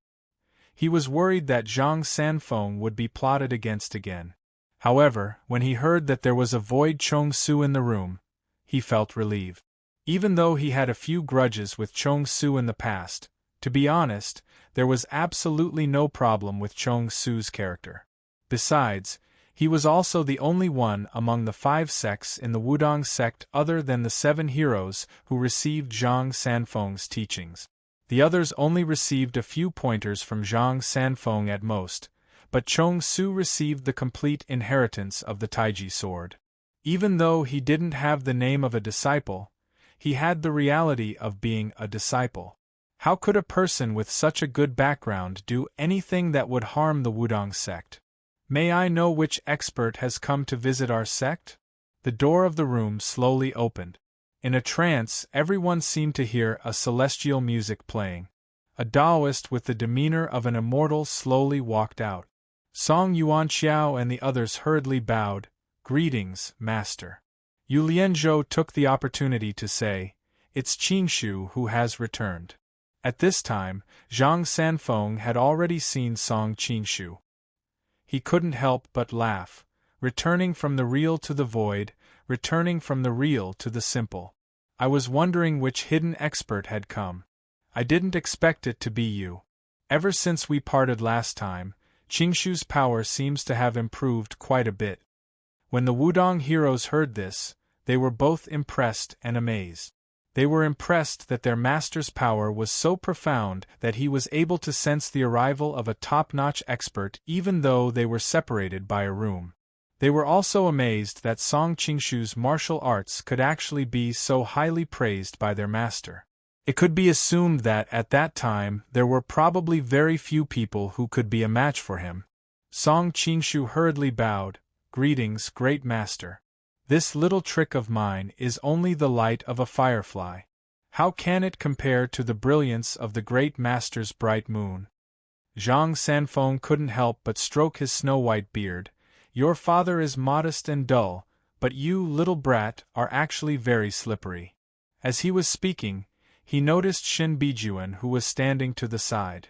He was worried that Zhang Sanfeng would be plotted against again. However, when he heard that there was a void Chong Su in the room, he felt relieved. Even though he had a few grudges with Chong Su in the past, to be honest, there was absolutely no problem with Chong Su's character. Besides, he was also the only one among the 5 sects in the Wudong sect other than the 7 heroes who received Zhang Sanfeng's teachings. The others only received a few pointers from Zhang Sanfeng at most, but Chong Su received the complete inheritance of the Taiji sword. Even though he didn't have the name of a disciple, he had the reality of being a disciple. How could a person with such a good background do anything that would harm the Wudong sect? "May I know which expert has come to visit our sect?" The door of the room slowly opened. In a trance, everyone seemed to hear a celestial music playing. A Taoist with the demeanor of an immortal slowly walked out. Song Yuanxiao and the others hurriedly bowed. "Greetings, Master." Yu Lianzhou took the opportunity to say, "It's Qingshu who has returned." At this time, Zhang Sanfeng had already seen Song Qingshu. He couldn't help but laugh, returning from the real to the void, returning from the real to the simple. I was wondering which hidden expert had come. I didn't expect it to be you. Ever since we parted last time, Qingshu's power seems to have improved quite a bit. When the Wudong heroes heard this, they were both impressed and amazed. They were impressed that their master's power was so profound that he was able to sense the arrival of a top-notch expert even though they were separated by a room. They were also amazed that Song Qingshu's martial arts could actually be so highly praised by their master. It could be assumed that at that time there were probably very few people who could be a match for him. Song Qingshu hurriedly bowed. "Greetings, great master. This little trick of mine is only the light of a firefly. How can it compare to the brilliance of the great master's bright moon?" Zhang Sanfeng couldn't help but stroke his snow-white beard. "Your father is modest and dull, but you, little brat, are actually very slippery." As he was speaking, he noticed Shin Bijuan, who was standing to the side.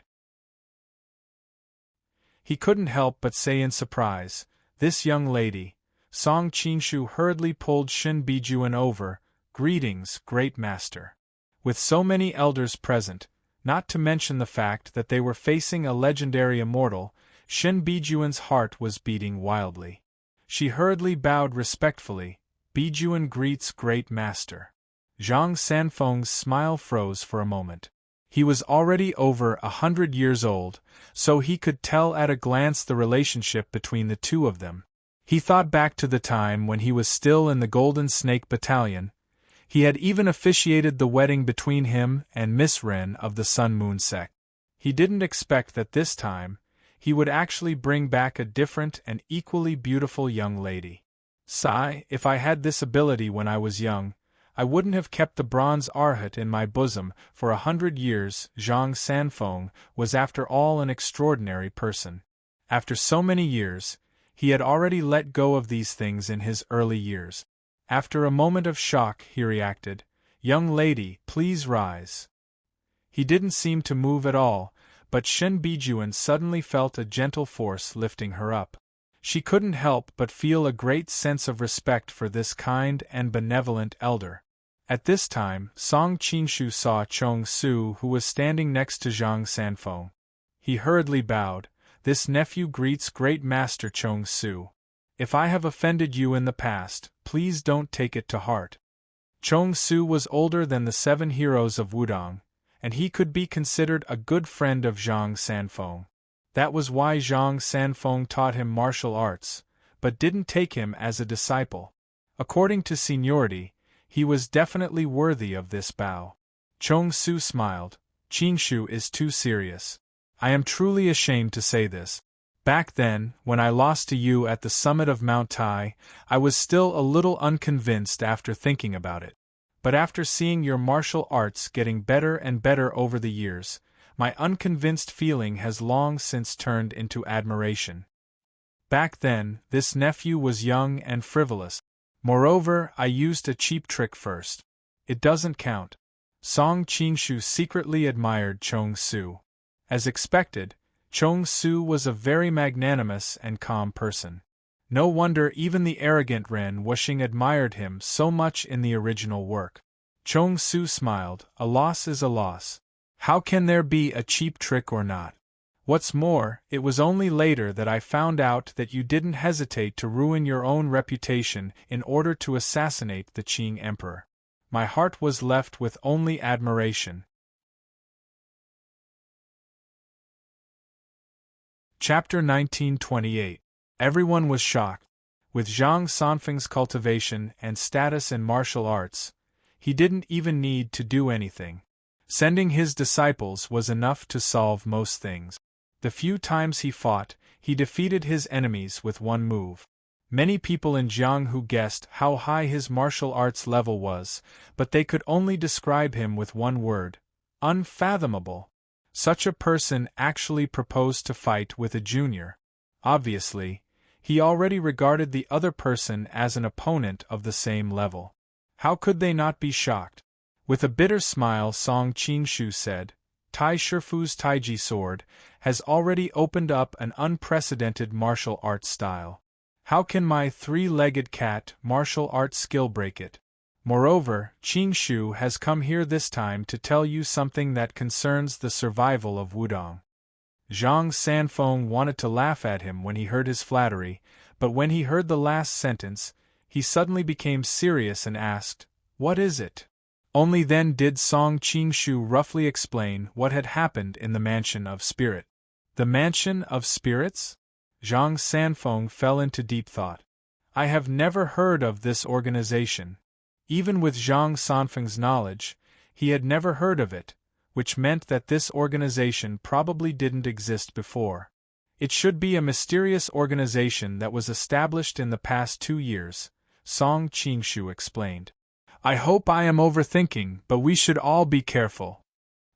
He couldn't help but say in surprise, "This young lady." Song Qingshu hurriedly pulled Shin Bijuan over. "Greetings, great master." With so many elders present, not to mention the fact that they were facing a legendary immortal, Shin Bijuan's heart was beating wildly. She hurriedly bowed respectfully. "Bijuan greets great master." Zhang Sanfeng's smile froze for a moment. He was already over 100 years old, so he could tell at a glance the relationship between the two of them. He thought back to the time when he was still in the Golden Snake Battalion. He had even officiated the wedding between him and Miss Ren of the Sun Moon sect. He didn't expect that this time, he would actually bring back a different and equally beautiful young lady. Sigh, if I had this ability when I was young, I wouldn't have kept the bronze arhat in my bosom for 100 years. Zhang Sanfeng was after all an extraordinary person. After so many years, he had already let go of these things in his early years. After a moment of shock, he reacted, "Young lady, please rise." He didn't seem to move at all, but Shin Bijuan suddenly felt a gentle force lifting her up. She couldn't help but feel a great sense of respect for this kind and benevolent elder. At this time, Song Qingshu saw Chong Su, who was standing next to Zhang Sanfeng. He hurriedly bowed. "This nephew greets great master Chong Su. If I have offended you in the past, please don't take it to heart." Chong Su was older than the 7 heroes of Wudong, and he could be considered a good friend of Zhang Sanfeng. That was why Zhang Sanfeng taught him martial arts, but didn't take him as a disciple. According to seniority, he was definitely worthy of this bow. Chong Su smiled. "Qingshu is too serious. I am truly ashamed to say this. Back then, when I lost to you at the summit of Mount Tai, I was still a little unconvinced after thinking about it. But after seeing your martial arts getting better and better over the years, my unconvinced feeling has long since turned into admiration. Back then, this nephew was young and frivolous. Moreover, I used a cheap trick first. It doesn't count." Song Qingshu secretly admired Chong Su. As expected, Chong Su was a very magnanimous and calm person. No wonder even the arrogant Ren Wuxing admired him so much in the original work. Chong Su smiled. "A loss is a loss. How can there be a cheap trick or not? What's more, it was only later that I found out that you didn't hesitate to ruin your own reputation in order to assassinate the Qing Emperor. My heart was left with only admiration." Chapter 1928. Everyone was shocked. With Zhang Sanfeng's cultivation and status in martial arts, he didn't even need to do anything. Sending his disciples was enough to solve most things. The few times he fought, he defeated his enemies with one move. Many people in Jianghu guessed how high his martial arts level was, but they could only describe him with one word: unfathomable. Such a person actually proposed to fight with a junior. Obviously, he already regarded the other person as an opponent of the same level. How could they not be shocked? With a bitter smile, Song Qingshu said, "Tai Shifu's Taiji sword has already opened up an unprecedented martial arts style. How can my 3-legged cat martial arts skill break it? Moreover, Qing Shu has come here this time to tell you something that concerns the survival of Wudong. Zhang Sanfeng wanted to laugh at him when he heard his flattery, but when he heard the last sentence, he suddenly became serious and asked, "What is it?" Only then did Song Qingshu roughly explain what had happened in the Mansion of Spirit. The Mansion of Spirits? Zhang Sanfeng fell into deep thought. I have never heard of this organization. Even with Zhang Sanfeng's knowledge, he had never heard of it, which meant that this organization probably didn't exist before. It should be a mysterious organization that was established in the past 2 years, Song Qingshu explained. I hope I am overthinking, but we should all be careful.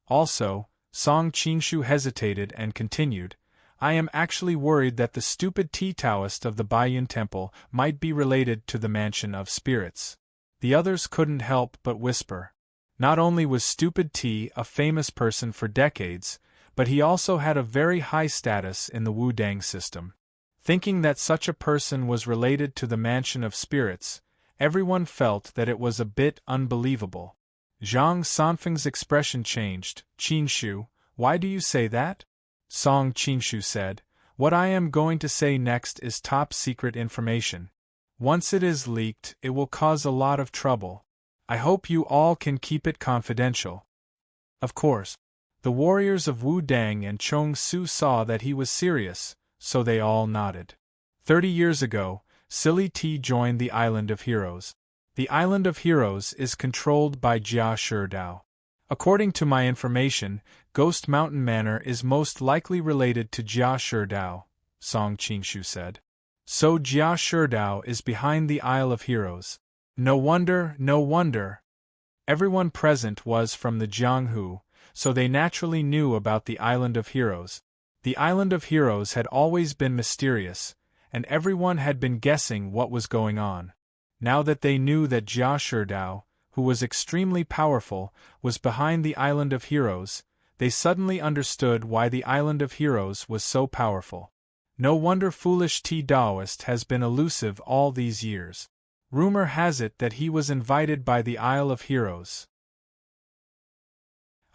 Also, Song Qingshu hesitated and continued, I am actually worried that the stupid tea Taoist of the Baiyun Temple might be related to the Mansion of Spirits. The others couldn't help but whisper. Not only was Stupid Tea a famous person for decades, but he also had a very high status in the Wudang system. Thinking that such a person was related to the Mansion of Spirits, everyone felt that it was a bit unbelievable. Zhang Sanfeng's expression changed. Qingshu, why do you say that? Song Qingshu said, what I am going to say next is top secret information. Once it is leaked, it will cause a lot of trouble. I hope you all can keep it confidential. Of course. The warriors of Wudang and Chong Su saw that he was serious, so they all nodded. 30 years ago, Silly Tea joined the Island of Heroes. The Island of Heroes is controlled by Jia Sherdao. According to my information, Ghost Mountain Manor is most likely related to Jia Sherdao, Song Qingshu said. So Jia Sherdao is behind the Isle of Heroes. No wonder, no wonder. Everyone present was from the Jianghu, so they naturally knew about the Island of Heroes. The Island of Heroes had always been mysterious, and everyone had been guessing what was going on. Now that they knew that Jia Sherdao, who was extremely powerful, was behind the Island of Heroes, they suddenly understood why the Island of Heroes was so powerful. No wonder foolish Tea Taoist has been elusive all these years. Rumor has it that he was invited by the Isle of Heroes.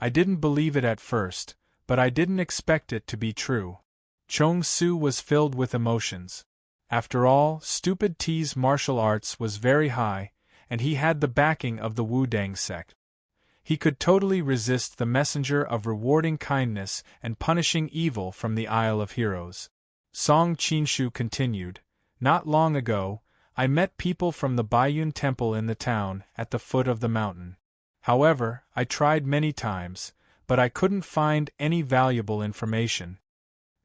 I didn't believe it at first, but I didn't expect it to be true. Chong Su was filled with emotions. After all, Stupid Tea's martial arts was very high, and he had the backing of the Wudang sect. He could totally resist the messenger of rewarding kindness and punishing evil from the Isle of Heroes. Song Qingshu continued, not long ago, I met people from the Baiyun Temple in the town at the foot of the mountain. However, I tried many times, but I couldn't find any valuable information.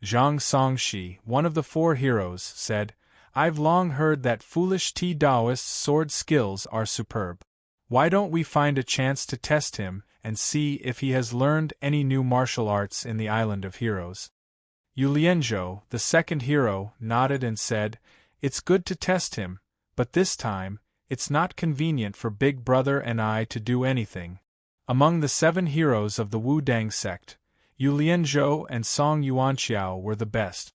Zhang Songshi, one of the 4 heroes, said, I've long heard that foolish Tea Taoist's sword skills are superb. Why don't we find a chance to test him and see if he has learned any new martial arts in the Island of Heroes? Yu Lianzhou, the 2nd hero, nodded and said, It's good to test him, but this time, it's not convenient for Big Brother and I to do anything. Among the 7 heroes of the Wudang sect, Yu Lianzhou and Song Yuanqiao were the best.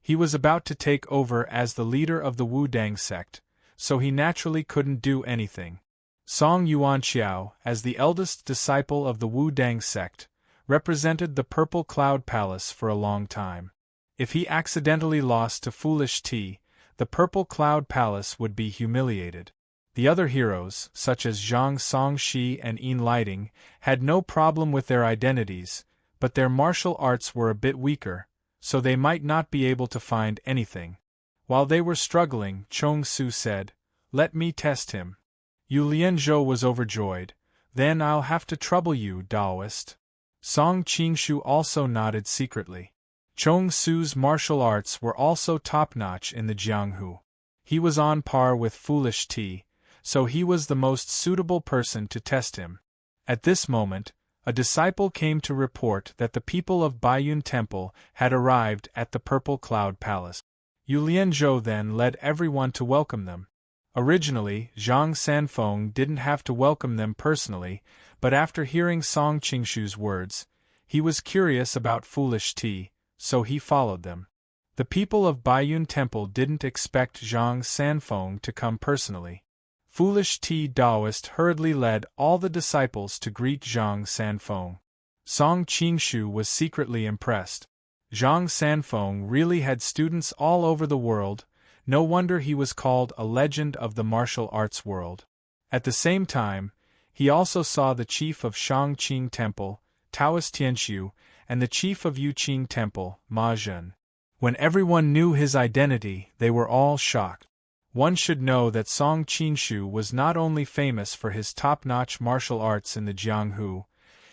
He was about to take over as the leader of the Wudang sect, so he naturally couldn't do anything. Song Yuanqiao, as the eldest disciple of the Wudang sect, represented the Purple Cloud Palace for a long time. If he accidentally lost to Foolish Tea, the Purple Cloud Palace would be humiliated. The other heroes, such as Zhang Songshi and Yin Lighting, had no problem with their identities, but their martial arts were a bit weaker, so they might not be able to find anything. While they were struggling, Chong Su said, Let me test him. Yu Lianzhou was overjoyed. Then I'll have to trouble you, Taoist. Song Qingshu also nodded secretly. Chong Su's martial arts were also top-notch in the Jianghu. He was on par with Foolish Tea, so he was the most suitable person to test him. At this moment, a disciple came to report that the people of Baiyun Temple had arrived at the Purple Cloud Palace. Yu Lianzhou then led everyone to welcome them. Originally, Zhang Sanfeng didn't have to welcome them personally, but after hearing Song Qingshu's words, he was curious about Foolish Tea, so he followed them. The people of Baiyun Temple didn't expect Zhang Sanfeng to come personally. Foolish T Daoist hurriedly led all the disciples to greet Zhang Sanfeng. Song Qingshu was secretly impressed. Zhang Sanfeng really had students all over the world, no wonder he was called a legend of the martial arts world. At the same time, he also saw the chief of Shangqing Temple, Taoist Tianxiu, and the chief of Yuqing Temple, Ma Zhen. When everyone knew his identity, they were all shocked. One should know that Song Qingshu was not only famous for his top-notch martial arts in the Jianghu,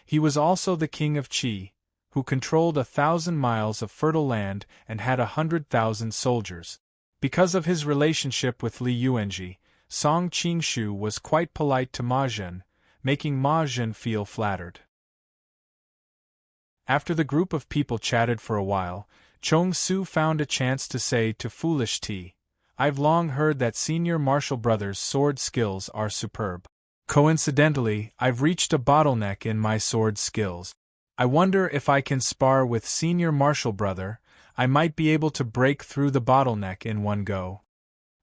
he was also the king of Qi, who controlled 1,000 miles of fertile land and had 100,000 soldiers. Because of his relationship with Li Yuanji, Song Qingshu was quite polite to Ma Zhen, making Ma Zhen feel flattered. After the group of people chatted for a while, Chong Su found a chance to say to Foolish T, "I've long heard that Senior Martial Brother's sword skills are superb. Coincidentally, I've reached a bottleneck in my sword skills. I wonder if I can spar with Senior Martial Brother. I might be able to break through the bottleneck in one go."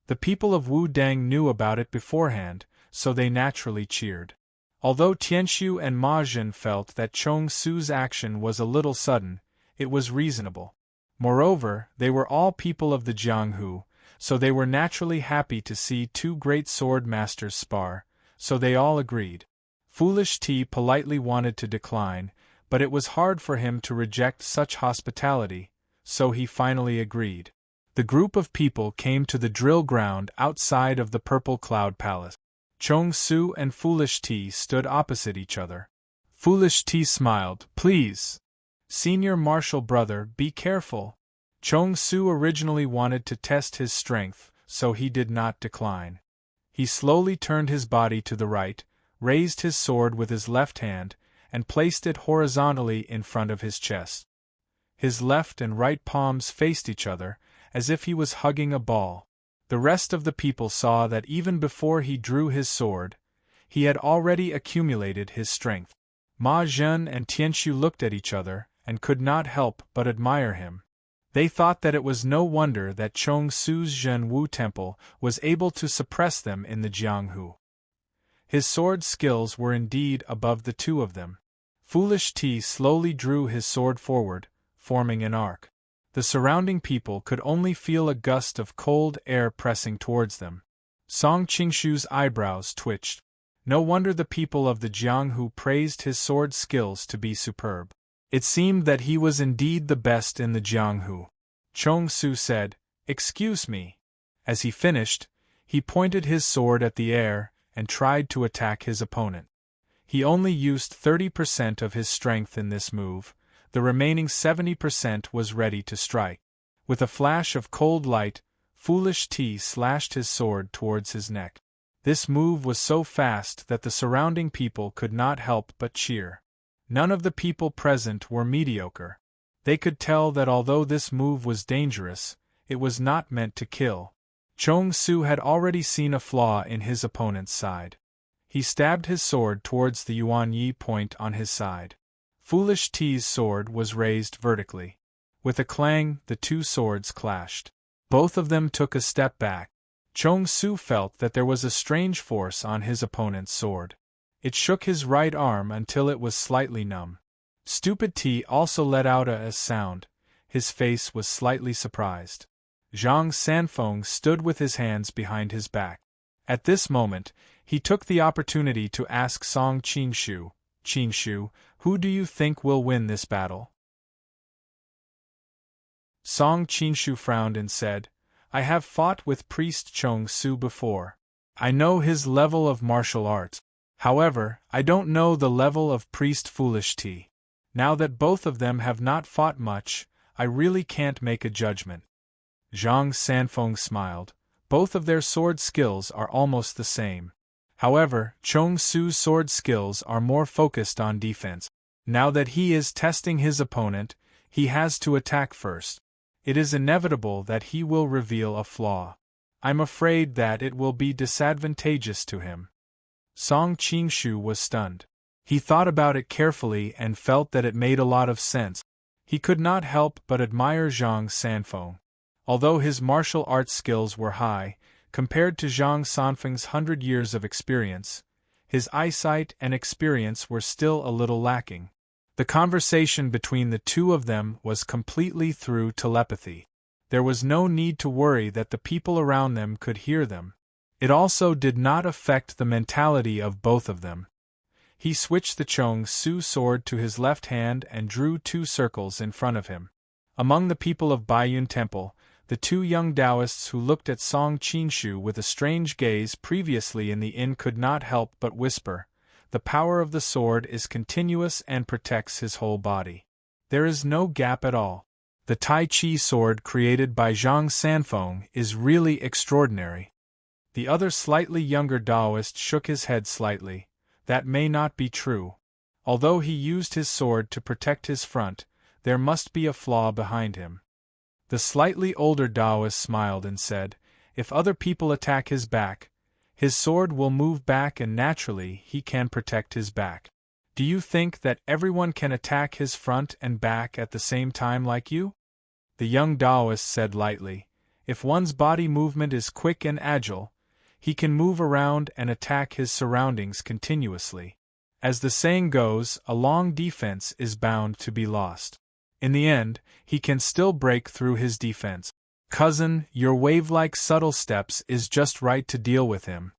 The people of Wu Deng knew about it beforehand, so they naturally cheered. Although Tianxiu and Ma Zhen felt that Chong Su's action was a little sudden, it was reasonable. Moreover, they were all people of the Jianghu, so they were naturally happy to see two great sword masters spar, so they all agreed. Foolish T politely wanted to decline, but it was hard for him to reject such hospitality, so he finally agreed. The group of people came to the drill ground outside of the Purple Cloud Palace. Chong Su and Foolish T stood opposite each other. Foolish T smiled. "Please, Senior Martial Brother, be careful." Chong Su originally wanted to test his strength, so he did not decline. He slowly turned his body to the right, raised his sword with his left hand, and placed it horizontally in front of his chest. His left and right palms faced each other, as if he was hugging a ball. The rest of the people saw that even before he drew his sword, he had already accumulated his strength. Ma Zhen and Tianxiu looked at each other, and could not help but admire him. They thought that it was no wonder that Chong Su's Zhenwu Temple was able to suppress them in the Jianghu. His sword skills were indeed above the two of them. Foolish T slowly drew his sword forward, forming an arc. The surrounding people could only feel a gust of cold air pressing towards them. Song Qingshu's eyebrows twitched. No wonder the people of the Jianghu praised his sword skills to be superb. It seemed that he was indeed the best in the Jianghu. Chong Su said, "Excuse me." As he finished, he pointed his sword at the air and tried to attack his opponent. He only used 30% of his strength in this move. The remaining 70% was ready to strike. With a flash of cold light, Foolish T slashed his sword towards his neck. This move was so fast that the surrounding people could not help but cheer. None of the people present were mediocre. They could tell that although this move was dangerous, it was not meant to kill. Chong Su had already seen a flaw in his opponent's side. He stabbed his sword towards the Yuanyi point on his side. Foolish T's sword was raised vertically. With a clang, the two swords clashed. Both of them took a step back. Chong Su felt that there was a strange force on his opponent's sword. It shook his right arm until it was slightly numb. Stupid T also let out a sound. His face was slightly surprised. Zhang Sanfeng stood with his hands behind his back. At this moment, he took the opportunity to ask Song Qingshu, "Qingshu, who do you think will win this battle?" Song Qingshu frowned and said, "I have fought with Priest Chong Su before. I know his level of martial arts. However, I don't know the level of Priest Foolish T. Now that both of them have not fought much, I really can't make a judgment." Zhang Sanfeng smiled. Both of their sword skills are almost the same. However, Chong Su's sword skills are more focused on defense. Now that he is testing his opponent, he has to attack first. It is inevitable that he will reveal a flaw. I'm afraid that it will be disadvantageous to him. Song Qingshu was stunned. He thought about it carefully and felt that it made a lot of sense. He could not help but admire Zhang Sanfeng. Although his martial arts skills were high, Compared to Zhang Sanfeng's 100 years of experience, his eyesight and experience were still a little lacking. The conversation between the two of them was completely through telepathy. There was no need to worry that the people around them could hear them. It also did not affect the mentality of both of them. He switched the Chong Su sword to his left hand and drew 2 circles in front of him. Among the people of Baiyun Temple, the 2 young Taoists who looked at Song Qingshu with a strange gaze previously in the inn could not help but whisper, "The power of the sword is continuous and protects his whole body. There is no gap at all. The Tai Chi sword created by Zhang Sanfeng is really extraordinary." The other slightly younger Taoist shook his head slightly. That may not be true. Although he used his sword to protect his front, there must be a flaw behind him. The slightly older Taoist smiled and said, "If other people attack his back, his sword will move back and naturally he can protect his back. Do you think that everyone can attack his front and back at the same time like you?" The young Taoist said lightly, "If one's body movement is quick and agile, he can move around and attack his surroundings continuously. As the saying goes, a long defense is bound to be lost. In the end, he can still break through his defense. Cousin, your wave-like subtle steps is just right to deal with him."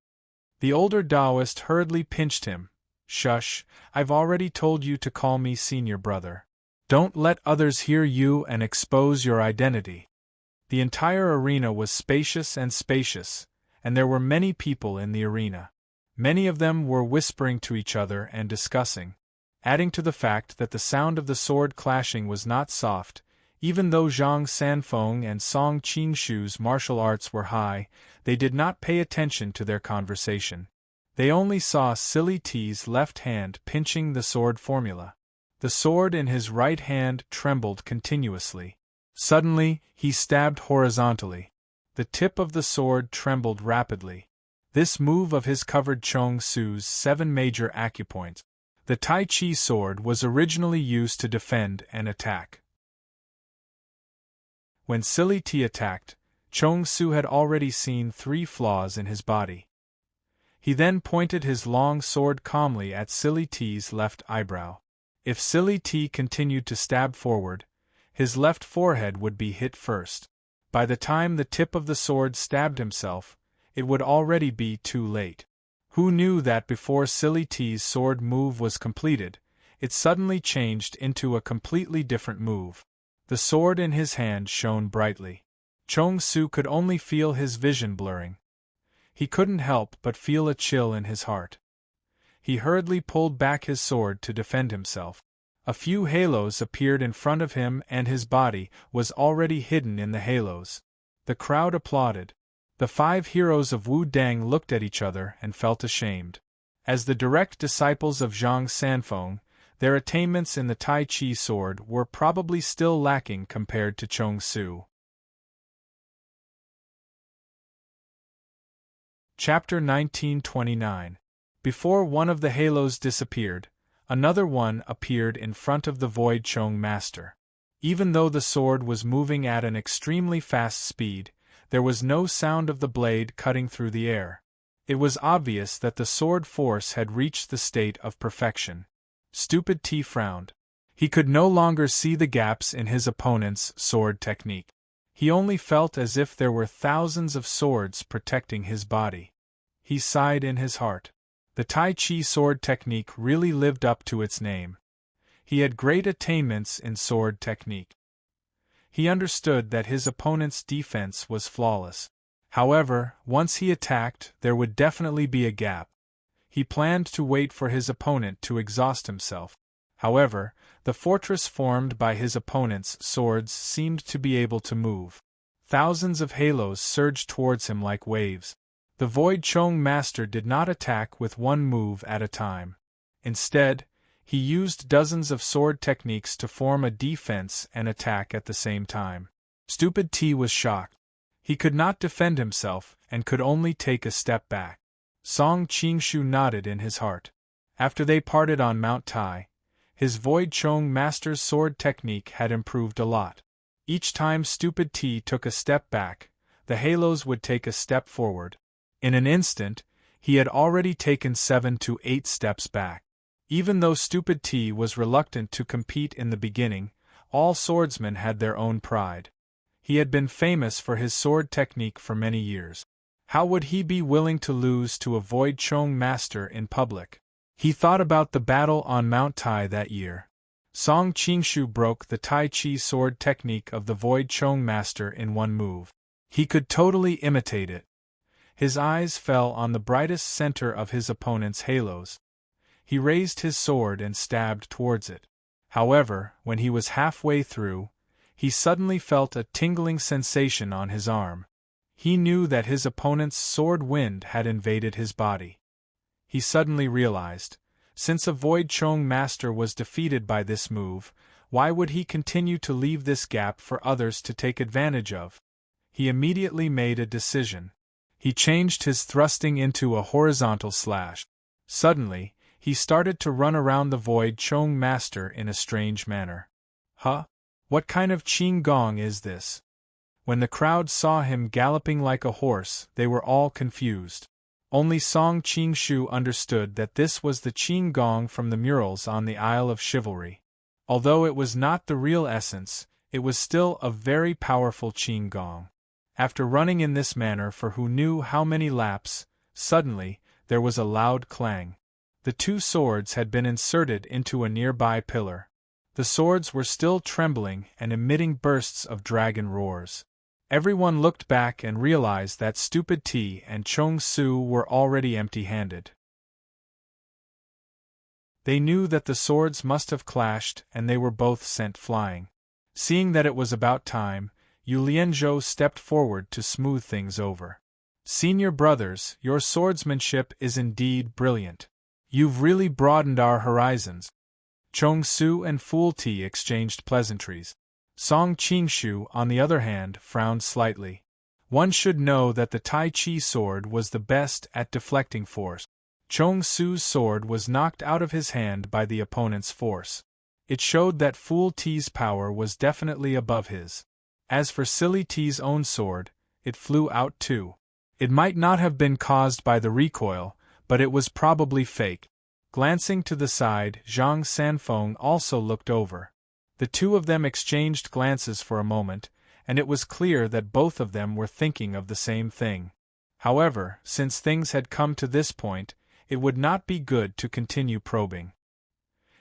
The older Taoist hurriedly pinched him. "Shush, I've already told you to call me senior brother. Don't let others hear you and expose your identity." The entire arena was spacious, and there were many people in the arena. Many of them were whispering to each other and discussing. Adding to the fact that the sound of the sword clashing was not soft, even though Zhang Sanfeng and Song Qingshu's martial arts were high, they did not pay attention to their conversation. They only saw Silly T's left hand pinching the sword formula. The sword in his right hand trembled continuously. Suddenly, he stabbed horizontally. The tip of the sword trembled rapidly. This move of his covered Chong Su's 7 major acupoints. The Tai Chi sword was originally used to defend and attack. When Silly T attacked, Chong Su had already seen 3 flaws in his body. He then pointed his long sword calmly at Silly T's left eyebrow. If Silly T continued to stab forward, his left forehead would be hit first. By the time the tip of the sword stabbed himself, it would already be too late. Who knew that before Silly T's sword move was completed, it suddenly changed into a completely different move. The sword in his hand shone brightly. Chong Su could only feel his vision blurring. He couldn't help but feel a chill in his heart. He hurriedly pulled back his sword to defend himself. A few halos appeared in front of him and his body was already hidden in the halos. The crowd applauded. The 5 heroes of Wu Dang looked at each other and felt ashamed. As the direct disciples of Zhang Sanfeng, their attainments in the Tai Chi sword were probably still lacking compared to Chong Su. Chapter 1929. Before one of the halos disappeared, another one appeared in front of the Void Chong Master. Even though the sword was moving at an extremely fast speed, there was no sound of the blade cutting through the air. It was obvious that the sword force had reached the state of perfection. Stupid T frowned. He could no longer see the gaps in his opponent's sword technique. He only felt as if there were thousands of swords protecting his body. He sighed in his heart. The Tai Chi sword technique really lived up to its name. He had great attainments in sword technique. He understood that his opponent's defense was flawless. However, once he attacked, there would definitely be a gap. He planned to wait for his opponent to exhaust himself. However, the fortress formed by his opponent's swords seemed to be able to move. Thousands of halos surged towards him like waves. The Void Chong Master did not attack with one move at a time. Instead, he used dozens of sword techniques to form a defense and attack at the same time. Stupid T was shocked. He could not defend himself and could only take a step back. Song Qingshu nodded in his heart. After they parted on Mount Tai, his Void Chong Master's sword technique had improved a lot. Each time Stupid T took a step back, the halos would take a step forward. In an instant, he had already taken 7 to 8 steps back. Even though Stupid T was reluctant to compete in the beginning, all swordsmen had their own pride. He had been famous for his sword technique for many years. How would he be willing to lose to a Void Chong master in public? He thought about the battle on Mount Tai that year. Song Qingshu broke the Tai Chi sword technique of the Void Chong master in one move. He could totally imitate it. His eyes fell on the brightest center of his opponent's halos. He raised his sword and stabbed towards it. However, when he was halfway through, he suddenly felt a tingling sensation on his arm. He knew that his opponent's sword wind had invaded his body. He suddenly realized, since a Void Chong master was defeated by this move, why would he continue to leave this gap for others to take advantage of? He immediately made a decision. He changed his thrusting into a horizontal slash. Suddenly, he started to run around the Void Chong master in a strange manner. Huh? What kind of Qing Gong is this? When the crowd saw him galloping like a horse, they were all confused. Only Song Qingshu understood that this was the Qing Gong from the murals on the Isle of Chivalry. Although it was not the real essence, it was still a very powerful Qing Gong. After running in this manner for who knew how many laps, suddenly, there was a loud clang. The two swords had been inserted into a nearby pillar. The swords were still trembling and emitting bursts of dragon roars. Everyone looked back and realized that Stupid T and Chong Su were already empty-handed. They knew that the swords must have clashed and they were both sent flying. Seeing that it was about time, Yu Lianzhou stepped forward to smooth things over. "Senior brothers, your swordsmanship is indeed brilliant. You've really broadened our horizons." Chong Su and Fool T exchanged pleasantries. Song Qingshu, on the other hand, frowned slightly. One should know that the Tai Chi sword was the best at deflecting force. Chong Su's sword was knocked out of his hand by the opponent's force. It showed that Fool T's power was definitely above his. As for Silly T's own sword, it flew out too. It might not have been caused by the recoil, but it was probably fake. Glancing to the side, Zhang Sanfeng also looked over. The two of them exchanged glances for a moment, and it was clear that both of them were thinking of the same thing. However, since things had come to this point, it would not be good to continue probing.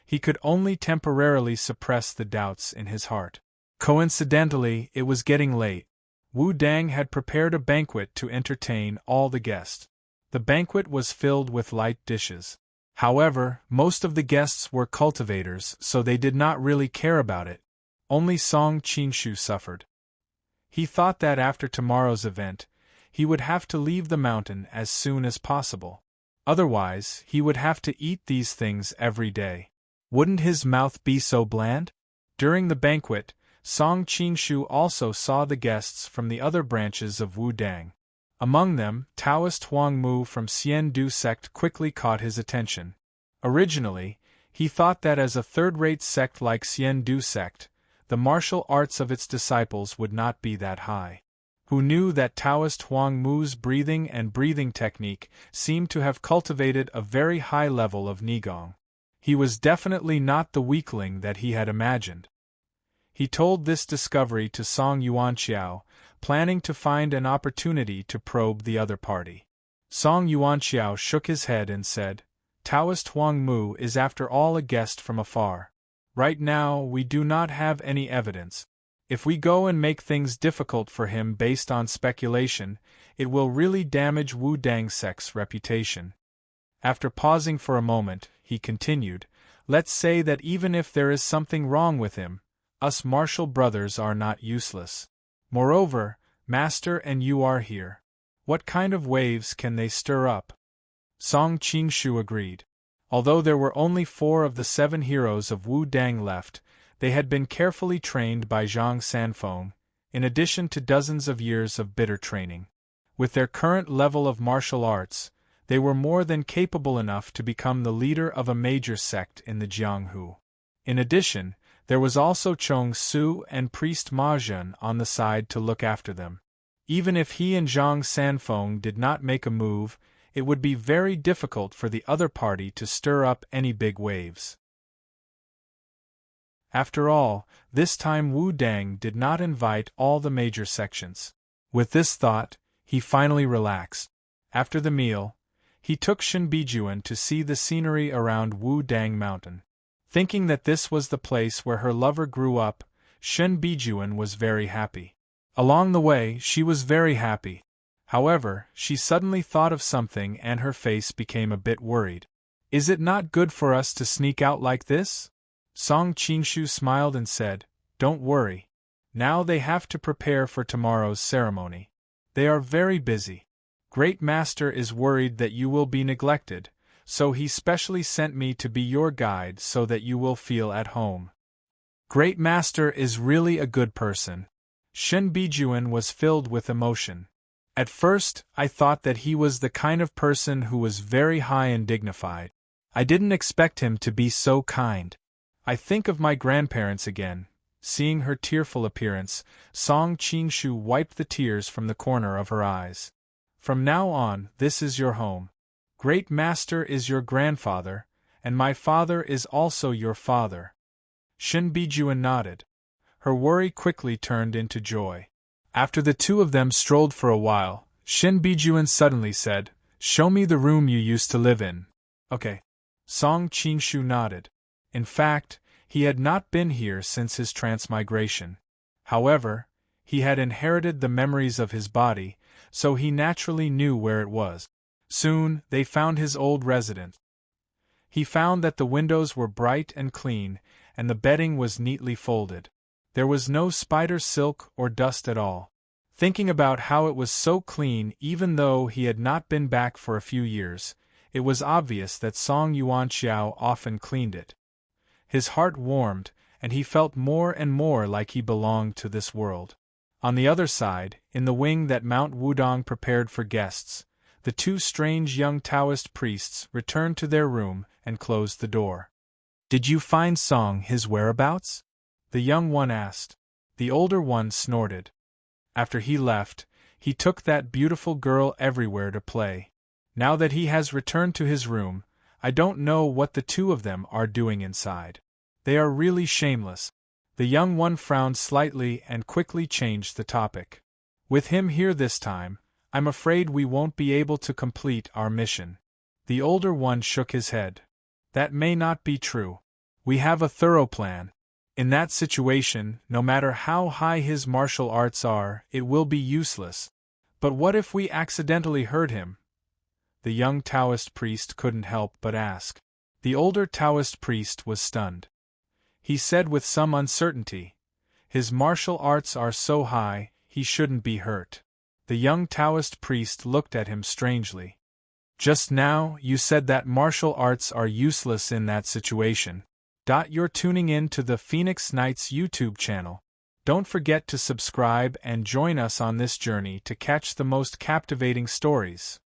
He could only temporarily suppress the doubts in his heart. Coincidentally, it was getting late. Wu Dang had prepared a banquet to entertain all the guests. The banquet was filled with light dishes. However, most of the guests were cultivators, so they did not really care about it. Only Song Qingshu suffered. He thought that after tomorrow's event, he would have to leave the mountain as soon as possible. Otherwise, he would have to eat these things every day. Wouldn't his mouth be so bland? During the banquet, Song Qingshu also saw the guests from the other branches of Wu Dang. Among them, Taoist Huang Mu from Xian Du sect quickly caught his attention. Originally, he thought that as a third-rate sect like Xian Du sect, the martial arts of its disciples would not be that high. Who knew that Taoist Huang Mu's breathing and breathing technique seemed to have cultivated a very high level of Nigong. He was definitely not the weakling that he had imagined. He told this discovery to Song Yuanqiao, planning to find an opportunity to probe the other party. Song Yuanqiao shook his head and said, "Taoist Huang Mu is after all a guest from afar. Right now we do not have any evidence. If we go and make things difficult for him based on speculation, it will really damage Wu Dang sect's reputation." After pausing for a moment, he continued, "Let's say that even if there is something wrong with him, us martial brothers are not useless. Moreover, Master and you are here. What kind of waves can they stir up?" Song Qingshu agreed. Although there were only 4 of the 7 heroes of Wu Dang left, they had been carefully trained by Zhang Sanfeng, in addition to dozens of years of bitter training. With their current level of martial arts, they were more than capable enough to become the leader of a major sect in the Jianghu. In addition, there was also Chong Su and Priest Ma Jun on the side to look after them. Even if he and Zhang Sanfeng did not make a move, it would be very difficult for the other party to stir up any big waves. After all, this time Wu Dang did not invite all the major sections. With this thought, he finally relaxed. After the meal, he took Shen Bijuan to see the scenery around Wu Dang Mountain. Thinking that this was the place where her lover grew up, Shen Bijuan was very happy. Along the way, she was very happy. However, she suddenly thought of something and her face became a bit worried. Is it not good for us to sneak out like this? Song Qingshu smiled and said, Don't worry. Now they have to prepare for tomorrow's ceremony. They are very busy. Great Master is worried that you will be neglected, so he specially sent me to be your guide so that you will feel at home. Great Master is really a good person. Shen Bijuan was filled with emotion. At first, I thought that he was the kind of person who was very high and dignified. I didn't expect him to be so kind. I think of my grandparents again. Seeing her tearful appearance, Song Qingshu wiped the tears from the corner of her eyes. From now on, this is your home. Great Master is your grandfather, and my father is also your father. Shen Bijuan nodded. Her worry quickly turned into joy. After the two of them strolled for a while, Shen Bijuan suddenly said, Show me the room you used to live in. Okay. Song Qingshu nodded. In fact, he had not been here since his transmigration. However, he had inherited the memories of his body, so he naturally knew where it was. Soon, they found his old residence. He found that the windows were bright and clean, and the bedding was neatly folded. There was no spider silk or dust at all. Thinking about how it was so clean even though he had not been back for a few years, it was obvious that Song Yuanxiao often cleaned it. His heart warmed, and he felt more and more like he belonged to this world. On the other side, in the wing that Mount Wudong prepared for guests, the two strange young Taoist priests returned to their room and closed the door. Did you find Song his whereabouts? The young one asked. The older one snorted. After he left, he took that beautiful girl everywhere to play. Now that he has returned to his room, I don't know what the two of them are doing inside. They are really shameless. The young one frowned slightly and quickly changed the topic. With him here this time, I'm afraid we won't be able to complete our mission. The older one shook his head. That may not be true. We have a thorough plan. In that situation, no matter how high his martial arts are, it will be useless. But what if we accidentally hurt him? The young Taoist priest couldn't help but ask. The older Taoist priest was stunned. He said with some uncertainty, His martial arts are so high, he shouldn't be hurt. The young Taoist priest looked at him strangely. Just now, you said that martial arts are useless in that situation. You're tuning in to the Phoenix Knights YouTube channel. Don't forget to subscribe and join us on this journey to catch the most captivating stories.